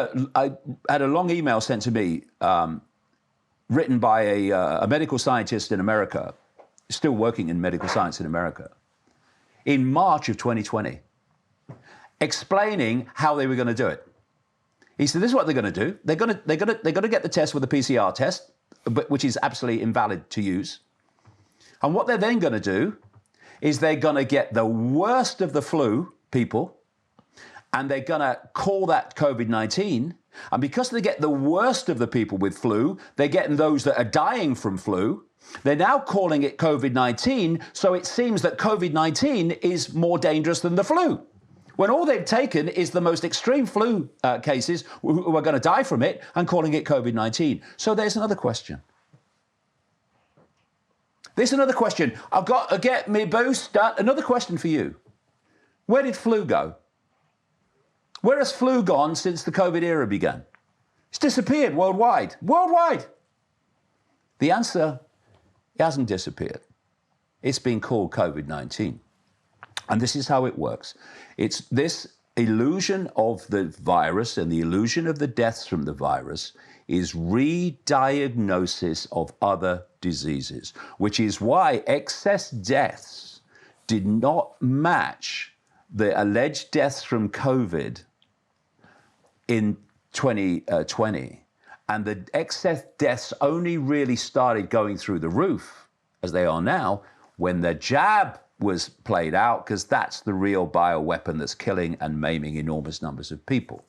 had a long email sent to me written by a medical scientist in America, still working in medical science in America, in March of 2020, explaining how they were going to do it. He said, this is what they're going to do. They're going to get the test with a PCR test, which is absolutely invalid to use. And what they're then going to do is they're going to get the worst of the flu people, and they're going to call that COVID-19. And because they get the worst of the people with flu, they're getting those that are dying from flu. They're now calling it COVID-19, so it seems that COVID-19 is more dangerous than the flu, when all they've taken is the most extreme flu cases who are going to die from it and calling it COVID-19. So there's another question. There's another question. I've got to get me boost done. Another question for you. Where did flu go? Where has flu gone since the COVID era began? It's disappeared worldwide. Worldwide. The answer, it hasn't disappeared. It's been called COVID-19. And this is how it works. It's this illusion of the virus and the illusion of the deaths from the virus is re-diagnosis of other diseases, which is why excess deaths did not match the alleged deaths from COVID in 2020. And the excess deaths only really started going through the roof, as they are now, when the jab was played out, because that's the real bioweapon that's killing and maiming enormous numbers of people.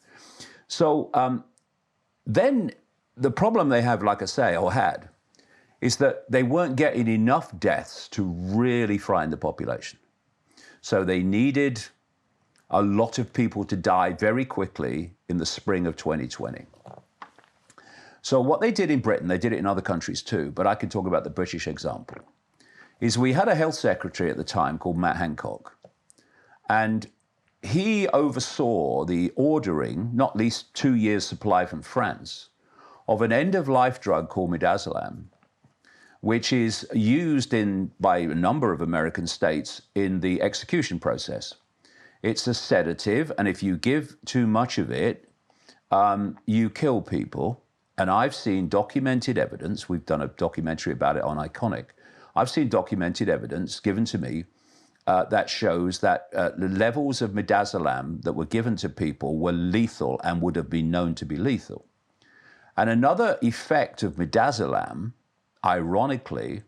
So then the problem they have, like I say, or had, is that they weren't getting enough deaths to really frighten the population. So they needed a lot of people to die very quickly in the spring of 2020. So what they did in Britain, they did it in other countries too, but I can talk about the British example, is we had a health secretary at the time called Matt Hancock, and he oversaw the ordering, not least 2 years' supply from France, of an end-of-life drug called midazolam, which is used by a number of American states in the execution process. It's a sedative, and if you give too much of it, you kill people. And I've seen documented evidence, we've done a documentary about it on Iconic, I've seen documented evidence given to me that shows that the levels of midazolam that were given to people were lethal and would have been known to be lethal. And another effect of midazolam, ironically,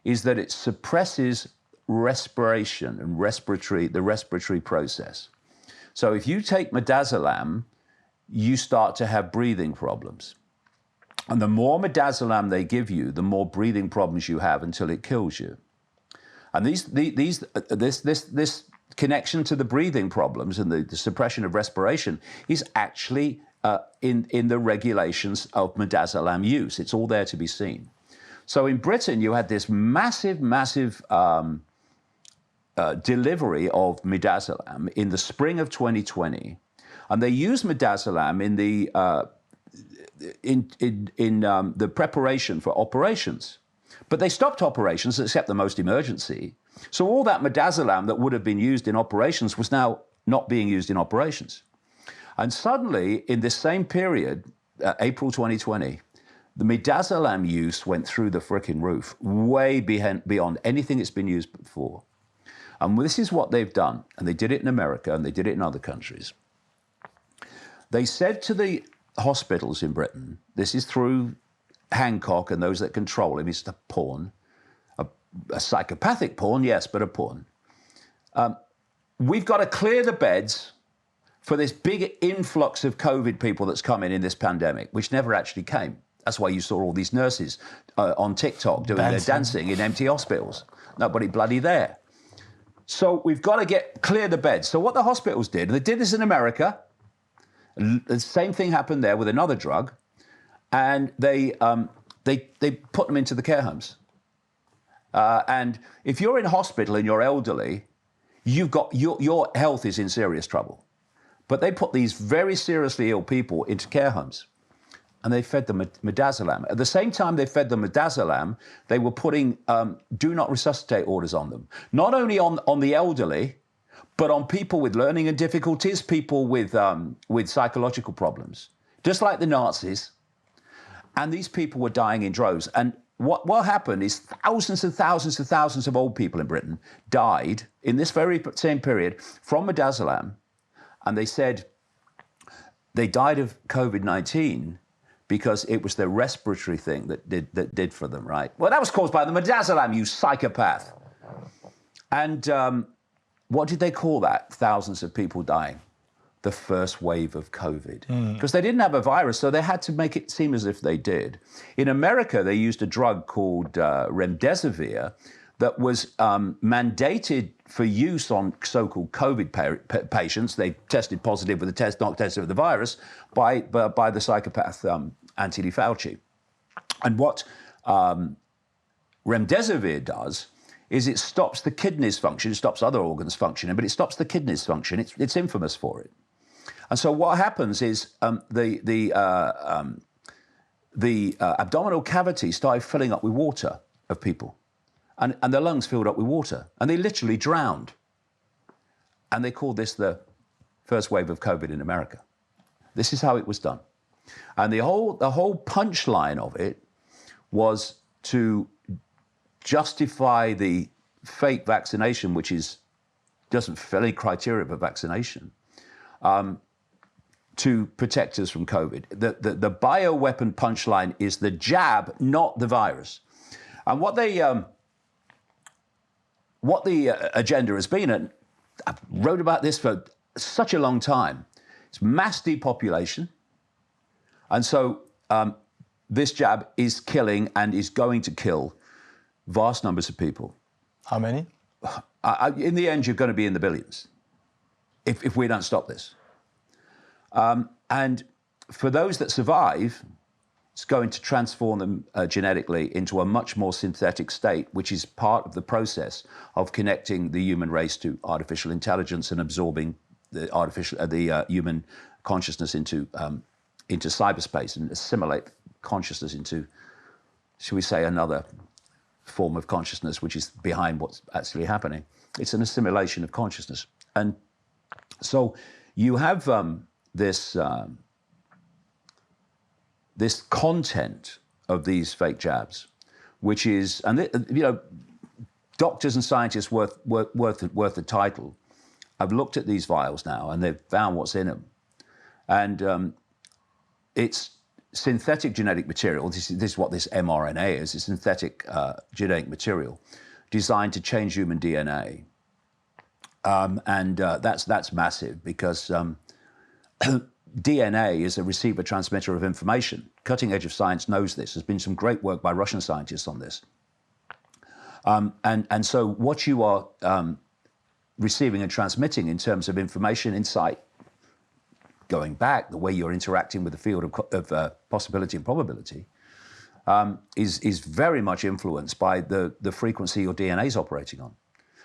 is that it suppresses respiration and the respiratory process. So if you take midazolam, you start to have breathing problems. And the more midazolam they give you, the more breathing problems you have until it kills you. And this connection to the breathing problems and the suppression of respiration is actually in the regulations of midazolam use. It's all there to be seen. So in Britain, you had this massive delivery of midazolam in the spring of 2020, and they used midazolam in the preparation for operations. But they stopped operations, except the most emergency, So all that midazolam that would have been used in operations was now not being used in operations. And suddenly, in this same period, April 2020, the midazolam use went through the frickin' roof, way beyond anything it's been used before. And this is what they've done, and they did it in America, and they did it in other countries. They said to the hospitals in Britain, this is through Hancock and those that control him, it's a pawn, a psychopathic pawn, yes, but a pawn. We've got to clear the beds for this big influx of COVID people that's come in this pandemic, which never actually came. That's why you saw all these nurses on TikTok doing their dancing in empty hospitals. Nobody bloody there. So we've got to clear the beds. So what the hospitals did, they did this in America. The same thing happened there with another drug, and they put them into the care homes. And if you're in hospital and you're elderly, you've got your health is in serious trouble. But they put these very seriously ill people into care homes, and they fed them midazolam. At the same time they fed them midazolam, they were putting do not resuscitate orders on them. Not only on the elderly, but on people with learning and difficulties, people with psychological problems, just like the Nazis. And these people were dying in droves. And what happened is thousands and thousands and thousands of old people in Britain died in this very same period from midazolam. And they said they died of COVID-19 because it was their respiratory thing that did for them, right? Well, that was caused by the midazolam, you psychopath. And what did they call that? Thousands of people dying. The first wave of COVID. Because they didn't have a virus, so they had to make it seem as if they did. In America, they used a drug called remdesivir that was mandated for use on so-called COVID patients. They tested positive with a test, not tested with the virus, by the psychopath Anthony Fauci. And what remdesivir does is it stops the kidneys function, it stops other organs functioning, but it stops the kidneys function. It's infamous for it. And so what happens is the abdominal cavity started filling up with water of people. And their lungs filled up with water. And they literally drowned. And they called this the first wave of COVID in America. This is how it was done. And the whole punchline of it was to justify the fake vaccination, which doesn't fill any criteria for vaccination, to protect us from COVID. The bioweapon punchline is the jab, not the virus. And what the agenda has been, and I wrote about this for such a long time, it's mass depopulation. And so this jab is killing and is going to kill vast numbers of people. How many? In the end, you're going to be in the billions if we don't stop this. And for those that survive, it's going to transform them genetically into a much more synthetic state, which is part of the process of connecting the human race to artificial intelligence and absorbing the human consciousness into cyberspace and assimilate consciousness into, shall we say, another form of consciousness, which is behind what's actually happening. It's an assimilation of consciousness. And so you have this content of these fake jabs, which is, and doctors and scientists worth the title have looked at these vials now and they've found what's in them. And it's synthetic genetic material. This is what this mRNA is. It's synthetic genetic material designed to change human DNA. And that's massive because DNA is a receiver-transmitter of information. Cutting edge of science knows this. There's been some great work by Russian scientists on this. And so what you are receiving and transmitting in terms of information, insight, going back, the way you're interacting with the field of possibility and probability, is very much influenced by the frequency your DNA is operating on.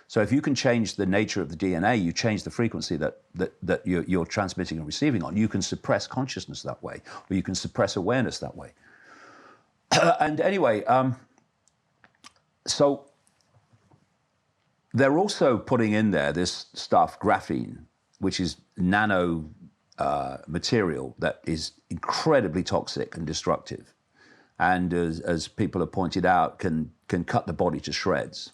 So if you can change the nature of the DNA, you change the frequency that you're transmitting and receiving on, you can suppress consciousness that way, or you can suppress awareness that way. And anyway, so they're also putting in there this stuff, graphene, which is nano material that is incredibly toxic and destructive. And as people have pointed out, can cut the body to shreds.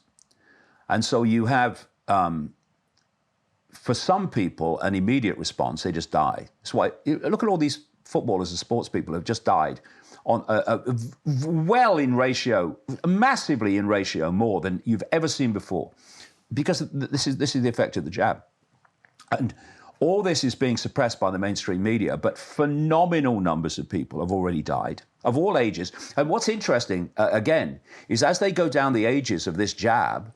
And so you have, for some people, an immediate response. They just die. That's why, look at all these footballers and sports people who have just died on well in ratio, massively in ratio more than you've ever seen before. Because this is the effect of the jab. And all this is being suppressed by the mainstream media, but phenomenal numbers of people have already died, of all ages. And what's interesting, again, is as they go down the ages of this jab,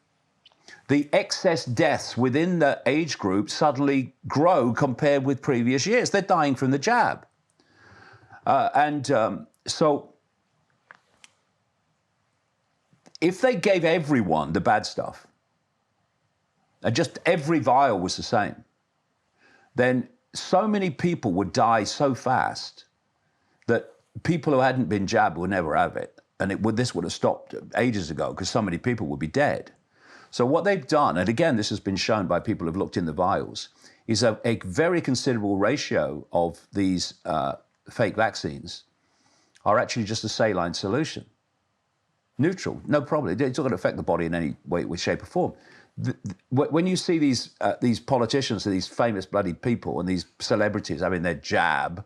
the excess deaths within the age group suddenly grow compared with previous years. They're dying from the jab. So if they gave everyone the bad stuff, and just every vial was the same, then so many people would die so fast that people who hadn't been jabbed would never have it. And this would have stopped ages ago because so many people would be dead. So what they've done, and again, this has been shown by people who've looked in the vials, is a very considerable ratio of these fake vaccines are actually just a saline solution. Neutral, no problem. It's not going to affect the body in any way, shape or form. When you see these politicians, these famous bloody people and these celebrities having their jab,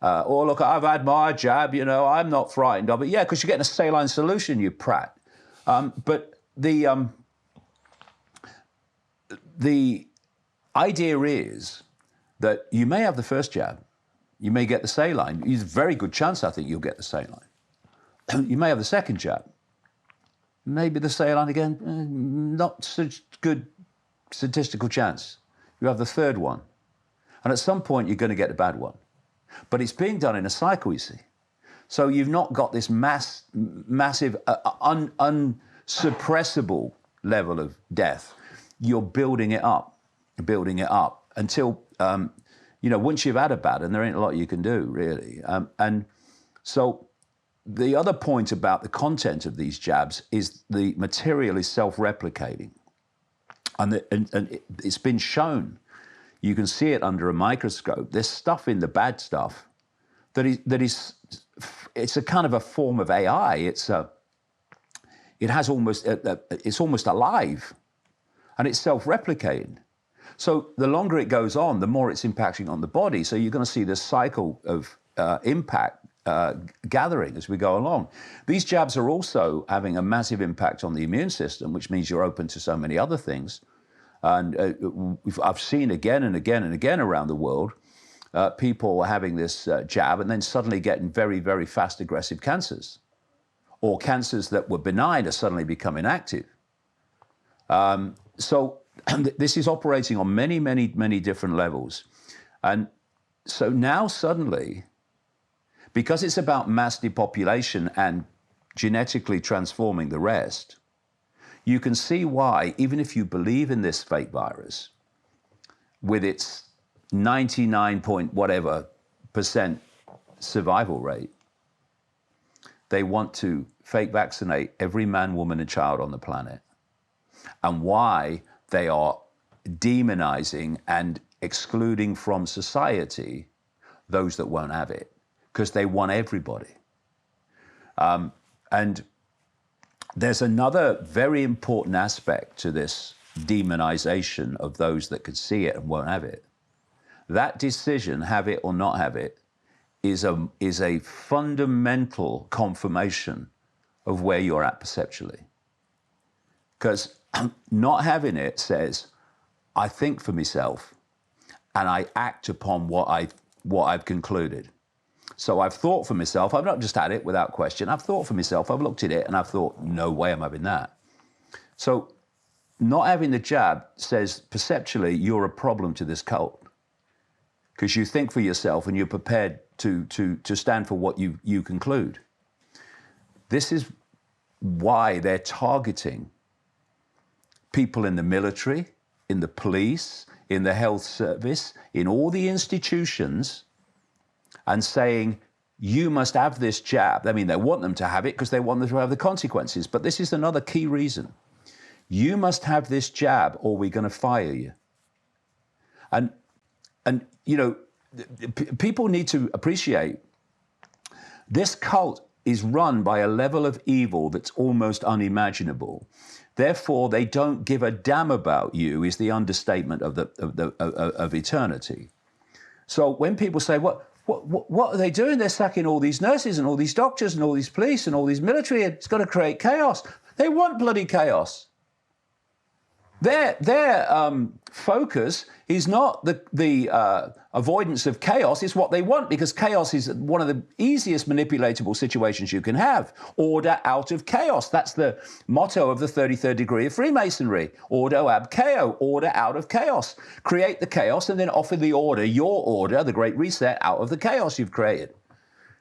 oh, look, I've had my jab, I'm not frightened of it. Yeah, because you're getting a saline solution, you prat. But the idea is that you may have the first jab, you may get the saline. There's a very good chance, I think, you'll get the saline. You may have the second jab. Maybe the saline again, not such good statistical chance. You have the third one. And at some point, you're going to get the bad one. But it's being done in a cycle, you see. So you've not got this massive, unsuppressible level of death. You're building it up until, once you've had a bad one, there ain't a lot you can do, really. And so the other point about the content of these jabs is the material is self-replicating. And it's been shown, you can see it under a microscope, there's stuff in the bad stuff that is it's a kind of a form of AI. It's almost alive, and it's self-replicating. So the longer it goes on, the more it's impacting on the body. So you're going to see this cycle of impact gathering as we go along. These jabs are also having a massive impact on the immune system, which means you're open to so many other things. And I've seen again and again and again around the world, people having this jab and then suddenly getting very, very fast aggressive cancers, or cancers that were benign are suddenly becoming active. So this is operating on many, many, many different levels. And so now suddenly, because it's about mass depopulation and genetically transforming the rest, you can see why, even if you believe in this fake virus, with its 99 point whatever % survival rate, they want to fake vaccinate every man, woman, and child on the planet, and why they are demonizing and excluding from society those that won't have it, because they want everybody. And there's another very important aspect to this demonization of those that could see it and won't have it. That decision, have it or not have it, is a fundamental confirmation of where you're at perceptually. Because not having it says, I think for myself and I act upon what I've concluded. So I've thought for myself, I've not just had it without question, I've thought for myself, I've looked at it and I've thought, no way I'm having that. So not having the jab says perceptually you're a problem to this cult, because you think for yourself and you're prepared to stand for what you conclude. This is why they're targeting people in the military, in the police, in the health service, in all the institutions, and saying, you must have this jab. I mean, they want them to have it because they want them to have the consequences. But this is another key reason. you must have this jab or we're going to fire you. And you know, people need to appreciate this cult is run by a level of evil that's almost unimaginable. Therefore, they don't give a damn about you is the understatement of eternity. So when people say, what are they doing? They're sacking all these nurses and all these doctors and all these police and all these military. It's going to create chaos. They want bloody chaos. Their focus is not the avoidance of chaos. It's what they want, because chaos is one of the easiest manipulatable situations you can have. Order out of chaos. That's the motto of the 33rd degree of Freemasonry. Ordo ab chao, order out of chaos. Create the chaos and then offer the order, your order, the great reset, out of the chaos you've created.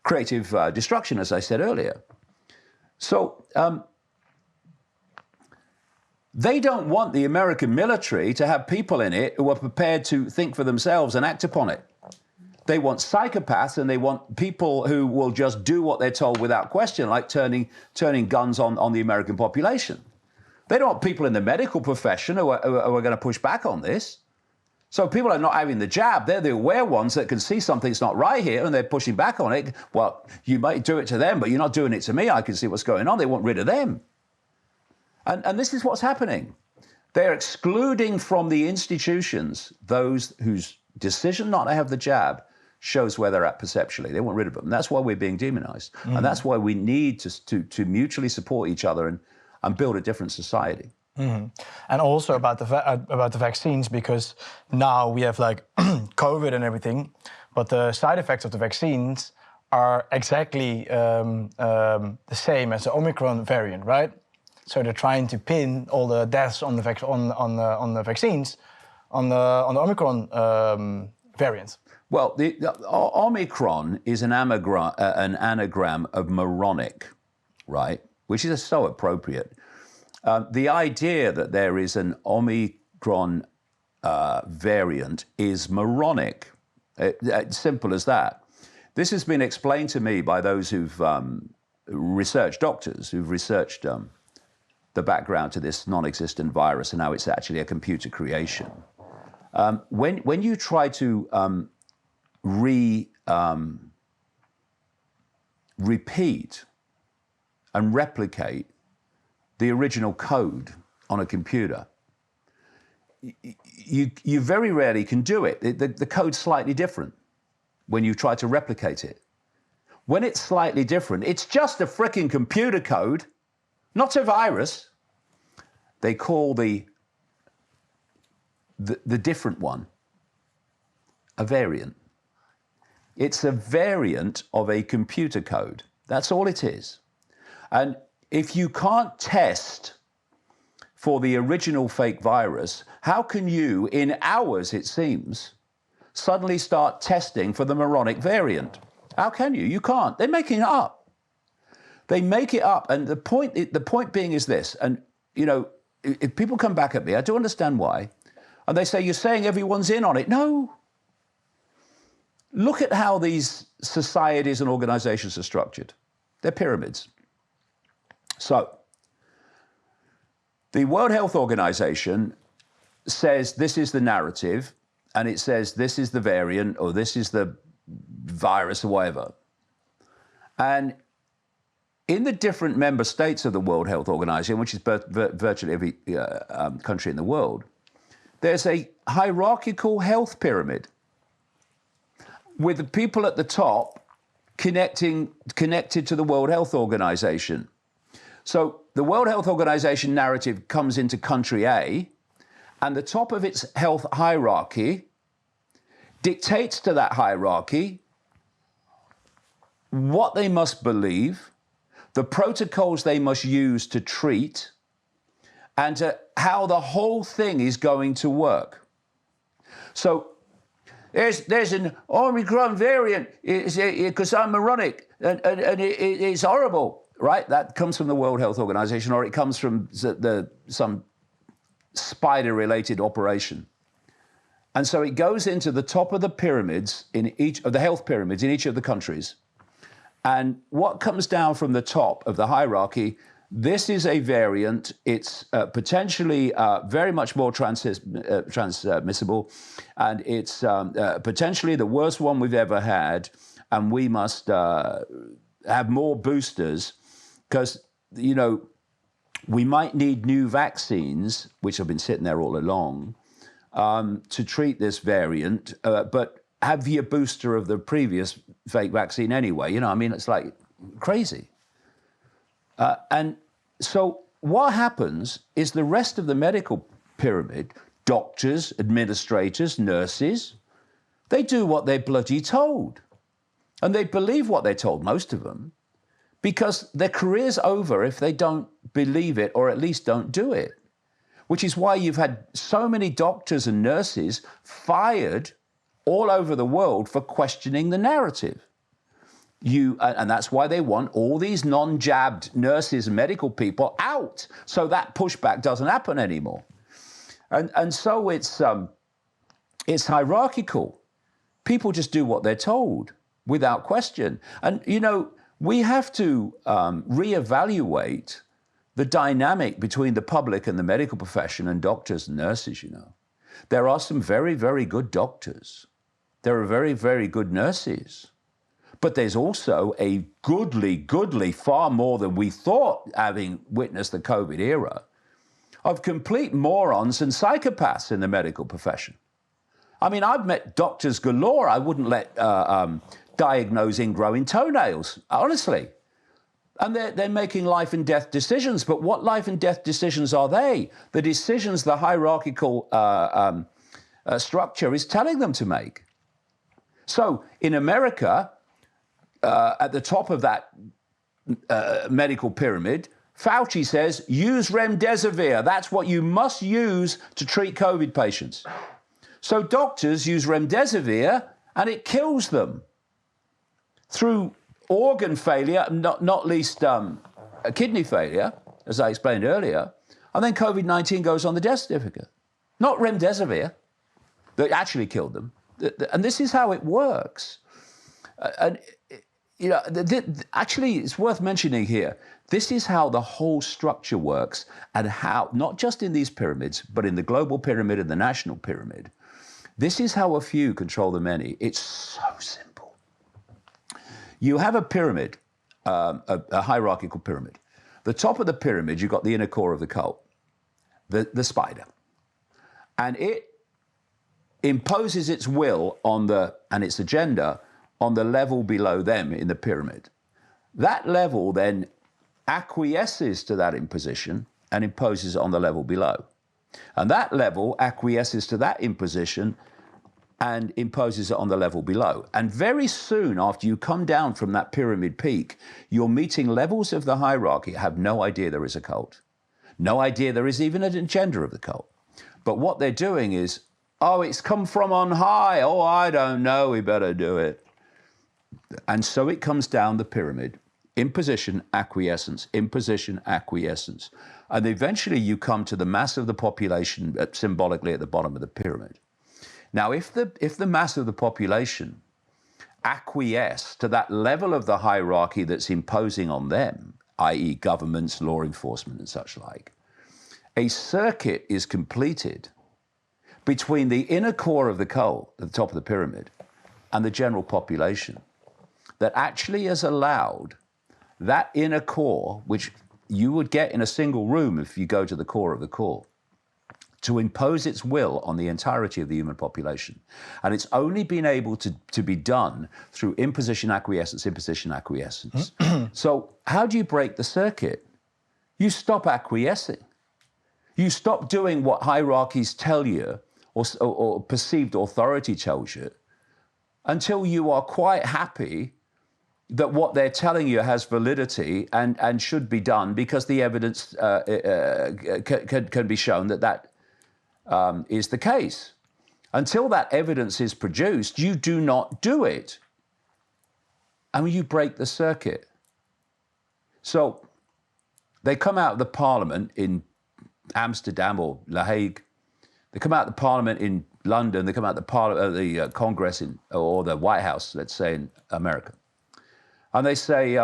Creative destruction, as I said earlier. So, they don't want the American military to have people in it who are prepared to think for themselves and act upon it. They want psychopaths, and they want people who will just do what they're told without question, like turning guns on the American population. They don't want people in the medical profession who are going to push back on this. So people are not having the jab. They're the aware ones that can see something's not right here, and they're pushing back on it. Well, you might do it to them, but you're not doing it to me. I can see what's going on. They want rid of them. And this is what's happening. They're excluding from the institutions those whose decision not to have the jab shows where they're at perceptually. They want rid of them. That's why we're being demonized. Mm-hmm. And that's why we need to mutually support each other and build a different society. Mm-hmm. And also about the vaccines, because now we have like COVID and everything, but the side effects of the vaccines are exactly the same as the Omicron variant, right? So they're trying to pin all the deaths on the vaccines on the Omicron variant. Well, the Omicron is an anagram of moronic, right? Which is so appropriate. The idea that there is an Omicron variant is moronic. Simple as that. This has been explained to me by those who've researched, doctors who've researched the background to this non-existent virus and how it's actually a computer creation. When you try to repeat and replicate the original code on a computer, you very rarely can do it. The code's slightly different when you try to replicate it. When it's slightly different, it's just a frickin' computer code, not a virus. They call the different one a variant. It's a variant of a computer code. That's all it is. And if you can't test for the original fake virus, how can you, in hours it seems, suddenly start testing for the moronic variant? How can you? You can't. They're making it up. They make it up. And the point being is this, and you know, if people come back at me, I do understand why, and they say, you're saying everyone's in on it. No. Look at how these societies and organizations are structured. They're pyramids. So, the World Health Organization says this is the narrative, and it says this is the variant, or this is the virus, or whatever. And in the different member states of the World Health Organization, which is virtually every country in the world, there's a hierarchical health pyramid with the people at the top connected to the World Health Organization. So the World Health Organization narrative comes into country A, and the top of its health hierarchy dictates to that hierarchy what they must believe, the protocols they must use to treat, and how the whole thing is going to work. So there's an Omicron variant because I'm moronic and it's horrible, right? That comes from the World Health Organization, or it comes from some spider-related operation. And so it goes into the top of the pyramids in each of the health pyramids in each of the countries. And what comes down from the top of the hierarchy, This is a variant. It's potentially very much more transmissible, and it's potentially the worst one we've ever had. And we must have more boosters because, you know, we might need new vaccines, which have been sitting there all along, to treat this variant. But have your booster of the previous fake vaccine anyway. You know, I mean, it's like crazy. And so what happens is the rest of the medical pyramid, doctors, administrators, nurses, they do what they're bloody told. And they believe what they're told, most of them, because their career's over if they don't believe it or at least don't do it. Which is why you've had so many doctors and nurses fired all over the world for questioning the narrative. And that's why they want all these non-jabbed nurses and medical people out, so that pushback doesn't happen anymore. And so it's hierarchical. People just do what they're told without question. And, you know, we have to reevaluate the dynamic between the public and the medical profession and doctors and nurses, you know. There are some very, very good doctors. There are very, very good nurses. But there's also a goodly, far more than we thought, having witnessed the COVID era, of complete morons and psychopaths in the medical profession. I mean, I've met doctors galore I wouldn't let diagnose ingrowing toenails, honestly. And they're making life and death decisions. But what life and death decisions are they? The decisions the hierarchical structure is telling them to make. So in America, at the top of that medical pyramid, Fauci says, use remdesivir. That's what you must use to treat COVID patients. So doctors use remdesivir and it kills them through organ failure, not least kidney failure, as I explained earlier. And then COVID-19 goes on the death certificate. Not remdesivir that actually killed them. And this is how it works. And you know, actually, it's worth mentioning here, this is how the whole structure works, and how, not just in these pyramids, but in the global pyramid and the national pyramid. This is how a few control the many. It's so simple. You have a pyramid, a hierarchical pyramid. The top of the pyramid, you've got the inner core of the cult, the spider. And it imposes its will on and its agenda on the level below them in the pyramid. That level then acquiesces to that imposition and imposes it on the level below. And that level acquiesces to that imposition and imposes it on the level below. And very soon after you come down from that pyramid peak, you're meeting levels of the hierarchy have no idea there is a cult. No idea there is even an agenda of the cult. But what they're doing is, oh, it's come from on high. Oh, I don't know, we better do it. And so it comes down the pyramid, imposition, acquiescence, imposition, acquiescence. And eventually you come to the mass of the population symbolically at the bottom of the pyramid. Now, if the mass of the population acquiesce to that level of the hierarchy that's imposing on them, i.e. governments, law enforcement and such like, a circuit is completed between the inner core of the cult at the top of the pyramid and the general population that actually has allowed that inner core, which you would get in a single room if you go to the core of the core, to impose its will on the entirety of the human population. And it's only been able to be done through imposition, acquiescence, imposition, acquiescence. So how do you break the circuit? You stop acquiescing. You stop doing what hierarchies tell you or perceived authority tells you until you are quite happy that what they're telling you has validity and should be done because the evidence can be shown that is the case. Until that evidence is produced, you do not do it. And you break the circuit. So they come out of the parliament in Amsterdam or La Hague. They come out of the parliament in London. They come out of the Congress or the White House, let's say, in America. And they say,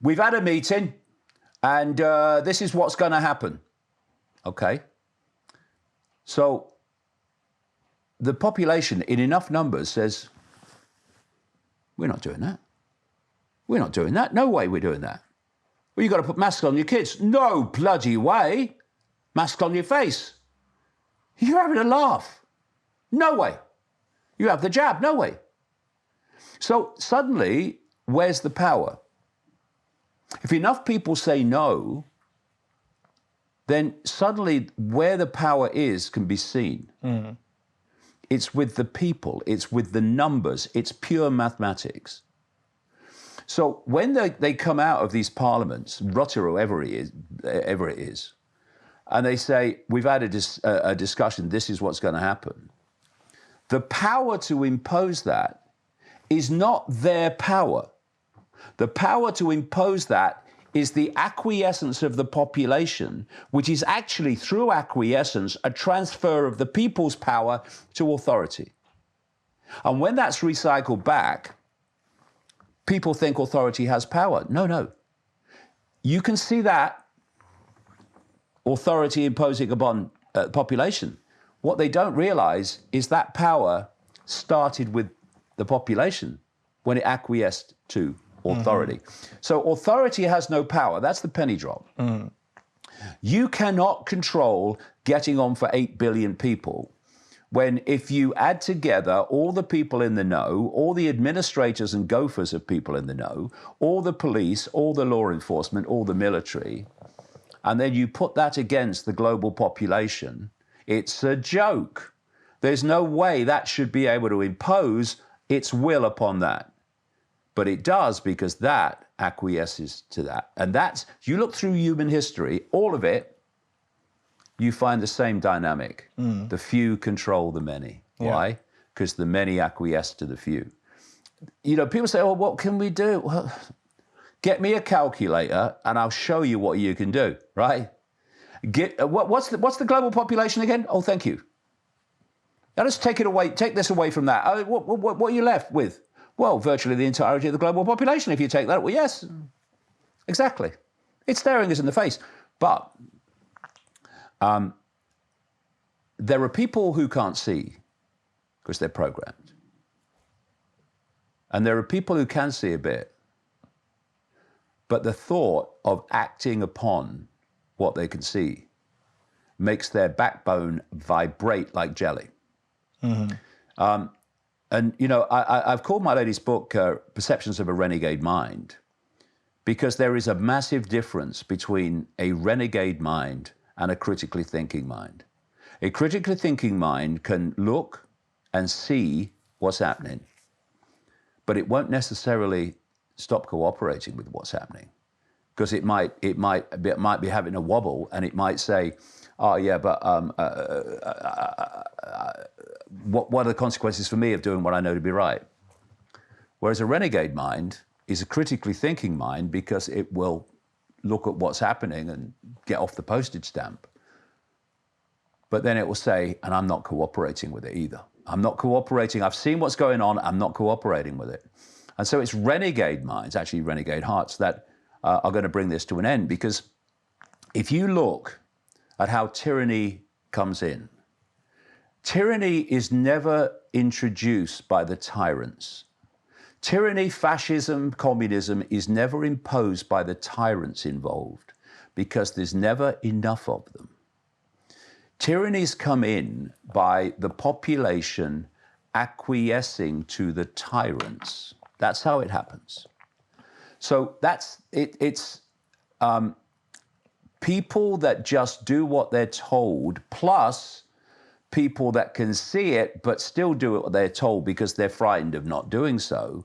we've had a meeting And this is what's going to happen. Okay? So the population in enough numbers says, we're not doing that. We're not doing that. No way we're doing that. Well, you've got to put masks on your kids. No bloody way. Mask on your face. You're having a laugh. No way. You have the jab. No way. So suddenly, where's the power? If enough people say no, then suddenly where the power is can be seen. Mm-hmm. It's with the people. It's with the numbers. It's pure mathematics. So when they come out of these parliaments, Rutter or ever it is, and they say, we've had a discussion, this is what's going to happen. The power to impose that is not their power. The power to impose that is the acquiescence of the population, which is actually, through acquiescence, a transfer of the people's power to authority. And when that's recycled back, people think authority has power. No. You can see that authority imposing upon population. What they don't realize is that power started with the population when it acquiesced to authority. Mm-hmm. So authority has no power. That's the penny drop. Mm. You cannot control getting on for 8 billion people when, if you add together all the people in the know, all the administrators and gophers of people in the know, all the police, all the law enforcement, all the military, and then you put that against the global population, it's a joke. There's no way that should be able to impose its will upon that. But it does, because that acquiesces to that. And that's, you look through human history, all of it, you find the same dynamic. Mm. The few control the many. Yeah. Why? Because the many acquiesce to the few. You know, people say, oh, what can we do? Well, get me a calculator and I'll show you what you can do, right? What's the global population again? Oh, thank you. Now let's take this away from that. What are you left with? Well, virtually the entirety of the global population, if you take that. Well, yes, exactly. It's staring us in the face. But there are people who can't see because they're programmed. And there are people who can see a bit. But the thought of acting upon what they can see makes their backbone vibrate like jelly. Mm-hmm. And, you know, I've called my latest book Perceptions of a Renegade Mind, because there is a massive difference between a renegade mind and a critically thinking mind. A critically thinking mind can look and see what's happening, but it won't necessarily stop cooperating with what's happening, because it might be having a wobble, and it might say, oh, yeah, but what are the consequences for me of doing what I know to be right? Whereas a renegade mind is a critically thinking mind, because it will look at what's happening and get off the postage stamp. But then it will say, and I'm not cooperating with it either. I'm not cooperating. I've seen what's going on. I'm not cooperating with it. And so it's renegade minds, actually renegade hearts, that are going to bring this to an end. Because if you look at how tyranny comes in, tyranny is never introduced by the tyrants. Tyranny, fascism, communism is never imposed by the tyrants involved, because there's never enough of them. Tyrannies come in by the population acquiescing to the tyrants. That's how it happens. So that's it. It's people that just do what they're told, plus people that can see it but still do what they're told because they're frightened of not doing so.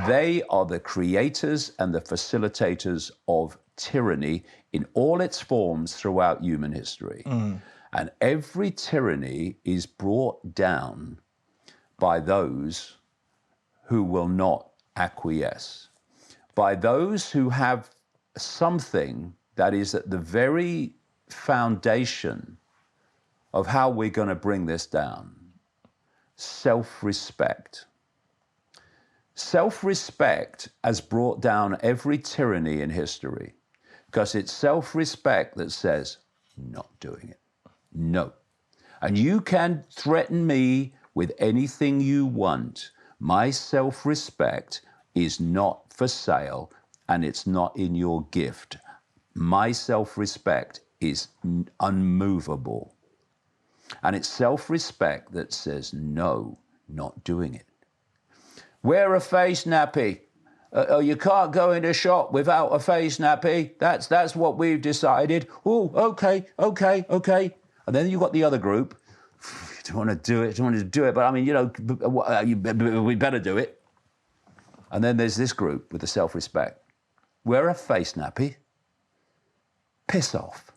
They are the creators and the facilitators of tyranny in all its forms throughout human history. Mm. And every tyranny is brought down by those who will not acquiesce, by those who have something that is at the very foundation of how we're going to bring this down: self-respect. Self-respect has brought down every tyranny in history, because it's self-respect that says, not doing it. No. And you can threaten me with anything you want. My self-respect is not for sale, and it's not in your gift. My self-respect is unmovable. And it's self-respect that says, no, not doing it. Wear a face nappy. You can't go in a shop without a face nappy. That's what we've decided. Oh, okay. And then you've got the other group. You don't want to do it, but I mean, we better do it. And then there's this group with the self-respect. Wear a face nappy. Piss off.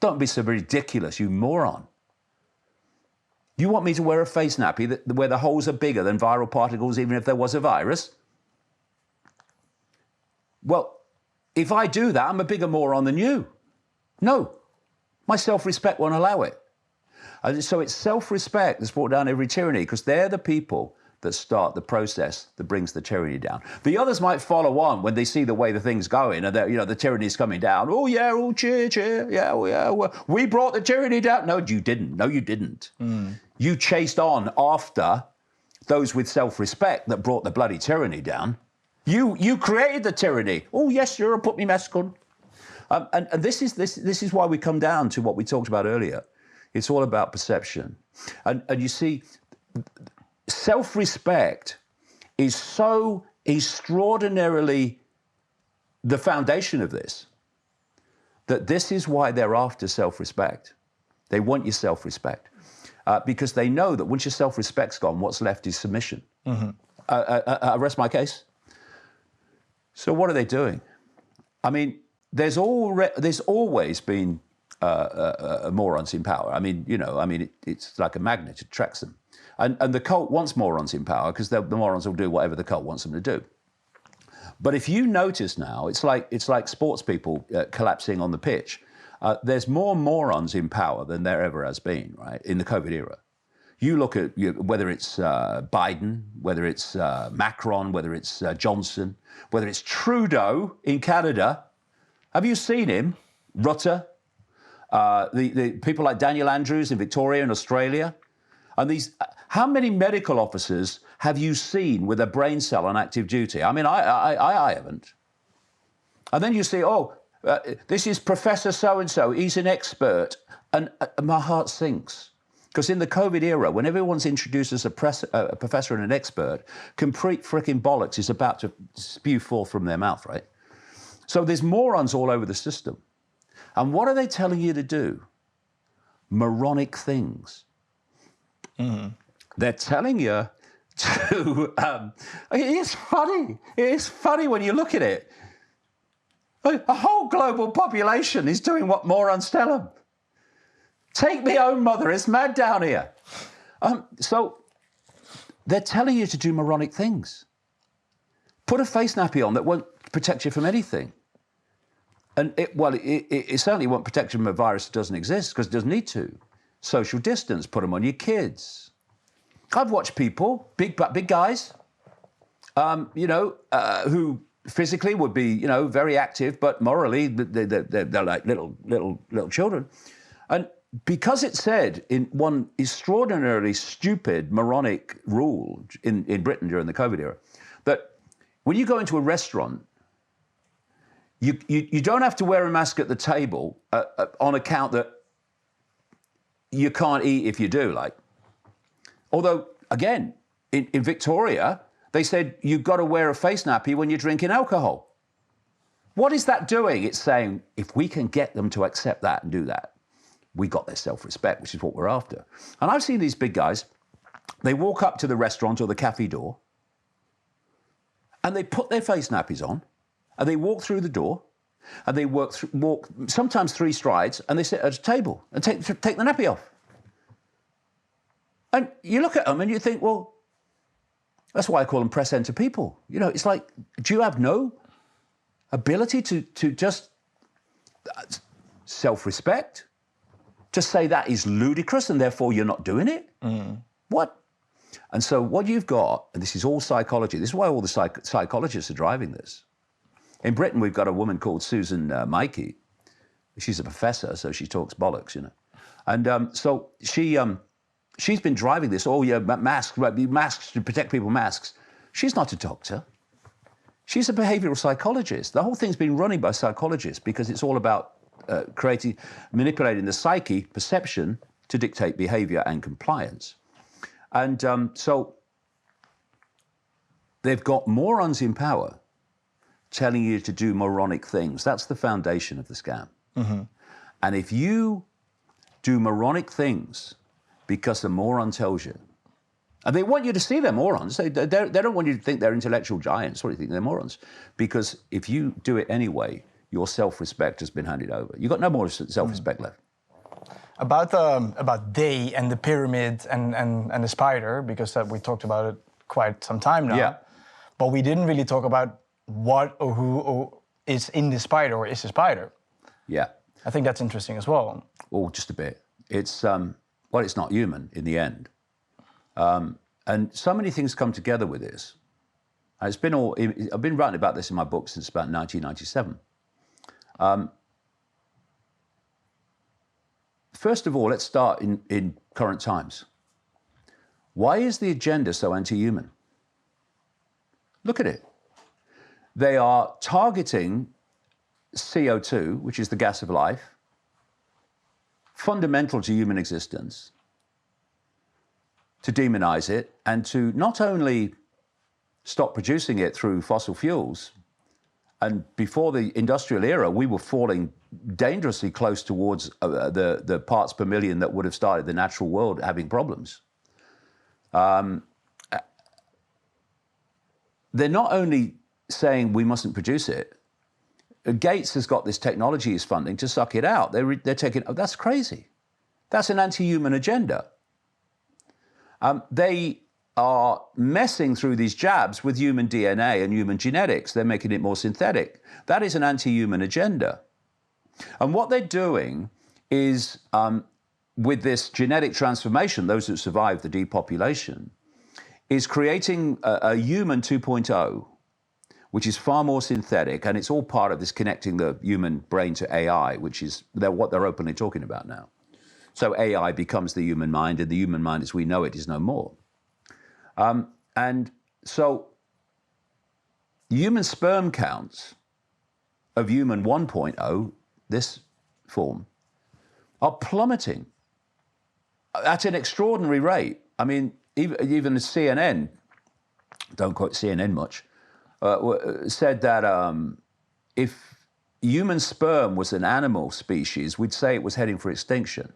Don't be so ridiculous, you moron. You want me to wear a face nappy where the holes are bigger than viral particles, even if there was a virus? Well, if I do that, I'm a bigger moron than you. No, my self-respect won't allow it. And so it's self-respect that's brought down every tyranny, because they're the people that start the process that brings the tyranny down. The others might follow on when they see the way the thing's going and the tyranny's coming down. Oh, yeah, oh, cheer. Yeah, well, we brought the tyranny down. No, you didn't. You chased on after those with self-respect that brought the bloody tyranny down. You created the tyranny. Oh, yes, you're a put me mask on. And this is why we come down to what we talked about earlier. It's all about perception. And you see, self-respect is so extraordinarily the foundation of this, that this is why they're after self-respect. They want your self-respect. Because they know that once your self-respect's gone, what's left is submission. Mm-hmm. I rest my case. So what are they doing? I mean, there's always been morons in power. It's like a magnet, it attracts them. And the cult wants morons in power because the morons will do whatever the cult wants them to do. But if you notice now, it's like sports people collapsing on the pitch. There's more morons in power than there ever has been, right, in the COVID era. You look at whether it's Biden, whether it's Macron, whether it's Johnson, whether it's Trudeau in Canada. Have you seen him? Rutte, the people like Daniel Andrews in Victoria in Australia. And how many medical officers have you seen with a brain cell on active duty? I mean, I haven't. And then you see, this is Professor so-and-so, he's an expert. And my heart sinks. Because in the COVID era, when everyone's introduced as a professor and an expert, complete frickin' bollocks is about to spew forth from their mouth, right? So there's morons all over the system. And what are they telling you to do? Moronic things. Mm-hmm. They're telling you to... it's funny. It's funny when you look at it. A whole global population is doing what morons tell them. Take me home, mother, it's mad down here. So they're telling you to do moronic things. Put a face nappy on that won't protect you from anything. And it certainly won't protect you from a virus that doesn't exist, because it doesn't need to. Social distance, put them on your kids. I've watched people, big guys, who physically would be, very active, but morally they're like little children. And because it said in one extraordinarily stupid, moronic rule in Britain during the COVID era, that when you go into a restaurant, you don't have to wear a mask at the table on account that you can't eat if you do, like. Although, again, in Victoria, they said you've got to wear a face nappy when you're drinking alcohol. What is that doing? It's saying, if we can get them to accept that and do that, we got their self-respect, which is what we're after. And I've seen these big guys, they walk up to the restaurant or the cafe door, and they put their face nappies on, and they walk through the door, and they walk sometimes 3 strides, and they sit at a table and take the nappy off. And you look at them and you think, well, that's why I call them press enter people. It's like, do you have no ability to just self-respect? To say that is ludicrous and therefore you're not doing it? Mm. What? And so what you've got, and this is all psychology, this is why all the psychologists are driving this. In Britain, we've got a woman called Susan Mikey, She's a professor, so she talks bollocks, you know. And so she's been driving this. Oh, yeah, masks to protect people, masks. She's not a doctor. She's a behavioral psychologist. The whole thing's been running by psychologists because it's all about manipulating the psyche, perception, to dictate behavior and compliance. And so they've got morons in power telling you to do moronic things. That's the foundation of the scam. Mm-hmm. And if you do moronic things because a moron tells you, and they want you to see they're morons. They don't want you to think they're intellectual giants. What do you think? They're morons. Because if you do it anyway, your self-respect has been handed over. You've got no more self-respect left. About they and the pyramid and the spider, because we talked about it quite some time now. Yeah. But we didn't really talk about what or who is in the spider or is the spider. Yeah. I think that's interesting as well. Oh, just a bit. It's, well, it's not human in the end. And so many things come together with this. And it's been I've been writing about this in my book since about 1997. First of all, let's start in current times. Why is the agenda so anti-human? Look at it. They are targeting CO2, which is the gas of life, fundamental to human existence, to demonize it, and to not only stop producing it through fossil fuels. And before the industrial era, we were falling dangerously close towards the parts per million that would have started the natural world having problems. They're not only saying we mustn't produce it. Gates has got this technology he's funding to suck it out. They're taking, oh, that's crazy. That's an anti-human agenda. They are messing through these jabs with human DNA and human genetics. They're making it more synthetic. That is an anti-human agenda. And what they're doing is, with this genetic transformation, those that survive the depopulation, is creating a human 2.0, which is far more synthetic, and it's all part of this connecting the human brain to AI, which is what they're openly talking about now. So AI becomes the human mind, and the human mind as we know it is no more. And so human sperm counts of human 1.0, this form, are plummeting at an extraordinary rate. I mean, even the CNN, don't quote CNN much, said that if human sperm was an animal species, we'd say it was heading for extinction.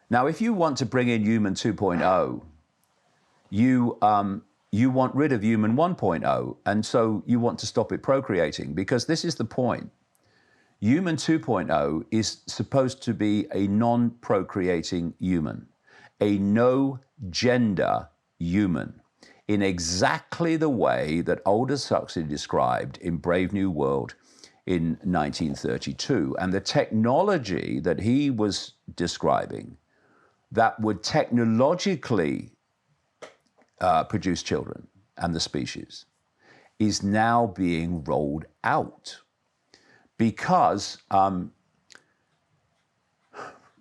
Now, if you want to bring in human 2.0, you want rid of human 1.0, and so you want to stop it procreating, because this is the point. Human 2.0 is supposed to be a non-procreating human, a no-gender human, in exactly the way that Aldous Huxley described in Brave New World in 1932. And the technology that he was describing that would technologically produce children and the species is now being rolled out, because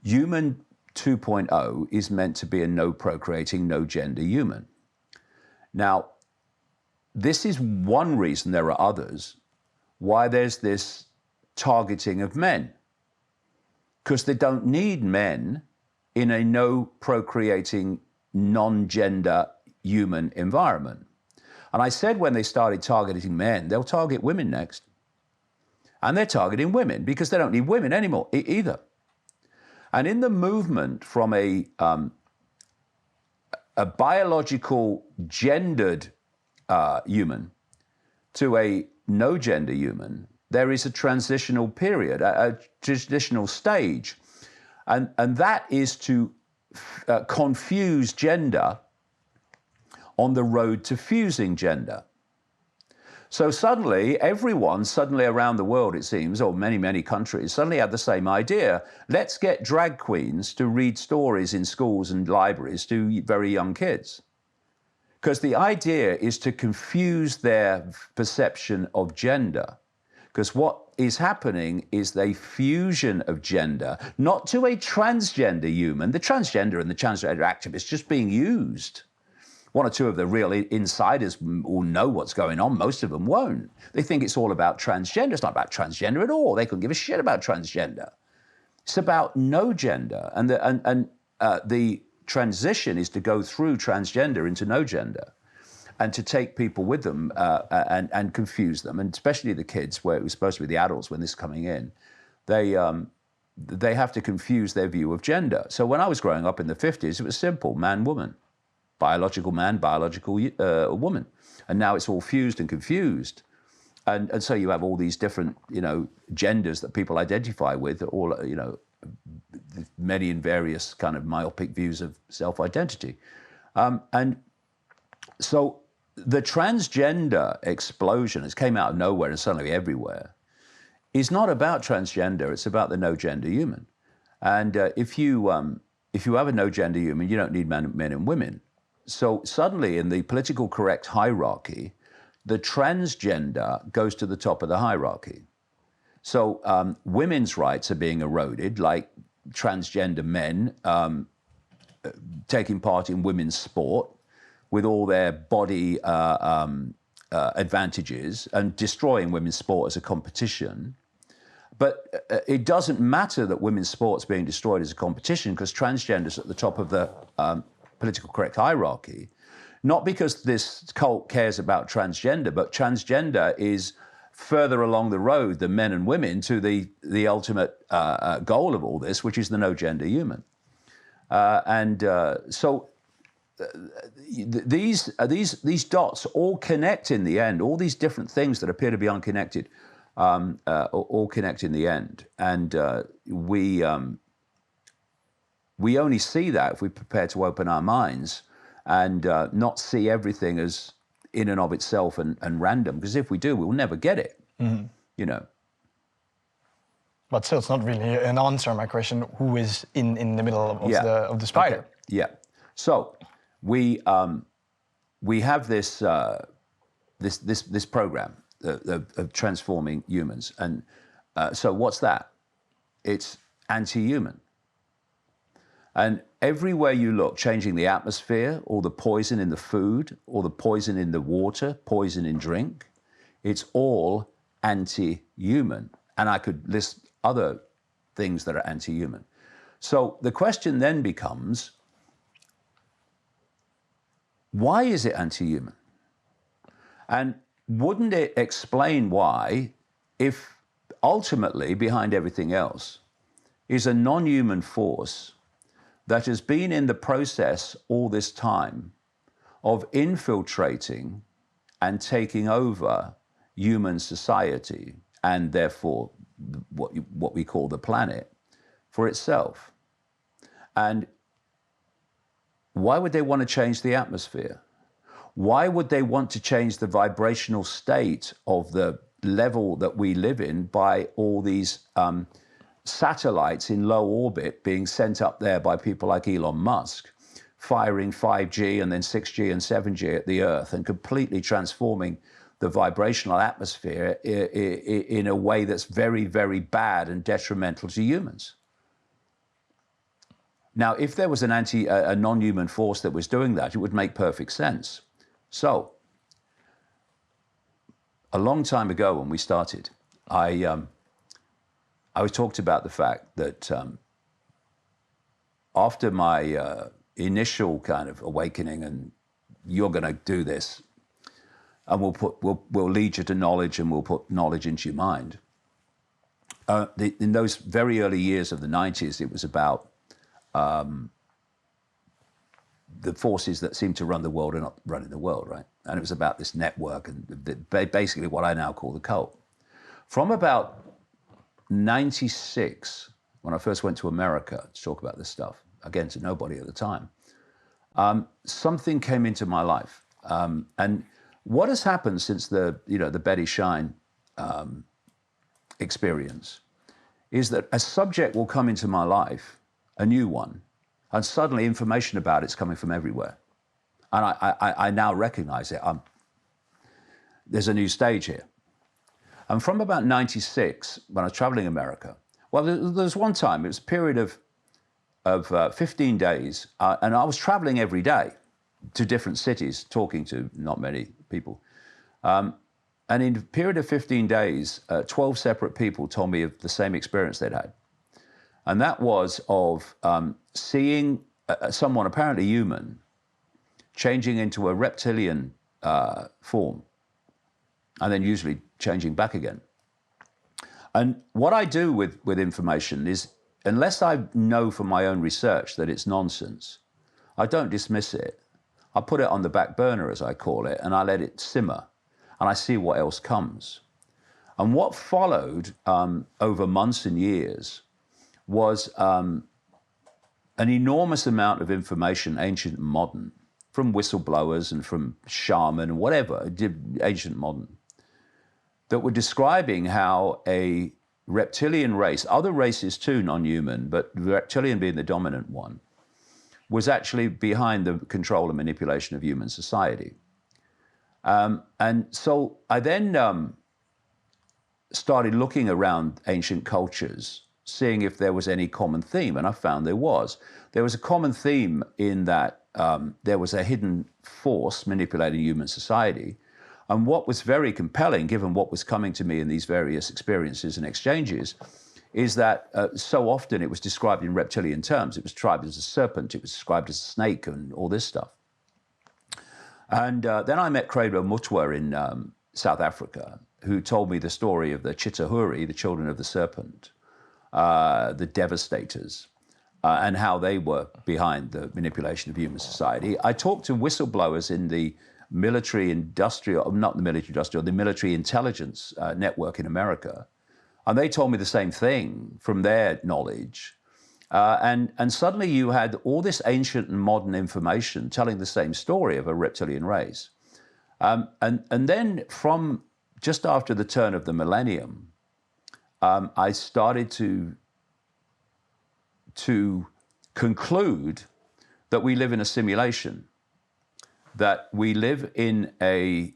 human 2.0 is meant to be a no procreating, no gender human. Now, this is one reason, there are others, why there's this targeting of men. Because they don't need men in a no procreating, non-gender human environment. And I said when they started targeting men, they'll target women next. And they're targeting women because they don't need women anymore either. And in the movement from a biological gendered human to a no gender human, there is a transitional period, a transitional stage. And that is to confuse gender on the road to fusing gender. So suddenly, everyone around the world, it seems, or many, many countries, suddenly had the same idea. Let's get drag queens to read stories in schools and libraries to very young kids. Because the idea is to confuse their perception of gender. Because what is happening is a fusion of gender, not to a transgender human. The transgender and the transgender activists just being used. One or two of the real insiders will know what's going on. Most of them won't. They think it's all about transgender. It's not about transgender at all. They couldn't give a shit about transgender. It's about no gender. And the transition is to go through transgender into no gender and to take people with them and confuse them, and especially the kids, where it was supposed to be the adults when this is coming in. They have to confuse their view of gender. So when I was growing up in the 50s, it was simple, man, woman. Biological man, biological woman. And now it's all fused and confused. And so you have all these different, genders that people identify with, all, many and various kind of myopic views of self-identity. And so the transgender explosion, has came out of nowhere and suddenly everywhere, is not about transgender, it's about the no-gender human. And if you have a no-gender human, you don't need men and women. So suddenly in the political correct hierarchy, the transgender goes to the top of the hierarchy. So women's rights are being eroded, like transgender men taking part in women's sport with all their body advantages and destroying women's sport as a competition. But it doesn't matter that women's sport's being destroyed as a competition, because transgender's at the top of the political correct hierarchy, not because this cult cares about transgender, but transgender is further along the road than men and women to the ultimate goal of all this, which is the no-gender human. So these dots all connect in the end. All these different things that appear to be unconnected all connect in the end. And we only see that if we prepare to open our minds and not see everything as in and of itself and random. Because if we do, we'll never get it, But still, it's not really an answer, my question, who is in the middle of the spider? Okay. Yeah. So we have this program of transforming humans. And so what's that? It's anti-human. And everywhere you look, changing the atmosphere, or the poison in the food, or the poison in the water, poison in drink, it's all anti-human. And I could list other things that are anti-human. So the question then becomes, why is it anti-human? And wouldn't it explain why, if ultimately behind everything else is a non-human force that has been in the process all this time of infiltrating and taking over human society, and therefore what we call the planet, for itself? And why would they want to change the atmosphere? Why would they want to change the vibrational state of the level that we live in by all these satellites in low orbit being sent up there by people like Elon Musk, firing 5G and then 6G and 7G at the Earth and completely transforming the vibrational atmosphere in a way that's very, very bad and detrimental to humans? Now, if there was a non-human force that was doing that, it would make perfect sense. So, a long time ago when we started, I talked about the fact that after my initial kind of awakening, and you're going to do this, and we'll lead you to knowledge, and we'll put knowledge into your mind. In those very early years of the 90s, it was about the forces that seem to run the world are not running the world, right? And it was about this network and basically what I now call the cult. From about 96, when I first went to America to talk about this stuff, again, to nobody at the time, something came into my life. And what has happened since the Betty Shine experience is that a subject will come into my life, a new one, and suddenly information about it's coming from everywhere. And I now recognize it. There's a new stage here. And from about 96, when I was traveling America, well, there was one time, it was a period of 15 days, and I was traveling every day to different cities, talking to not many people. And in a period of 15 days, 12 separate people told me of the same experience they'd had. And that was of seeing someone, apparently human, changing into a reptilian form, and then usually changing back again. And what I do with information is, unless I know from my own research that it's nonsense, I don't dismiss it. I put it on the back burner, as I call it, and I let it simmer, and I see what else comes. And what followed over months and years was an enormous amount of information, ancient and modern, from whistleblowers and from shaman and whatever, ancient modern, that were describing how a reptilian race, other races too, non-human, but reptilian being the dominant one, was actually behind the control and manipulation of human society. And so I then started looking around ancient cultures, seeing if there was any common theme, and I found there was. There was a common theme in that there was a hidden force manipulating human society. And what was very compelling, given what was coming to me in these various experiences and exchanges, is that so often it was described in reptilian terms. It was described as a serpent, it was described as a snake, and all this stuff. And then I met Credo Mutwa in South Africa, who told me the story of the Chitahuri, the children of the serpent, the devastators, and how they were behind the manipulation of human society. I talked to whistleblowers in the military industrial, not the military industrial, the military intelligence network in America. And they told me the same thing from their knowledge. And suddenly you had all this ancient and modern information telling the same story of a reptilian race. And then from just after the turn of the millennium, I started to conclude that we live in a simulation, that we live in a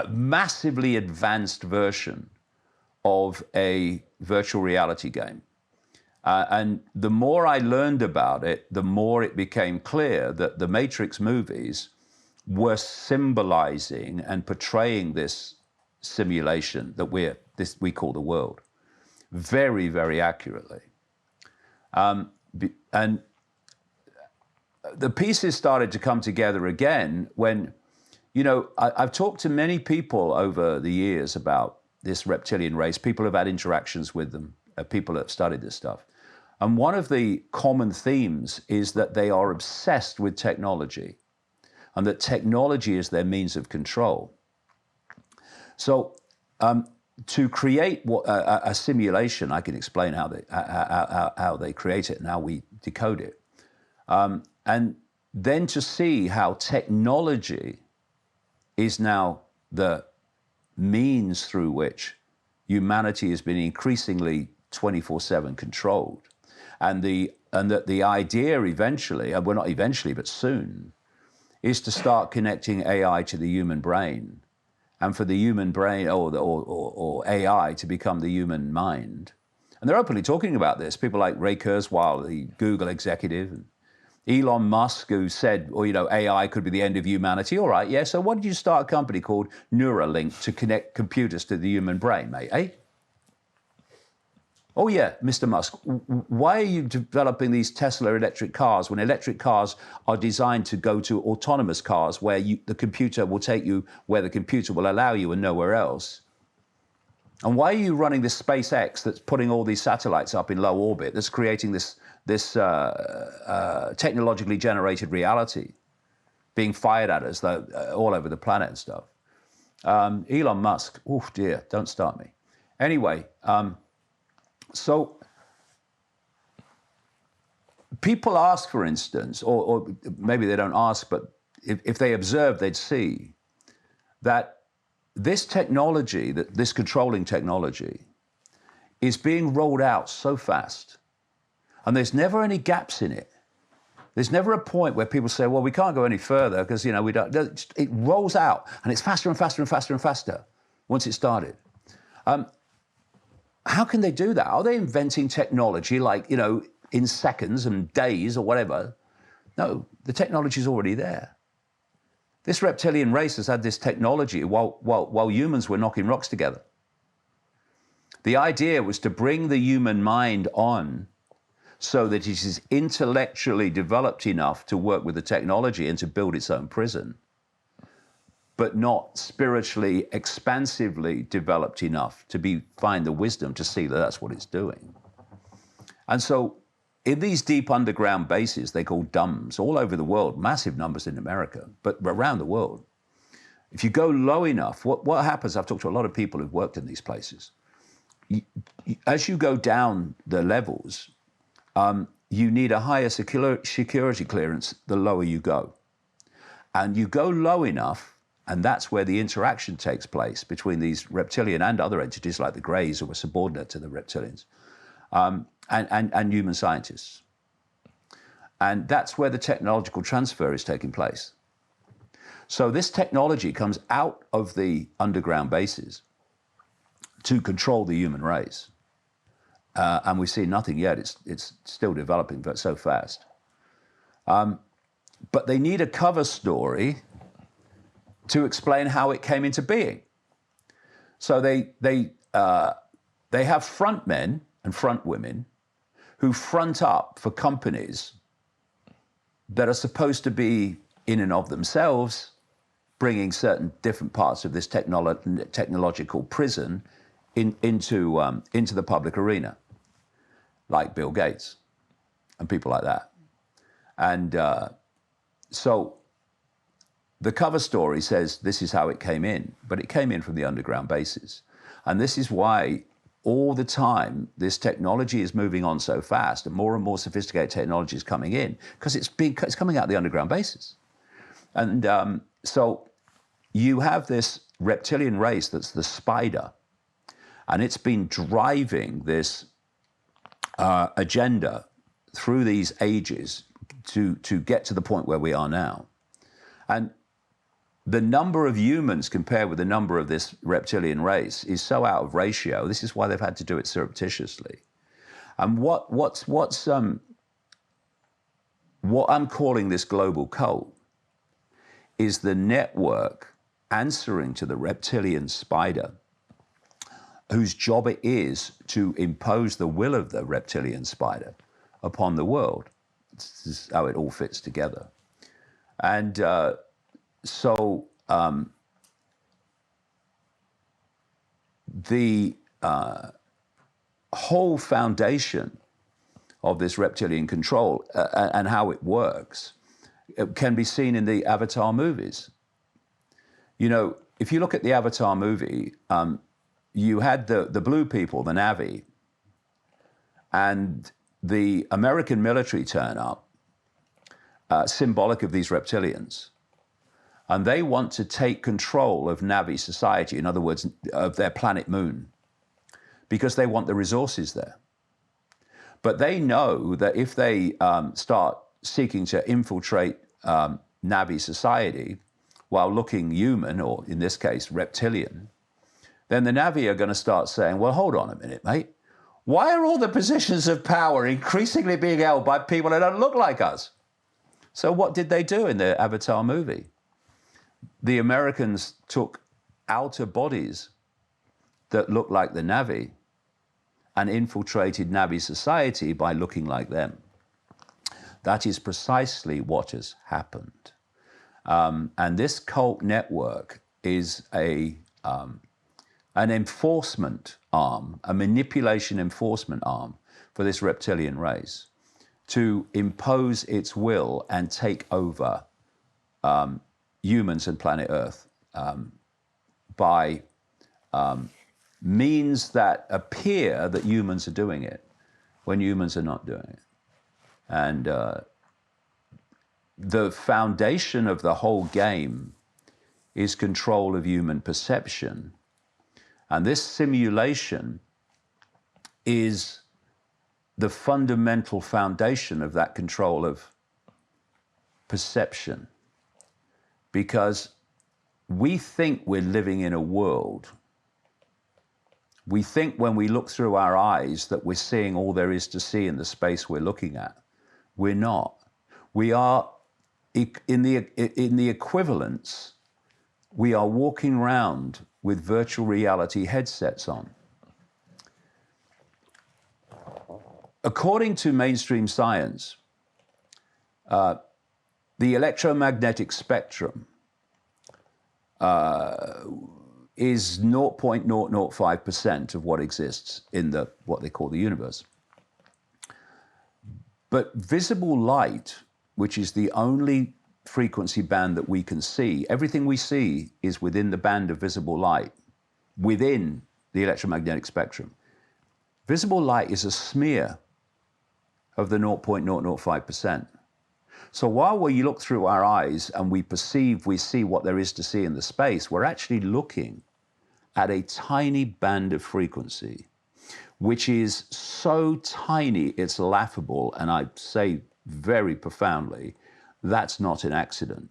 massively advanced version of a virtual reality game. And the more I learned about it, the more it became clear that the Matrix movies were symbolizing and portraying this simulation that we call the world very, very accurately. And the pieces started to come together again when, I've talked to many people over the years about this reptilian race. People have had interactions with them, people that have studied this stuff. And one of the common themes is that they are obsessed with technology, and that technology is their means of control. So to create a simulation, I can explain how they create it and how we decode it. And then to see how technology is now the means through which humanity has been increasingly 24/7 controlled. And that the idea eventually, well, not eventually, but soon, is to start connecting AI to the human brain, and for the human brain or AI to become the human mind. And they're openly talking about this. People like Ray Kurzweil, the Google executive, and Elon Musk, who said, AI could be the end of humanity. All right, yeah, so why did you start a company called Neuralink to connect computers to the human brain, mate, eh? Oh yeah, Mr. Musk, why are you developing these Tesla electric cars when electric cars are designed to go to autonomous cars where the computer will take you where the computer will allow you and nowhere else? And why are you running this SpaceX that's putting all these satellites up in low orbit, that's creating this technologically generated reality being fired at us all over the planet and stuff? Elon Musk, oh dear, don't start me. Anyway, so people ask, for instance, or maybe they don't ask, but if they observe, they'd see that this technology, this controlling technology, is being rolled out so fast, and there's never any gaps in it. There's never a point where people say, well, we can't go any further because, we don't. It rolls out, and it's faster and faster and faster and faster once it started. How can they do that? Are they inventing technology like, in seconds and days or whatever? No, the technology is already there. This reptilian race has had this technology while humans were knocking rocks together. The idea was to bring the human mind on so that it is intellectually developed enough to work with the technology and to build its own prison, but not spiritually, expansively developed enough to find the wisdom to see that that's what it's doing. And so in these deep underground bases, they call DUMBs, all over the world, massive numbers in America, but around the world. If you go low enough, what happens, I've talked to a lot of people who've worked in these places, as you go down the levels, you need a higher security clearance the lower you go. And you go low enough, and that's where the interaction takes place between these reptilian and other entities like the Greys, who are subordinate to the reptilians, and human scientists. And that's where the technological transfer is taking place. So this technology comes out of the underground bases to control the human race. And we've seen nothing yet. It's still developing, but so fast. But they need a cover story to explain how it came into being. So they have front men and front women who front up for companies that are supposed to be in and of themselves bringing certain different parts of this technological prison into the public arena, like Bill Gates and people like that. And so the cover story says this is how it came in, but it came in from the underground bases. And this is why all the time this technology is moving on so fast and more sophisticated technology is coming in, because it's coming out of the underground bases. And so you have this reptilian race that's the spider, and it's been driving this agenda through these ages to get to the point where we are now. And the number of humans compared with the number of this reptilian race is so out of ratio. This is why they've had to do it surreptitiously. And what I'm calling this global cult is the network answering to the reptilian spider, whose job it is to impose the will of the reptilian spider upon the world. This is how it all fits together. And so the whole foundation of this reptilian control and how it works, it can be seen in the Avatar movies. You know, if you look at the Avatar movie, you had the blue people, the Na'vi, and the American military turn up, symbolic of these reptilians. And they want to take control of Na'vi society, in other words, of their planet Moon, because they want the resources there. But they know that if they start seeking to infiltrate Na'vi society while looking human, or in this case, reptilian, then the Na'vi are going to start saying, well, hold on a minute, mate. Why are all the positions of power increasingly being held by people that don't look like us? So what did they do in the Avatar movie? The Americans took outer bodies that looked like the Na'vi and infiltrated Na'vi society by looking like them. That is precisely what has happened. And this cult network is an enforcement arm, a manipulation enforcement arm for this reptilian race to impose its will and take over humans and planet Earth by means that appear that humans are doing it when humans are not doing it. And the foundation of the whole game is control of human perception. And this simulation is the fundamental foundation of that control of perception. Because we think we're living in a world We think when we look through our eyes that we're seeing all there is to see in the space we're looking at. We're not. We are, in the equivalence, we are walking around with virtual reality headsets on. According to mainstream science, the electromagnetic spectrum is 0.005% of what exists in what they call the universe. But visible light, which is the only frequency band that we can see, everything we see is within the band of visible light, within the electromagnetic spectrum. Visible light is a smear of the 0.005%. So while we look through our eyes and we see what there is to see in the space, we're actually looking at a tiny band of frequency, which is so tiny it's laughable, and I say very profoundly, that's not an accident.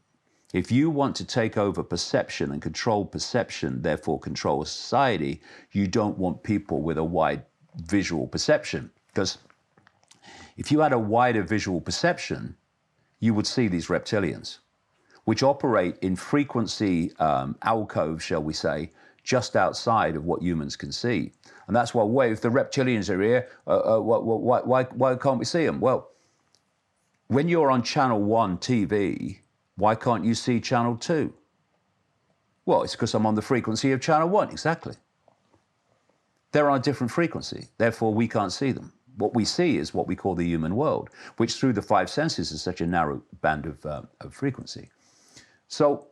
If you want to take over perception and control perception, therefore control society, you don't want people with a wide visual perception. Because if you had a wider visual perception, you would see these reptilians, which operate in frequency alcoves, shall we say, just outside of what humans can see. And that's why, if the reptilians are here, why can't we see them? Well, when you're on Channel 1 TV, why can't you see Channel 2? Well, it's because I'm on the frequency of Channel 1, exactly. They're on a different frequency, therefore we can't see them. What we see is what we call the human world, which through the five senses is such a narrow band of frequency. So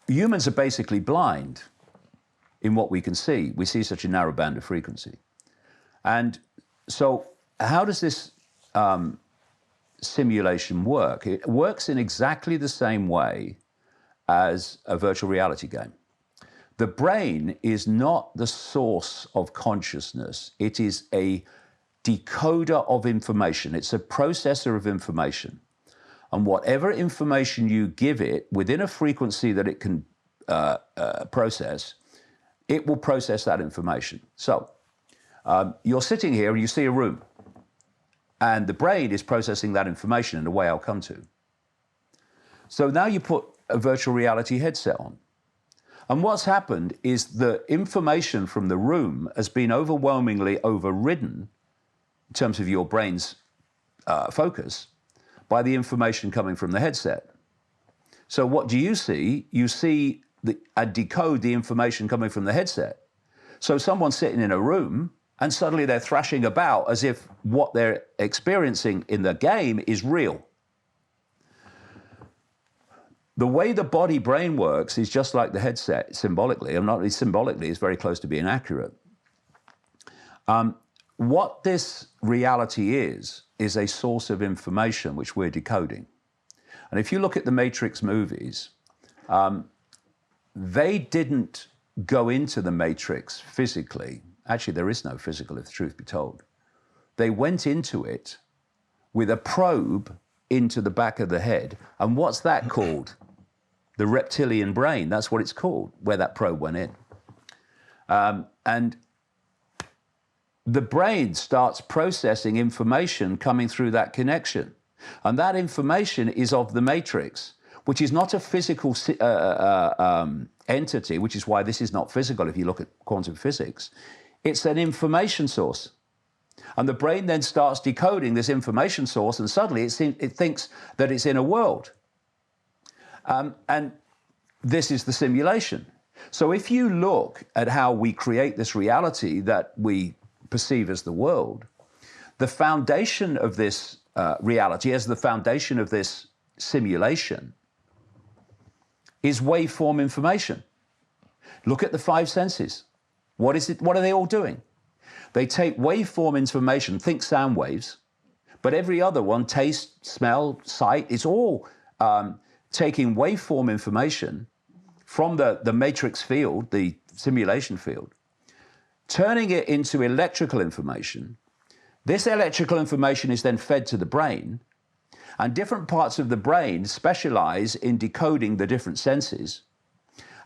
humans are basically blind in what we can see. We see such a narrow band of frequency. And so how does this simulation work? It works in exactly the same way as a virtual reality game. The brain is not the source of consciousness. It is a decoder of information. It's a processor of information. And whatever information you give it within a frequency that it can process, it will process that information. So you're sitting here and you see a room, and the brain is processing that information in a way I'll come to. So now you put a virtual reality headset on. And what's happened is the information from the room has been overwhelmingly overridden in terms of your brain's focus by the information coming from the headset. So what do you see? You see and decode the information coming from the headset. So someone's sitting in a room and suddenly they're thrashing about as if what they're experiencing in the game is real. The way the body-brain works is just like the headset, symbolically. And not really symbolically, it's very close to being accurate. What this reality is a source of information which we're decoding. And if you look at the Matrix movies, they didn't go into the Matrix physically. Actually, there is no physical, if the truth be told. They went into it with a probe into the back of the head. And what's that called? The reptilian brain, that's what it's called, where that probe went in. And the brain starts processing information coming through that connection. And that information is of the matrix, which is not a physical entity, which is why this is not physical if you look at quantum physics. It's an information source. And the brain then starts decoding this information source, and suddenly it thinks that it's in a world. And this is the simulation. So if you look at how we create this reality that we perceive as the world, the foundation of this reality, as the foundation of this simulation, is waveform information. Look at the five senses. What is it? What are they all doing? They take waveform information, think sound waves, but every other one, taste, smell, sight, it's all taking waveform information from the matrix field, the simulation field, turning it into electrical information. This electrical information is then fed to the brain, and different parts of the brain specialize in decoding the different senses.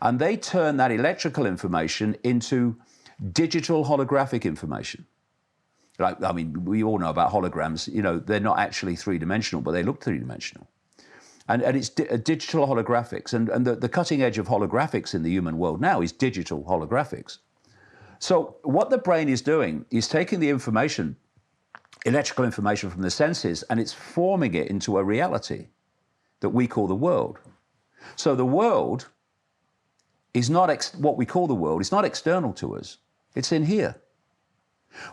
And they turn that electrical information into digital holographic information. Like, I mean, we all know about holograms. You know, they're not actually three-dimensional, but they look three-dimensional. And it's digital holographics. And the cutting edge of holographics in the human world now is digital holographics. So what the brain is doing is taking the information, electrical information from the senses, and it's forming it into a reality that we call the world. So the world is not what we call the world. It's not external to us. It's in here.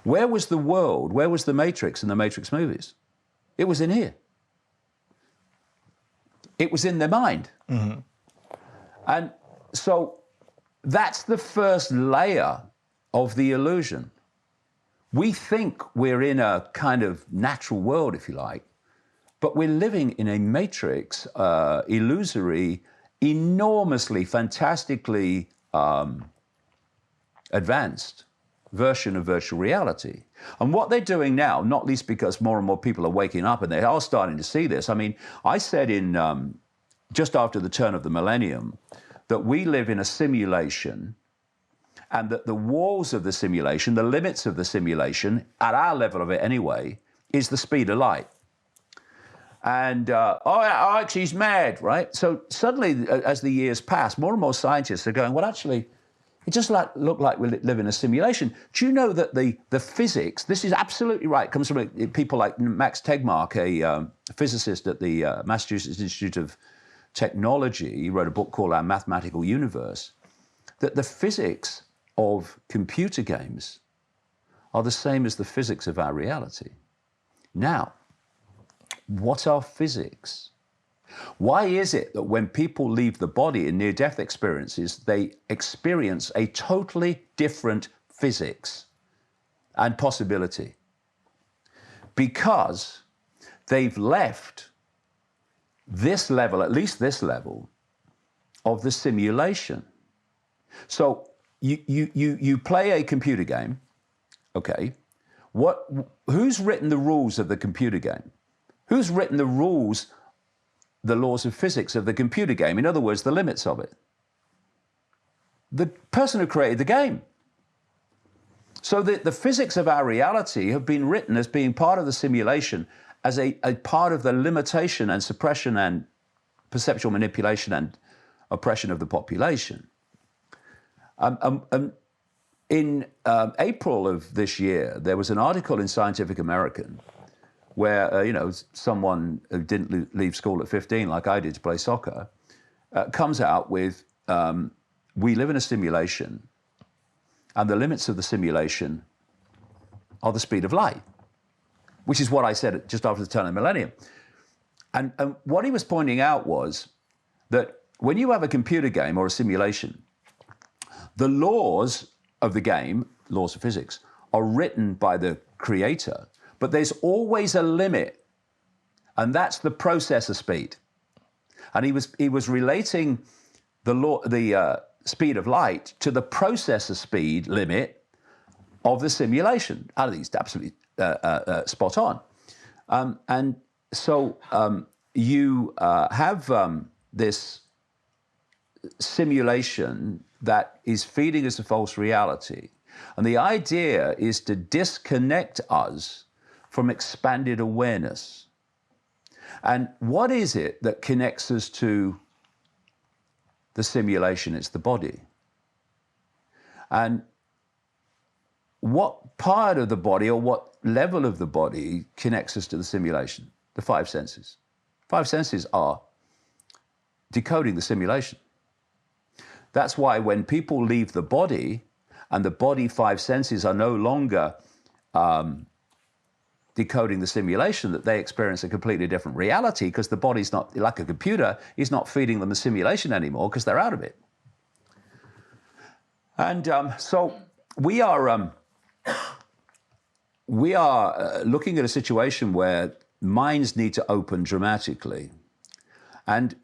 Where was the world? Where was the Matrix in the Matrix movies? It was in here. It was in their mind. Mm-hmm. And so that's the first layer of the illusion. We think we're in a kind of natural world, if you like, but we're living in a matrix, illusory, enormously, fantastically advanced version of virtual reality. And what they're doing now, not least because more and more people are waking up and they are starting to see this. I mean, I said in just after the turn of the millennium that we live in a simulation, and that the walls of the simulation, the limits of the simulation, at our level of it anyway, is the speed of light. And, actually, he's mad, right? So suddenly, as the years pass, more and more scientists are going, well, actually, it just look like we live in a simulation. Do you know that the physics, this is absolutely right, comes from people like Max Tegmark, a physicist at the Massachusetts Institute of Technology. He wrote a book called Our Mathematical Universe, that the physics of computer games are the same as the physics of our reality. Now, what are physics? Why is it that when people leave the body in near-death experiences, they experience a totally different physics and possibility? Because they've left this level, at least this level, of the simulation. So you play a computer game, okay? Who's written the rules of the computer game? Who's written the rules, the laws of physics of the computer game? In other words, the limits of it. The person who created the game. So the physics of our reality have been written as being part of the simulation, as a part of the limitation and suppression and perceptual manipulation and oppression of the population. In April of this year, there was an article in Scientific American where, someone who didn't leave school at 15, like I did, to play soccer, comes out with, we live in a simulation, and the limits of the simulation are the speed of light, which is what I said just after the turn of the millennium. And what he was pointing out was that when you have a computer game or a simulation, the laws of the game, laws of physics, are written by the creator, but there's always a limit, and that's the processor speed. And he was relating the speed of light to the processor speed limit of the simulation. I think it's absolutely spot on. And so you have this simulation that is feeding us a false reality. And the idea is to disconnect us from expanded awareness. And what is it that connects us to the simulation? It's the body. And what part of the body or what level of the body connects us to the simulation? The five senses. Five senses are decoding the simulation. That's why when people leave the body and the body five senses are no longer decoding the simulation, that they experience a completely different reality, because the body's not, like a computer, is not feeding them a simulation anymore because they're out of it. And so we are looking at a situation where minds need to open dramatically. And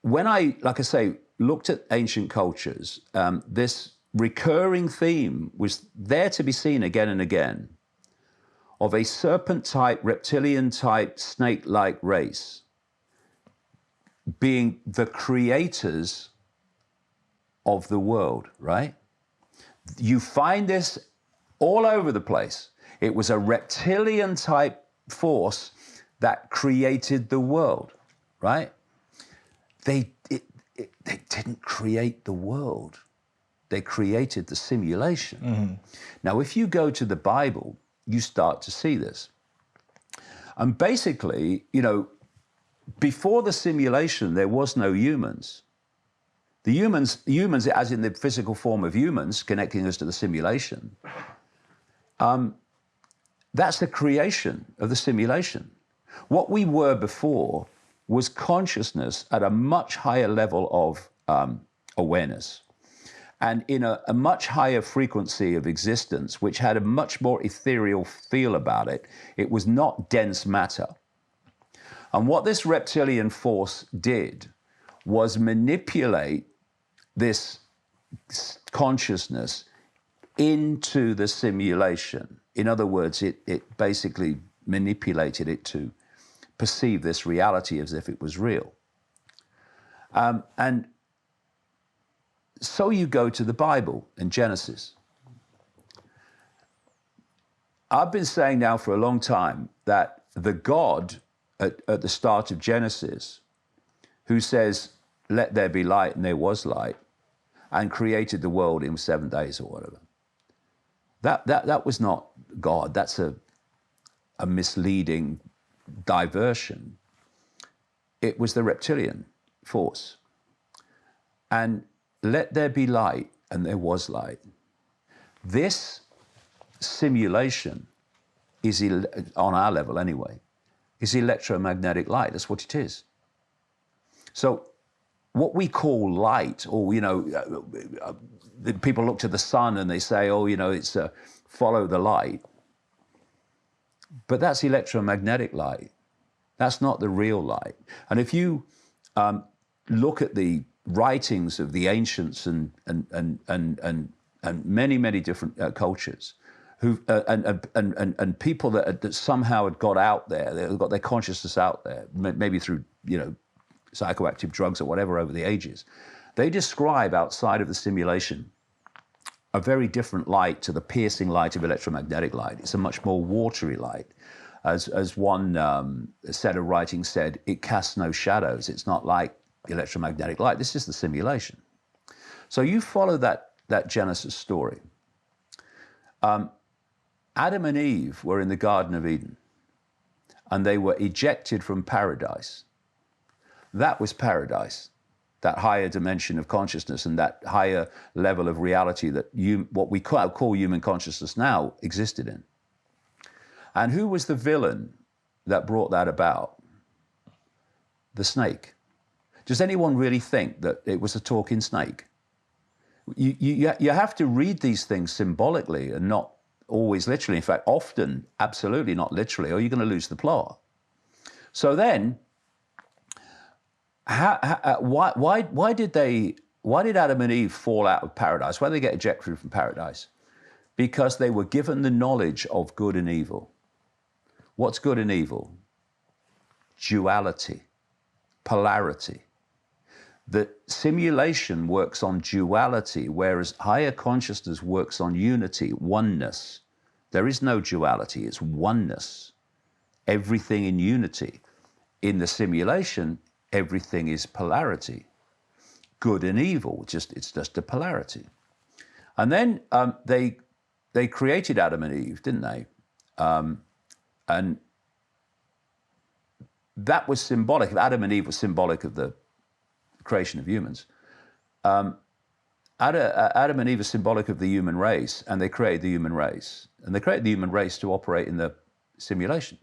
when I, like I say, looked at ancient cultures, this recurring theme was there to be seen again and again, of a serpent-type, reptilian-type, snake-like race being the creators of the world, right? You find this all over the place. It was a reptilian type force that created the world, right? They didn't create the world. They created the simulation. Mm-hmm. Now, if you go to the Bible, you start to see this. And basically, you know, before the simulation, there was no humans. The humans, as in the physical form of humans, connecting us to the simulation, that's the creation of the simulation. What we were before was consciousness at a much higher level of awareness and in a much higher frequency of existence, which had a much more ethereal feel about it. It was not dense matter. And what this reptilian force did was manipulate this consciousness into the simulation. In other words, it basically manipulated it to perceive this reality as if it was real. And so you go to the Bible in Genesis. I've been saying now for a long time that the God at the start of Genesis, who says, "Let there be light," and there was light, and created the world in 7 days or whatever, that was not God. That's a misleading diversion. It was the reptilian force. And let there be light, and there was light. This simulation is, on our level anyway, is electromagnetic light. That's what it is. So what we call light, or, you know, people look to the sun and they say, oh, you know, it's follow the light. But that's electromagnetic light. That's not the real light. And if you look at the writings of the ancients and many different cultures, who and people that somehow had got out there, they got their consciousness out there, maybe through, you know, psychoactive drugs or whatever over the ages, they describe outside of the simulation a very different light to the piercing light of electromagnetic light. It's a much more watery light. As one set of writings said, it casts no shadows. It's not like electromagnetic light. This is the simulation. So you follow that Genesis story. Adam and Eve were in the Garden of Eden, and they were ejected from paradise. That was paradise, that higher dimension of consciousness and that higher level of reality that what we call human consciousness now existed in. And who was the villain that brought that about? The snake. Does anyone really think that it was a talking snake? You have to read these things symbolically and not always literally. In fact, often absolutely not literally, or you're going to lose the plot. So then, why did Adam and Eve fall out of paradise? Why did they get ejected from paradise? Because they were given the knowledge of good and evil. What's good and evil? Duality, polarity. The simulation works on duality, whereas higher consciousness works on unity, oneness. There is no duality, it's oneness. Everything in unity. In the simulation, everything is polarity. Good and evil, it's just a polarity. And then they created Adam and Eve, didn't they? And that was symbolic. Adam and Eve was symbolic of the creation of humans. Adam and Eve are symbolic of the human race, and they created the human race. And they created the human race to operate in the simulation.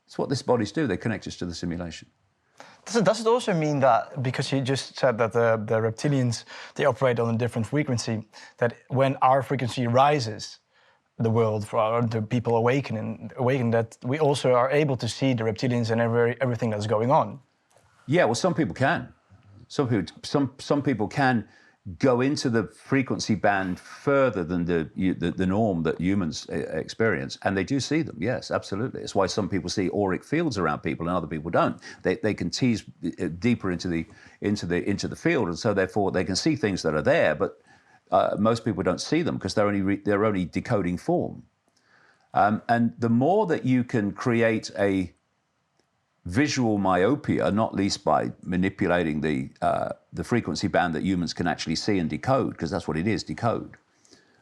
That's what these bodies do. They connect us to the simulation. Does it also mean that, because you just said that the reptilians, they operate on a different frequency, that when our frequency rises, the world, for the people awaken, that we also are able to see the reptilians and everything that's going on? Yeah, well, some people can. Some people can go into the frequency band further than the norm that humans experience, and they do see them. Yes, absolutely. It's why some people see auric fields around people and other people don't. They can tease deeper into the field, and so therefore they can see things that are there, but most people don't see them because they're only decoding form. And the more that you can create a visual myopia, not least by manipulating the frequency band that humans can actually see and decode, because that's what it is, decode.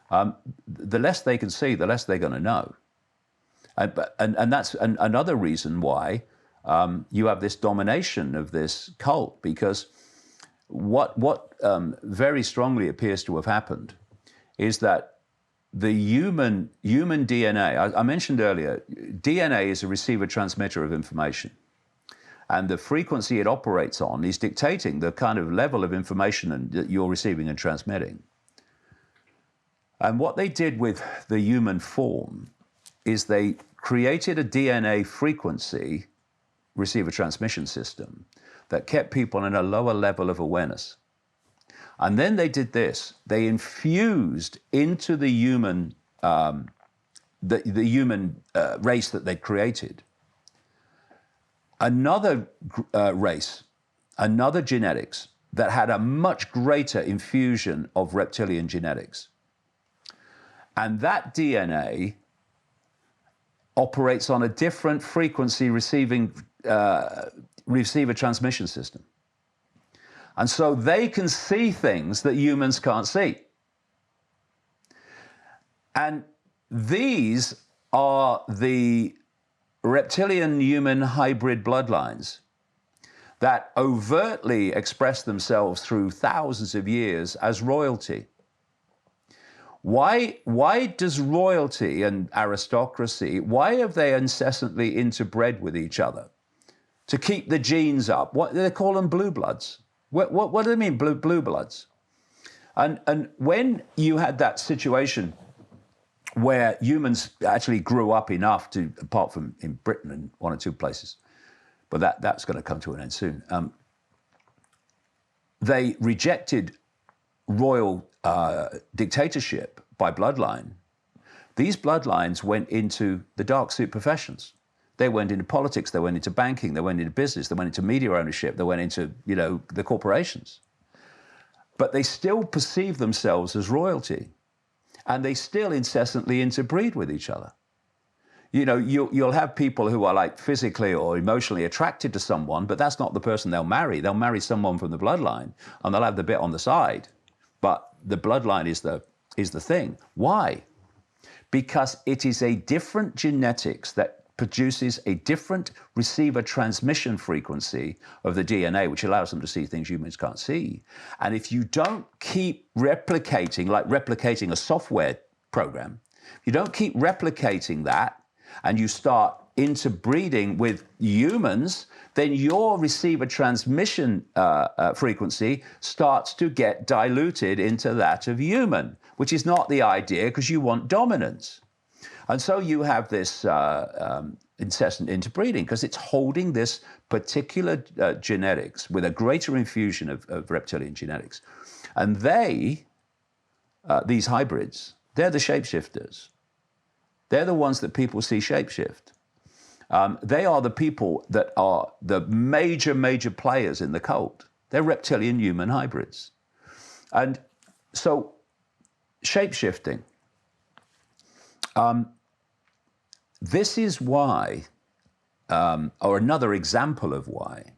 The less they can see, the less they're going to know. And that's another reason why you have this domination of this cult, because what very strongly appears to have happened is that the human DNA, I mentioned earlier, DNA is a receiver-transmitter of information. And the frequency it operates on is dictating the kind of level of information that you're receiving and transmitting. And what they did with the human form is they created a DNA frequency receiver transmission system that kept people in a lower level of awareness. And then they did this. They infused into the human, the human race that they created another race, another genetics that had a much greater infusion of reptilian genetics. And that DNA operates on a different frequency receiver transmission system. And so they can see things that humans can't see. And these are the reptilian-human hybrid bloodlines that overtly express themselves through thousands of years as royalty. Why does royalty and aristocracy, why have they incessantly interbred with each other? To keep the genes up. What they call them blue bloods. What do they mean, blue bloods? And when you had that situation where humans actually grew up enough to, apart from in Britain and one or two places, but that's going to come to an end soon, they rejected royal dictatorship by bloodline. These bloodlines went into the dark suit professions. They went into politics, they went into banking, they went into business, they went into media ownership, they went into, the corporations. But they still perceive themselves as royalty, and they still incessantly interbreed with each other. You'll have people who are like physically or emotionally attracted to someone, but that's not the person they'll marry. They'll marry someone from the bloodline, and they'll have the bit on the side. But the bloodline is the thing. Why? Because it is a different genetics that produces a different receiver transmission frequency of the DNA, which allows them to see things humans can't see. And if you don't keep replicating, like replicating a software program, if you don't keep replicating that and you start interbreeding with humans, then your receiver transmission frequency starts to get diluted into that of human, which is not the idea, because you want dominance. And so you have this incessant interbreeding, because it's holding this particular genetics with a greater infusion of reptilian genetics. And these hybrids, they're the shapeshifters. They're the ones that people see shapeshift. They are the people that are the major players in the cult. They're reptilian human hybrids. And so shapeshifting, this is why, or another example of why,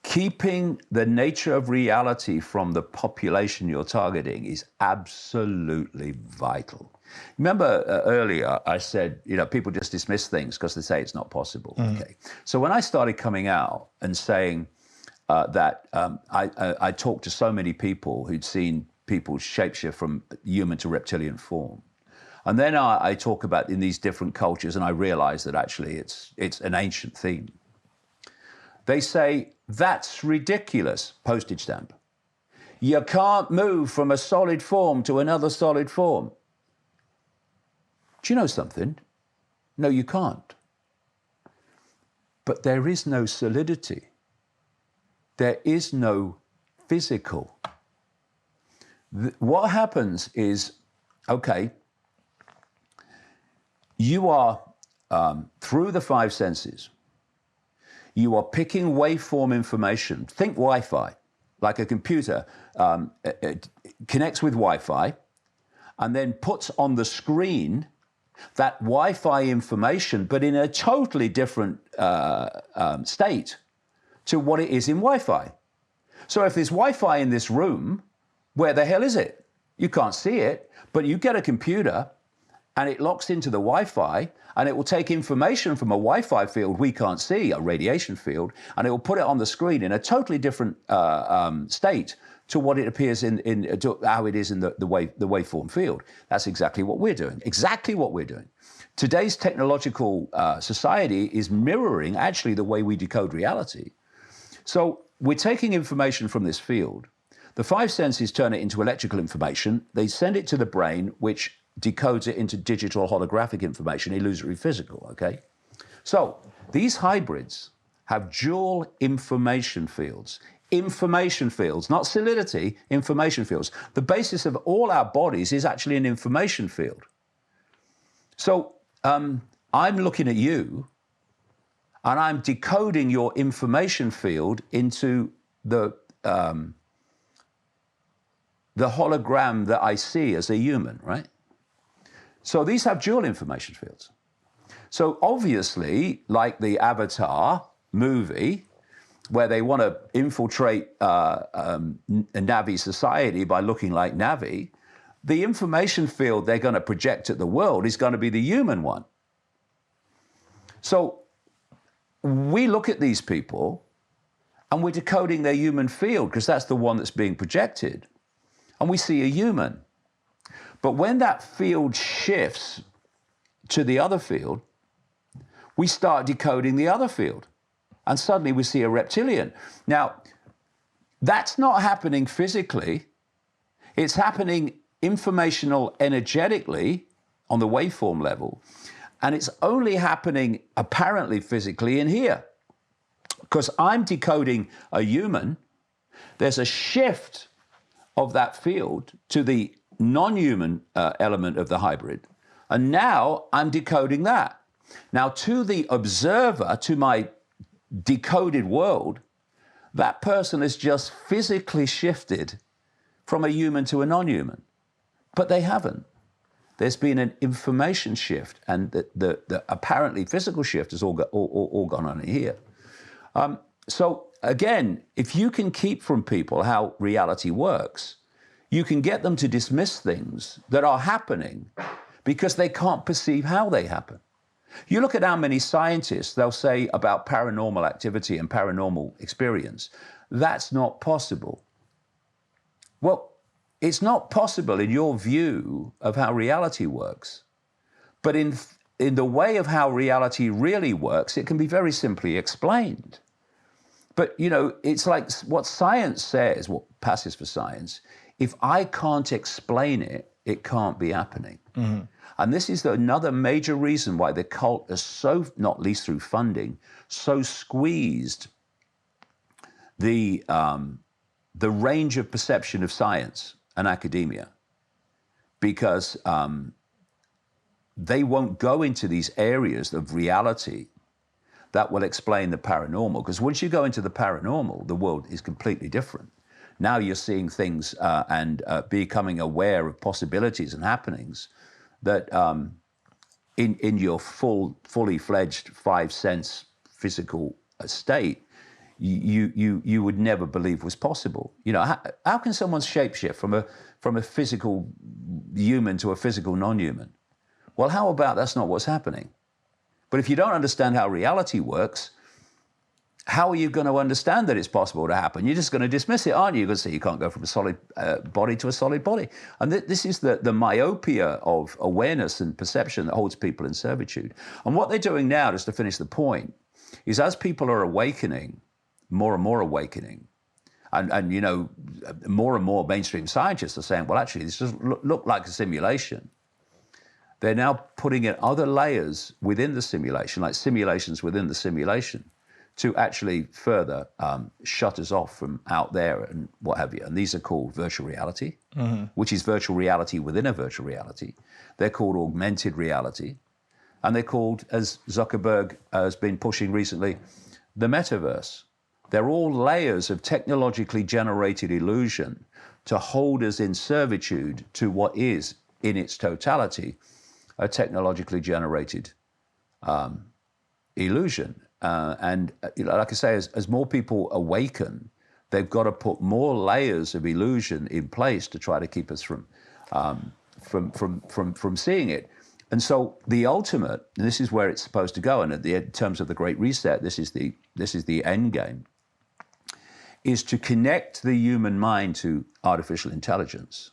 keeping the nature of reality from the population you're targeting is absolutely vital. Remember earlier I said, people just dismiss things because they say it's not possible. Okay. So when I started coming out and saying that I talked to so many people who'd seen people shapeshift from human to reptilian form, and then I talk about in these different cultures, and I realize that actually it's an ancient theme. They say, that's ridiculous, postage stamp. You can't move from a solid form to another solid form. Do you know something? No, you can't. But there is no solidity. There is no physical what happens is, okay, you are, through the five senses, you are picking waveform information. Think Wi-Fi, like a computer it connects with Wi-Fi and then puts on the screen that Wi-Fi information, but in a totally different state to what it is in Wi-Fi. So if there's Wi-Fi in this room, where the hell is it? You can't see it, but you get a computer and it locks into the Wi-Fi and it will take information from a Wi-Fi field we can't see, a radiation field, and it will put it on the screen in a totally different state to what it appears to how it is in the waveform field. That's exactly what we're doing. Exactly what we're doing. Today's technological society is mirroring actually the way we decode reality. So we're taking information from this field. The five senses turn it into electrical information. They send it to the brain, which decodes it into digital holographic information, illusory physical, okay? So these hybrids have dual information fields. Information fields, not solidity, information fields. The basis of all our bodies is actually an information field. So I'm looking at you and I'm decoding your information field into the hologram that I see as a human, right? So these have dual information fields. So obviously, like the Avatar movie, where they want to infiltrate a Navi society by looking like Navi, the information field they're going to project at the world is going to be the human one. So we look at these people and we're decoding their human field because that's the one that's being projected. And we see a human. But when that field shifts to the other field, we start decoding the other field. And suddenly we see a reptilian. Now, that's not happening physically. It's happening informational energetically on the waveform level. And it's only happening apparently physically in here. Because I'm decoding a human, there's a shift of that field to the non-human element of the hybrid. And now I'm decoding that. Now to the observer, to my decoded world, that person has just physically shifted from a human to a non-human. But they haven't. There's been an information shift, and the apparently physical shift has all gone on in here. So again, if you can keep from people how reality works, you can get them to dismiss things that are happening because they can't perceive how they happen. You look at how many scientists they'll say about paranormal activity and paranormal experience. That's not possible. Well, it's not possible in your view of how reality works. But in the way of how reality really works, it can be very simply explained. But, you know, it's like what science says, what passes for science, if I can't explain it, it can't be happening. Mm-hmm. And this is another major reason why the cult is so, not least through funding, so squeezed the range of perception of science and academia, because they won't go into these areas of reality that will explain the paranormal. Because once you go into the paranormal, the world is completely different. Now you're seeing things and becoming aware of possibilities and happenings that in your fully fledged five sense physical state, you would never believe was possible. You know, how can someone shapeshift from a physical human to a physical non-human? Well, how about that's not what's happening? But if you don't understand how reality works, how are you going to understand that it's possible to happen? You're just going to dismiss it, aren't you? You're going to say you can't go from a solid body to a solid body. And this is the myopia of awareness and perception that holds people in servitude. And what they're doing now, just to finish the point, is as people are awakening, more and more awakening, and you know, more and more mainstream scientists are saying, well, actually, this doesn't look like a simulation. They're now putting in other layers within the simulation, like simulations within the simulation, to actually further shut us off from out there and what have you. And these are called virtual reality, which is virtual reality within a virtual reality. They're called augmented reality. And they're called, as Zuckerberg has been pushing recently, the metaverse. They're all layers of technologically generated illusion to hold us in servitude to what is, in its totality, a technologically generated illusion. Like I say, as more people awaken, they've got to put more layers of illusion in place to try to keep us from seeing it. And so the ultimate, and this is where it's supposed to go, and in terms of the Great Reset, this is the end game, is to connect the human mind to artificial intelligence.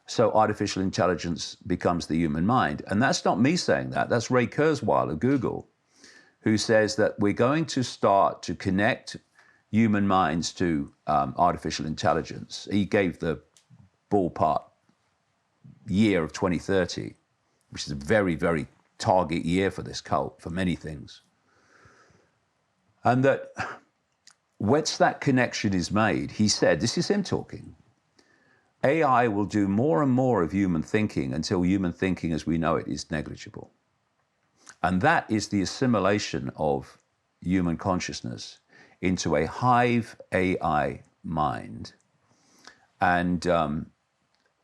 So artificial intelligence becomes the human mind. And that's not me saying that. That's Ray Kurzweil of Google, who says that we're going to start to connect human minds to artificial intelligence. He gave the ballpark year of 2030, which is a very, very target year for this cult, for many things. And that once that connection is made, he said, this is him talking, AI will do more and more of human thinking until human thinking as we know it is negligible. And that is the assimilation of human consciousness into a hive AI mind. And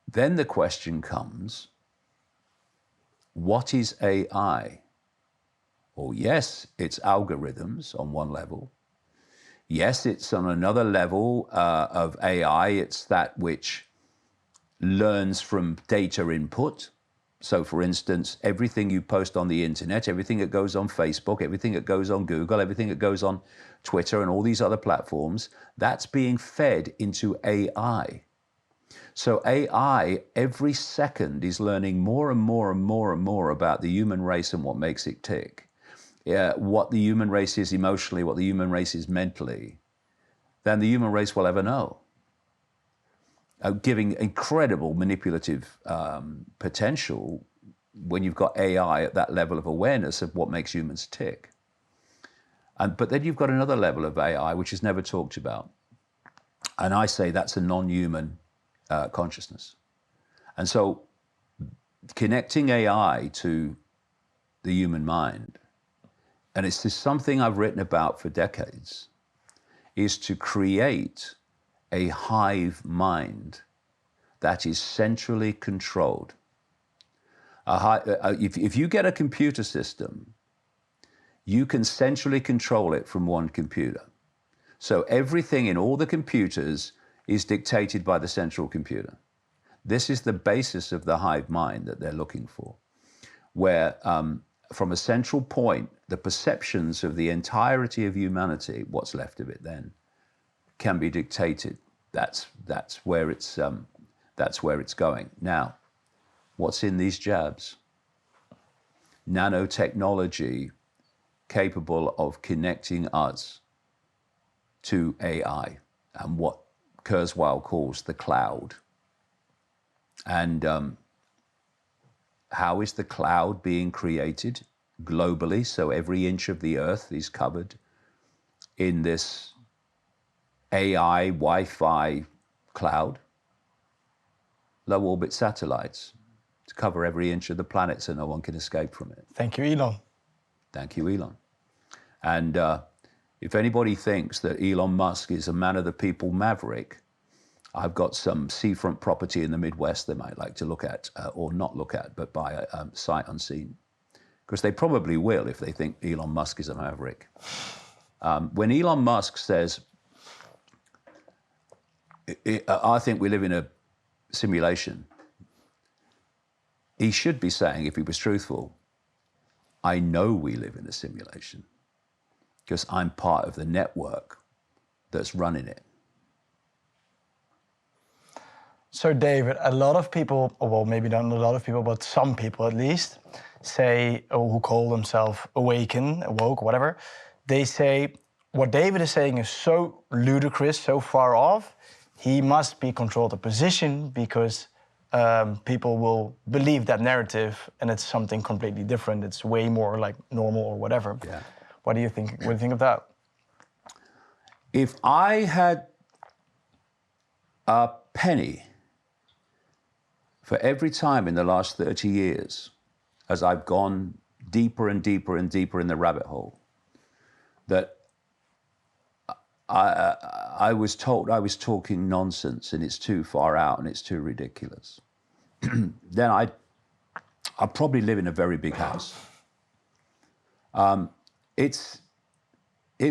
then the question comes, what is AI? Well, yes, it's algorithms on one level. Yes, it's on another level of AI. It's that which learns from data input. So, for instance, everything you post on the internet, everything that goes on Facebook, everything that goes on Google, everything that goes on Twitter and all these other platforms, that's being fed into AI. So AI, every second, is learning more and more and more and more about the human race and what makes it tick. What the human race is emotionally, what the human race is mentally, than the human race will ever know. Giving incredible manipulative potential when you've got AI at that level of awareness of what makes humans tick. But then you've got another level of AI which is never talked about. And I say that's a non-human consciousness. And so connecting AI to the human mind, and it's just something I've written about for decades, is to create a hive mind that is centrally controlled. If you get a computer system, you can centrally control it from one computer. So everything in all the computers is dictated by the central computer. This is the basis of the hive mind that they're looking for, where from a central point, the perceptions of the entirety of humanity, what's left of it then, can be dictated. That's where it's going. Now, what's in these jabs? Nanotechnology capable of connecting us to AI and what Kurzweil calls the cloud. And how is the cloud being created globally? So every inch of the earth is covered in this AI Wi-Fi cloud. Low orbit satellites to cover every inch of the planet so no one can escape from it. Thank you, Elon. Thank you, Elon. And if anybody thinks that Elon Musk is a man of the people maverick, I've got some seafront property in the Midwest they might like to look at, or not look at, but buy sight unseen. Because they probably will if they think Elon Musk is a maverick. When Elon Musk says, I think we live in a simulation, he should be saying, if he was truthful, I know we live in a simulation because I'm part of the network that's running it. So David, a lot of people, well, maybe not a lot of people, but some people at least, say, or who call themselves awoke, whatever, they say, what David is saying is so ludicrous, so far off, he must be controlled opposition because people will believe that narrative and it's something completely different. It's way more like normal or whatever. Yeah. What do you think? What do you think of that? If I had a penny for every time in the last 30 years, as I've gone deeper and deeper and deeper in the rabbit hole, that I was told I was talking nonsense and it's too far out and it's too ridiculous, then I'd probably live in a very big house. It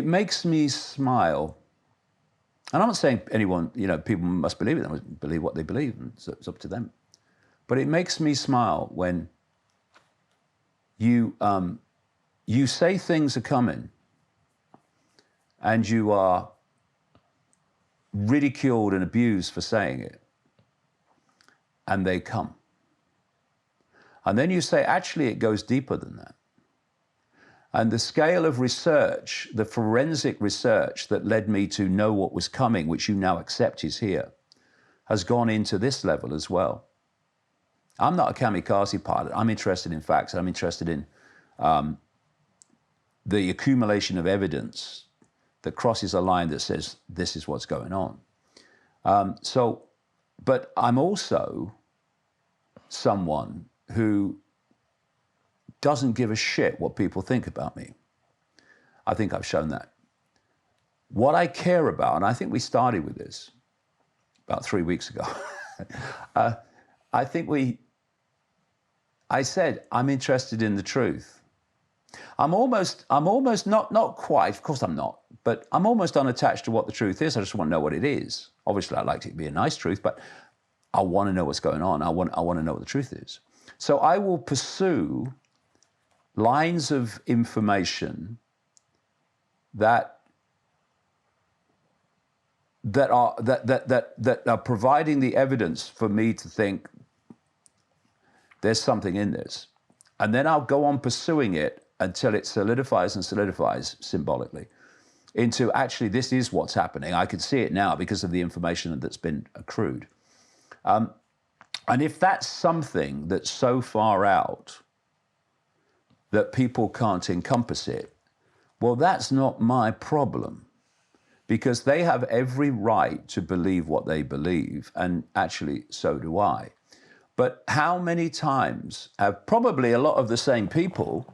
makes me smile. And I'm not saying anyone, people must believe it, they must believe what they believe, and it's up to them. But it makes me smile when you say things are coming and you are ridiculed and abused for saying it, and they come. And then you say, actually, it goes deeper than that. And the scale of research, the forensic research that led me to know what was coming, which you now accept is here, has gone into this level as well. I'm not a kamikaze pilot. I'm interested in facts. I'm interested in the accumulation of evidence that crosses a line that says this is what's going on. But I'm also someone who doesn't give a shit what people think about me. I think I've shown that. What I care about, and I think we started with this about 3 weeks ago, I said, I'm interested in the truth. I'm almost not quite, of course I'm not, but I'm almost unattached to what the truth is. I just want to know what it is. Obviously, I'd like it to be a nice truth, but I want to know what's going on. I want to know what the truth is. So I will pursue lines of information that are providing the evidence for me to think there's something in this. And then I'll go on pursuing it until it solidifies and solidifies symbolically into actually this is what's happening. I can see it now because of the information that's been accrued. And if that's something that's so far out that people can't encompass it, well, that's not my problem, because they have every right to believe what they believe, and actually so do I. But how many times have probably a lot of the same people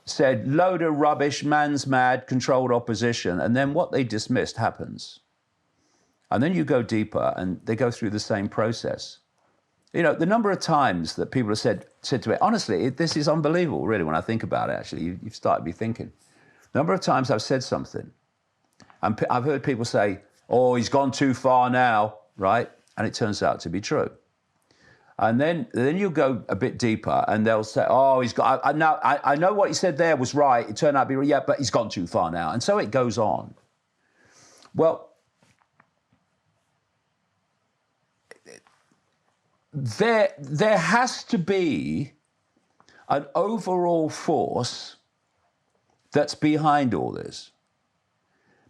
said, load of rubbish, man's mad, controlled opposition, and then what they dismissed happens. And then you go deeper and they go through the same process. The number of times that people have said to me, honestly, this is unbelievable, really, when I think about it, actually. You've started me thinking. The number of times I've said something, and I've heard people say, oh, he's gone too far now, right? And it turns out to be true. And then you go a bit deeper and they'll say, oh, he's got, I know what he said there was right. It turned out to be, yeah, but he's gone too far now. And so it goes on. Well, there has to be an overall force that's behind all this,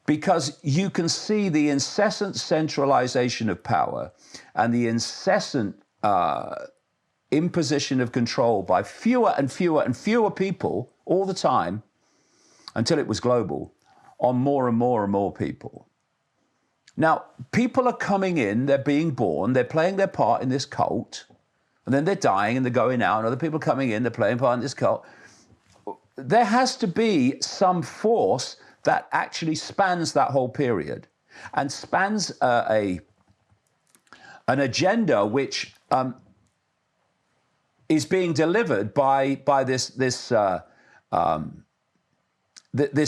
because you can see the incessant centralization of power and the incessant imposition of control by fewer and fewer and fewer people all the time until it was global on more and more and more people. Now, people are coming in, they're being born, they're playing their part in this cult, and then they're dying and they're going out, and other people are coming in, they're playing part in this cult. There has to be some force that actually spans that whole period and spans an agenda which is being delivered by this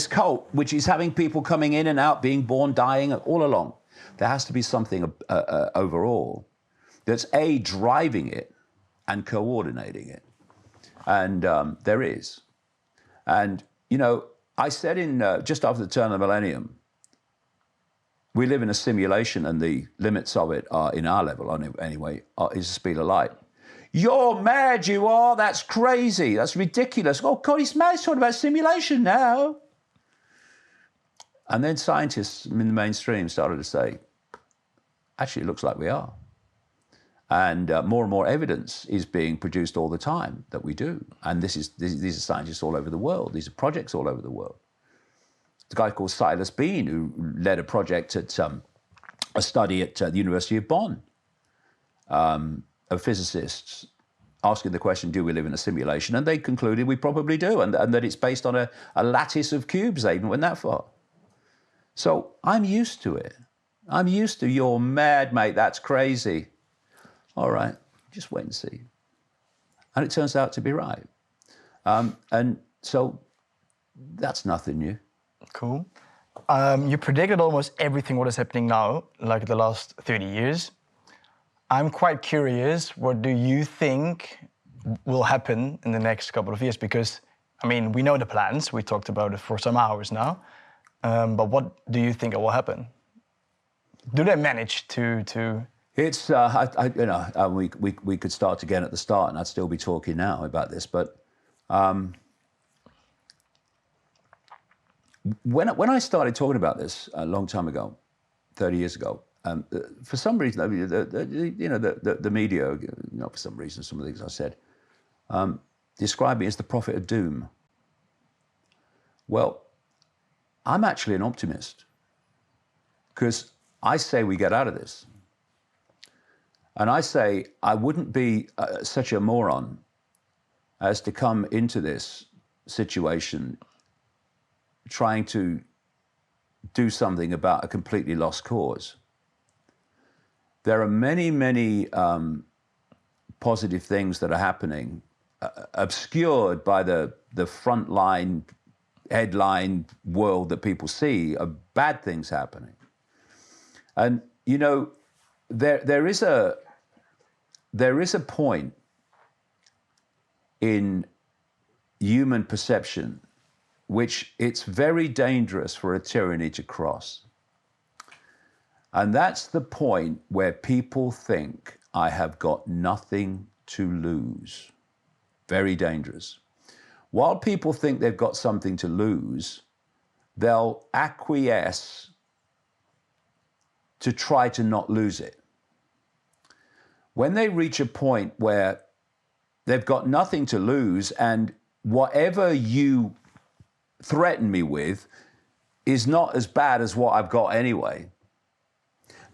cult, which is having people coming in and out, being born, dying, all along. There has to be something overall that's driving it and coordinating it. And there is. And, I said just after the turn of the millennium, we live in a simulation, and the limits of it are, in our level anyway, is the speed of light. You're mad, you are. That's crazy. That's ridiculous. Oh, God, he's mad. He's talking about simulation now. And then scientists in the mainstream started to say, actually, it looks like we are. And more and more evidence is being produced all the time that we do. And these are scientists all over the world. These are projects all over the world. a guy called Silas Bean, who led a project at a study at the University of Bonn of physicists asking the question, do we live in a simulation? And they concluded we probably do, and that it's based on a lattice of cubes. They even went that far. So I'm used to it. I'm used to, you're mad, mate, that's crazy. All right, just wait and see. And it turns out to be right. And so that's nothing new. Cool. You predicted almost everything what is happening now, like the last 30 years. I'm quite curious, what do you think will happen in the next couple of years? Because, I mean, we know the plans. We talked about it for some hours now. But what do you think will happen? Do they manage to... It's, we could start again at the start and I'd still be talking now about this, but when I started talking about this a long time ago, 30 years ago, for some reason, I mean, the media, not for some reason, some of the things I said, described me as the prophet of doom. Well, I'm actually an optimist because I say we get out of this. And I say I wouldn't be such a moron as to come into this situation trying to do something about a completely lost cause. There are many, many positive things that are happening, obscured by the frontline, headline world that people see of bad things happening. And, you know, there is a point in human perception which it's very dangerous for a tyranny to cross. And that's the point where people think, I have got nothing to lose. Very dangerous. While people think they've got something to lose, they'll acquiesce to try to not lose it. When they reach a point where they've got nothing to lose and whatever you threaten me with is not as bad as what I've got anyway,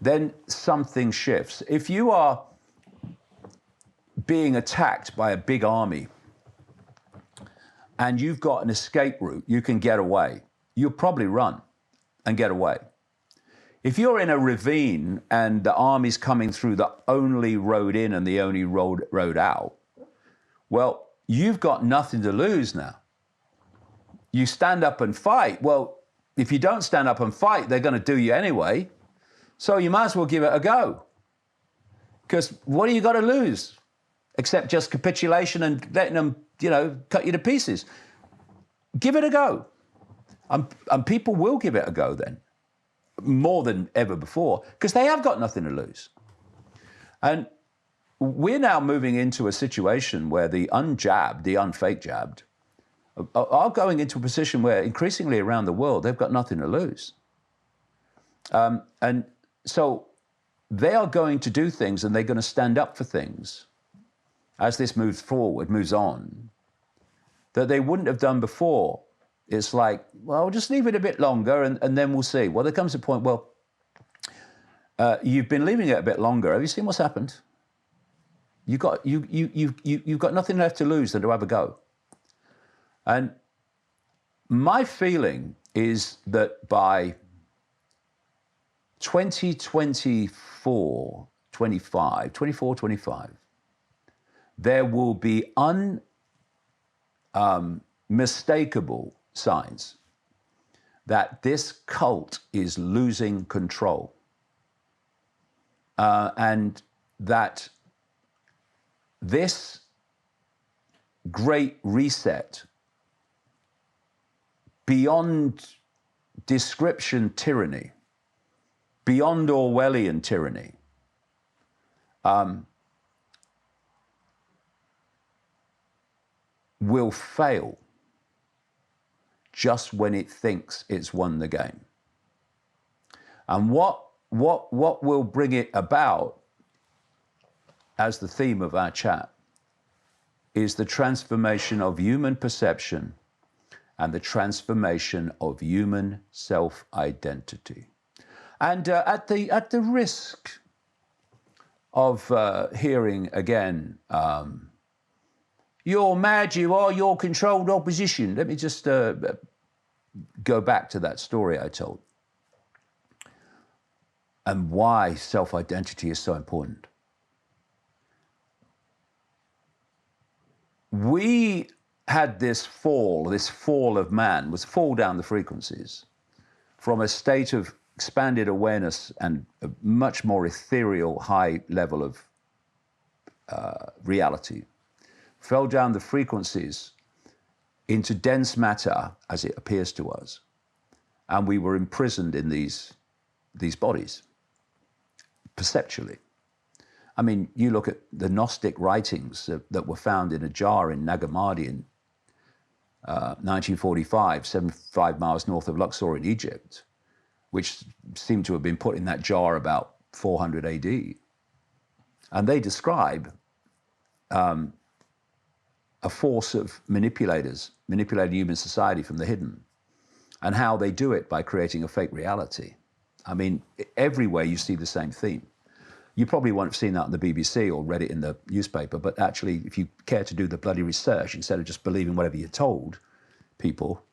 then something shifts. If you are being attacked by a big army and you've got an escape route, you can get away, you'll probably run and get away. If you're in a ravine and the army's coming through the only road in and the only road out, well, you've got nothing to lose now. You stand up and fight. Well, if you don't stand up and fight, they're going to do you anyway. So you might as well give it a go. Because what do you got to lose? Except just capitulation and letting them, you know, cut you to pieces. Give it a go. And people will give it a go then. More than ever before, because they have got nothing to lose. And we're now moving into a situation where the unjabbed, the unfake jabbed, are going into a position where increasingly around the world, they've got nothing to lose. And so they are going to do things and they're going to stand up for things as this moves forward, moves on, that they wouldn't have done before. It's like, well, just leave it a bit longer and then we'll see. Well, there comes a point, well, you've been leaving it a bit longer. Have you seen what's happened? You've got nothing left to lose than to have a go. And my feeling is that by 2024, 25, there will be unmistakable signs that this cult is losing control and that this great reset, beyond description tyranny, beyond Orwellian tyranny, will fail just when it thinks it's won the game. And what will bring it about, as the theme of our chat, is the transformation of human perception and the transformation of human self-identity. And at the risk of hearing again, you're mad, you're controlled opposition. Let me just go back to that story I told and why self-identity is so important. We had this fall of man, was fall down the frequencies from a state of expanded awareness and a much more ethereal high level of reality, fell down the frequencies into dense matter as it appears to us. And we were imprisoned in these bodies, perceptually. I mean, you look at the Gnostic writings that were found in a jar in Nagamadi in 1945, 75 miles north of Luxor in Egypt, which seem to have been put in that jar about 400 AD. And they describe a force of manipulators, manipulating human society from the hidden, and how they do it by creating a fake reality. I mean, everywhere you see the same theme. You probably won't have seen that on the BBC or read it in the newspaper, but actually, if you care to do the bloody research, instead of just believing whatever you're told people,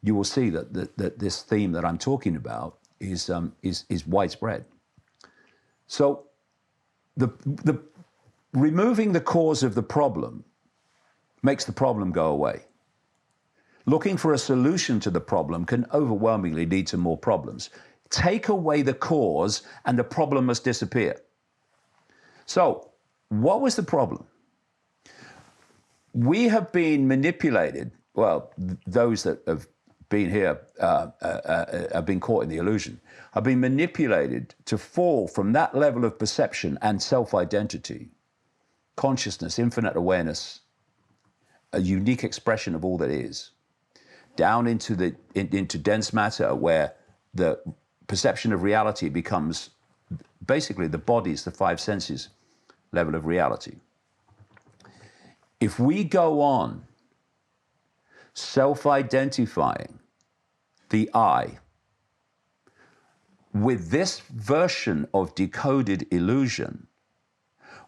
you will see that this theme that I'm talking about is widespread. So the removing the cause of the problem makes the problem go away. Looking for a solution to the problem can overwhelmingly lead to more problems. Take away the cause and the problem must disappear. So, what was the problem? We have been manipulated, well, those that have been here have been caught in the illusion, have been manipulated to fall from that level of perception and self-identity, consciousness, infinite awareness, a unique expression of all that is, down into dense matter where the perception of reality becomes basically the body's, the five senses level of reality. If we go on self-identifying the I with this version of decoded illusion,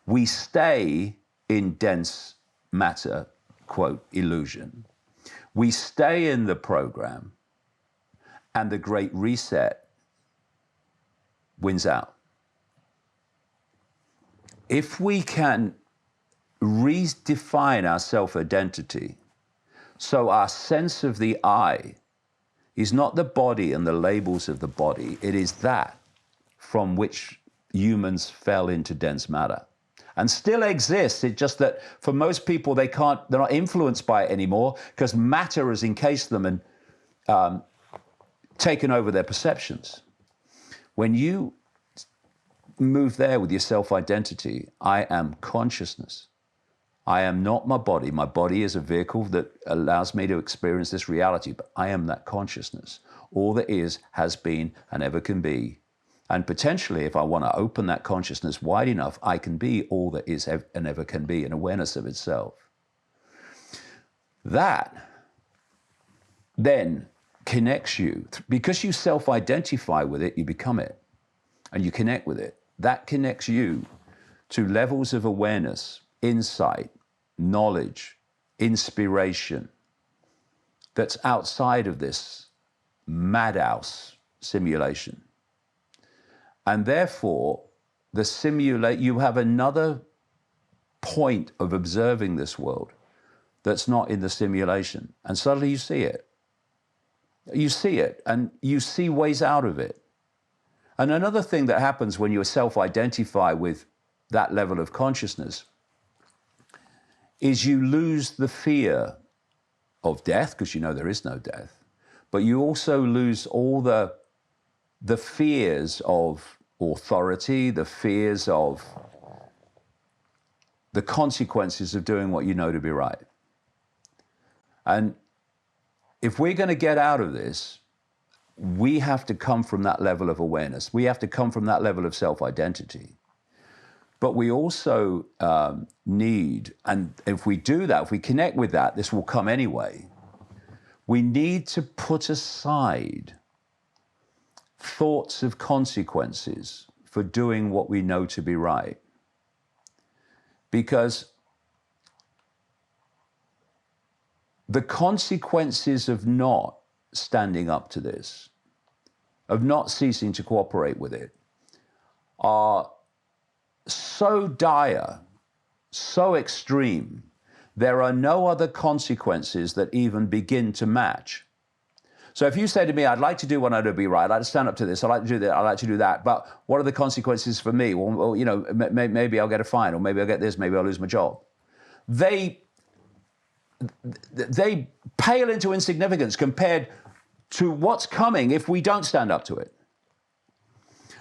we stay in dense matter, quote, illusion. We stay in the program, and the Great Reset wins out. If we can redefine our self-identity so our sense of the I is not the body and the labels of the body, it is that from which humans fell into dense matter and still exists. It's just that for most people, they're not influenced by it anymore because matter has encased them and taken over their perceptions. When you move there with your self-identity, I am consciousness. I am not my body. My body is a vehicle that allows me to experience this reality, but I am that consciousness. All that is, has been, and ever can be. And potentially, if I want to open that consciousness wide enough, I can be all that is and ever can be, an awareness of itself. That then connects you. Because you self-identify with it, you become it, and you connect with it. That connects you to levels of awareness, insight, knowledge, inspiration that's outside of this madhouse simulation. And therefore, you have another point of observing this world that's not in the simulation. And suddenly you see it. You see it, and you see ways out of it. And another thing that happens when you self-identify with that level of consciousness is you lose the fear of death, because you know there is no death, but you also lose all the fears of authority, the fears of the consequences of doing what you know to be right. And if we're going to get out of this, we have to come from that level of awareness. We have to come from that level of self-identity. But we also need, and if we do that, if we connect with that, this will come anyway. We need to put aside thoughts of consequences for doing what we know to be right. Because the consequences of not standing up to this, of not ceasing to cooperate with it, are so dire, so extreme, there are no other consequences that even begin to match. So if you say to me, I'd like to do what I know to be right, I'd like to stand up to this, I'd like to do that, I'd like to do that, but what are the consequences for me? Well, you know, maybe I'll get a fine, or maybe I'll get this, maybe I'll lose my job. They pale into insignificance compared to what's coming if we don't stand up to it.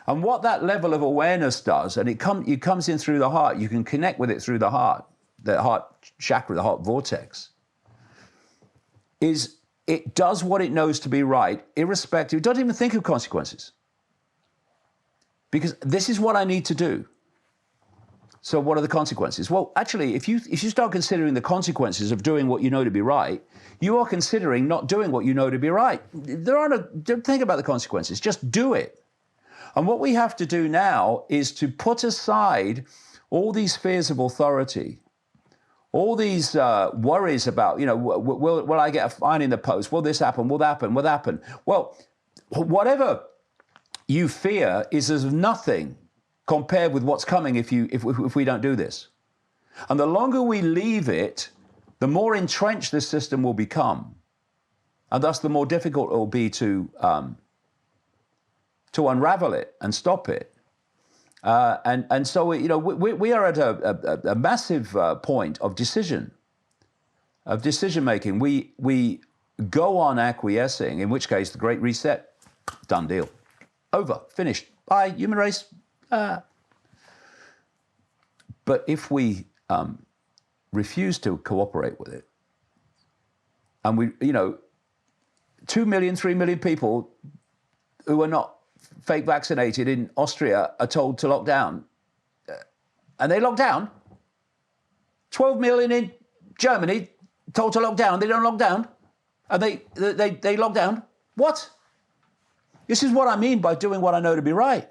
And what that level of awareness does, and it comes in through the heart, you can connect with it through the heart chakra, the heart vortex, is it does what it knows to be right, irrespective, it doesn't even think of consequences. Because this is what I need to do. So what are the consequences? Well, actually, if you start considering the consequences of doing what you know to be right, you are considering not doing what you know to be right. Don't think about the consequences, just do it. And what we have to do now is to put aside all these fears of authority, all these worries about, you know, will I get a fine in the post? Will this happen? Will that happen? Will that happen? Well, whatever you fear is as nothing compared with what's coming if we don't do this. And the longer we leave it, the more entrenched this system will become. And thus the more difficult it will be to unravel it and stop it. And so, you know, we are at a massive point of decision making. We go on acquiescing, in which case the Great Reset, done deal, over, finished, bye, human race. But if we refuse to cooperate with it, and we, you know, 2 million, 3 million people who are not fake vaccinated in Austria are told to lock down, and they lock down. 12 million in Germany told to lock down, they don't lock down, and they lock down. What? This is what I mean by doing what I know to be right.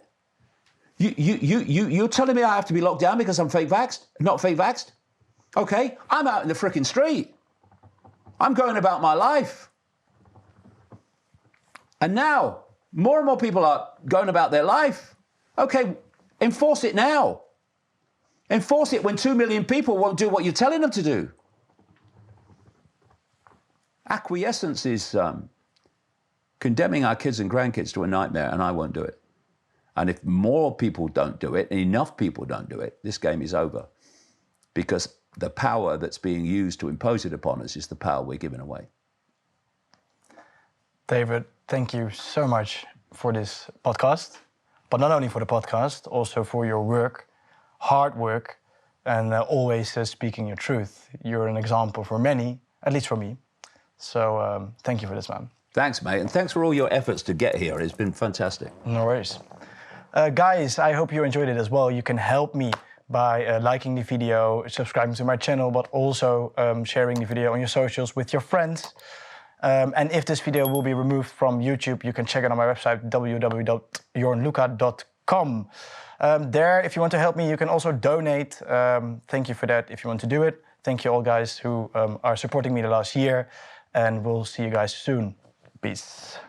You're telling me I have to be locked down because I'm fake vaxxed, not fake vaxxed? Okay, I'm out in the frickin' street. I'm going about my life. And now, more and more people are going about their life. Okay, enforce it now. Enforce it when 2 million people won't do what you're telling them to do. Acquiescence is condemning our kids and grandkids to a nightmare, and I won't do it. And if more people don't do it, and enough people don't do it, this game is over. Because the power that's being used to impose it upon us is the power we're giving away. David, thank you so much for this podcast. But not only for the podcast, also for your work, hard work, and always speaking your truth. You're an example for many, at least for me. So thank you for this, man. Thanks, mate. And thanks for all your efforts to get here. It's been fantastic. No worries. Guys, I hope you enjoyed it as well. You can help me by liking the video, subscribing to my channel, but also sharing the video on your socials with your friends. And if this video will be removed from YouTube, you can check it on my website, www.jornluca.com. There, if you want to help me, you can also donate. Thank you for that if you want to do it. Thank you all guys who are supporting me the last year. And we'll see you guys soon. Peace.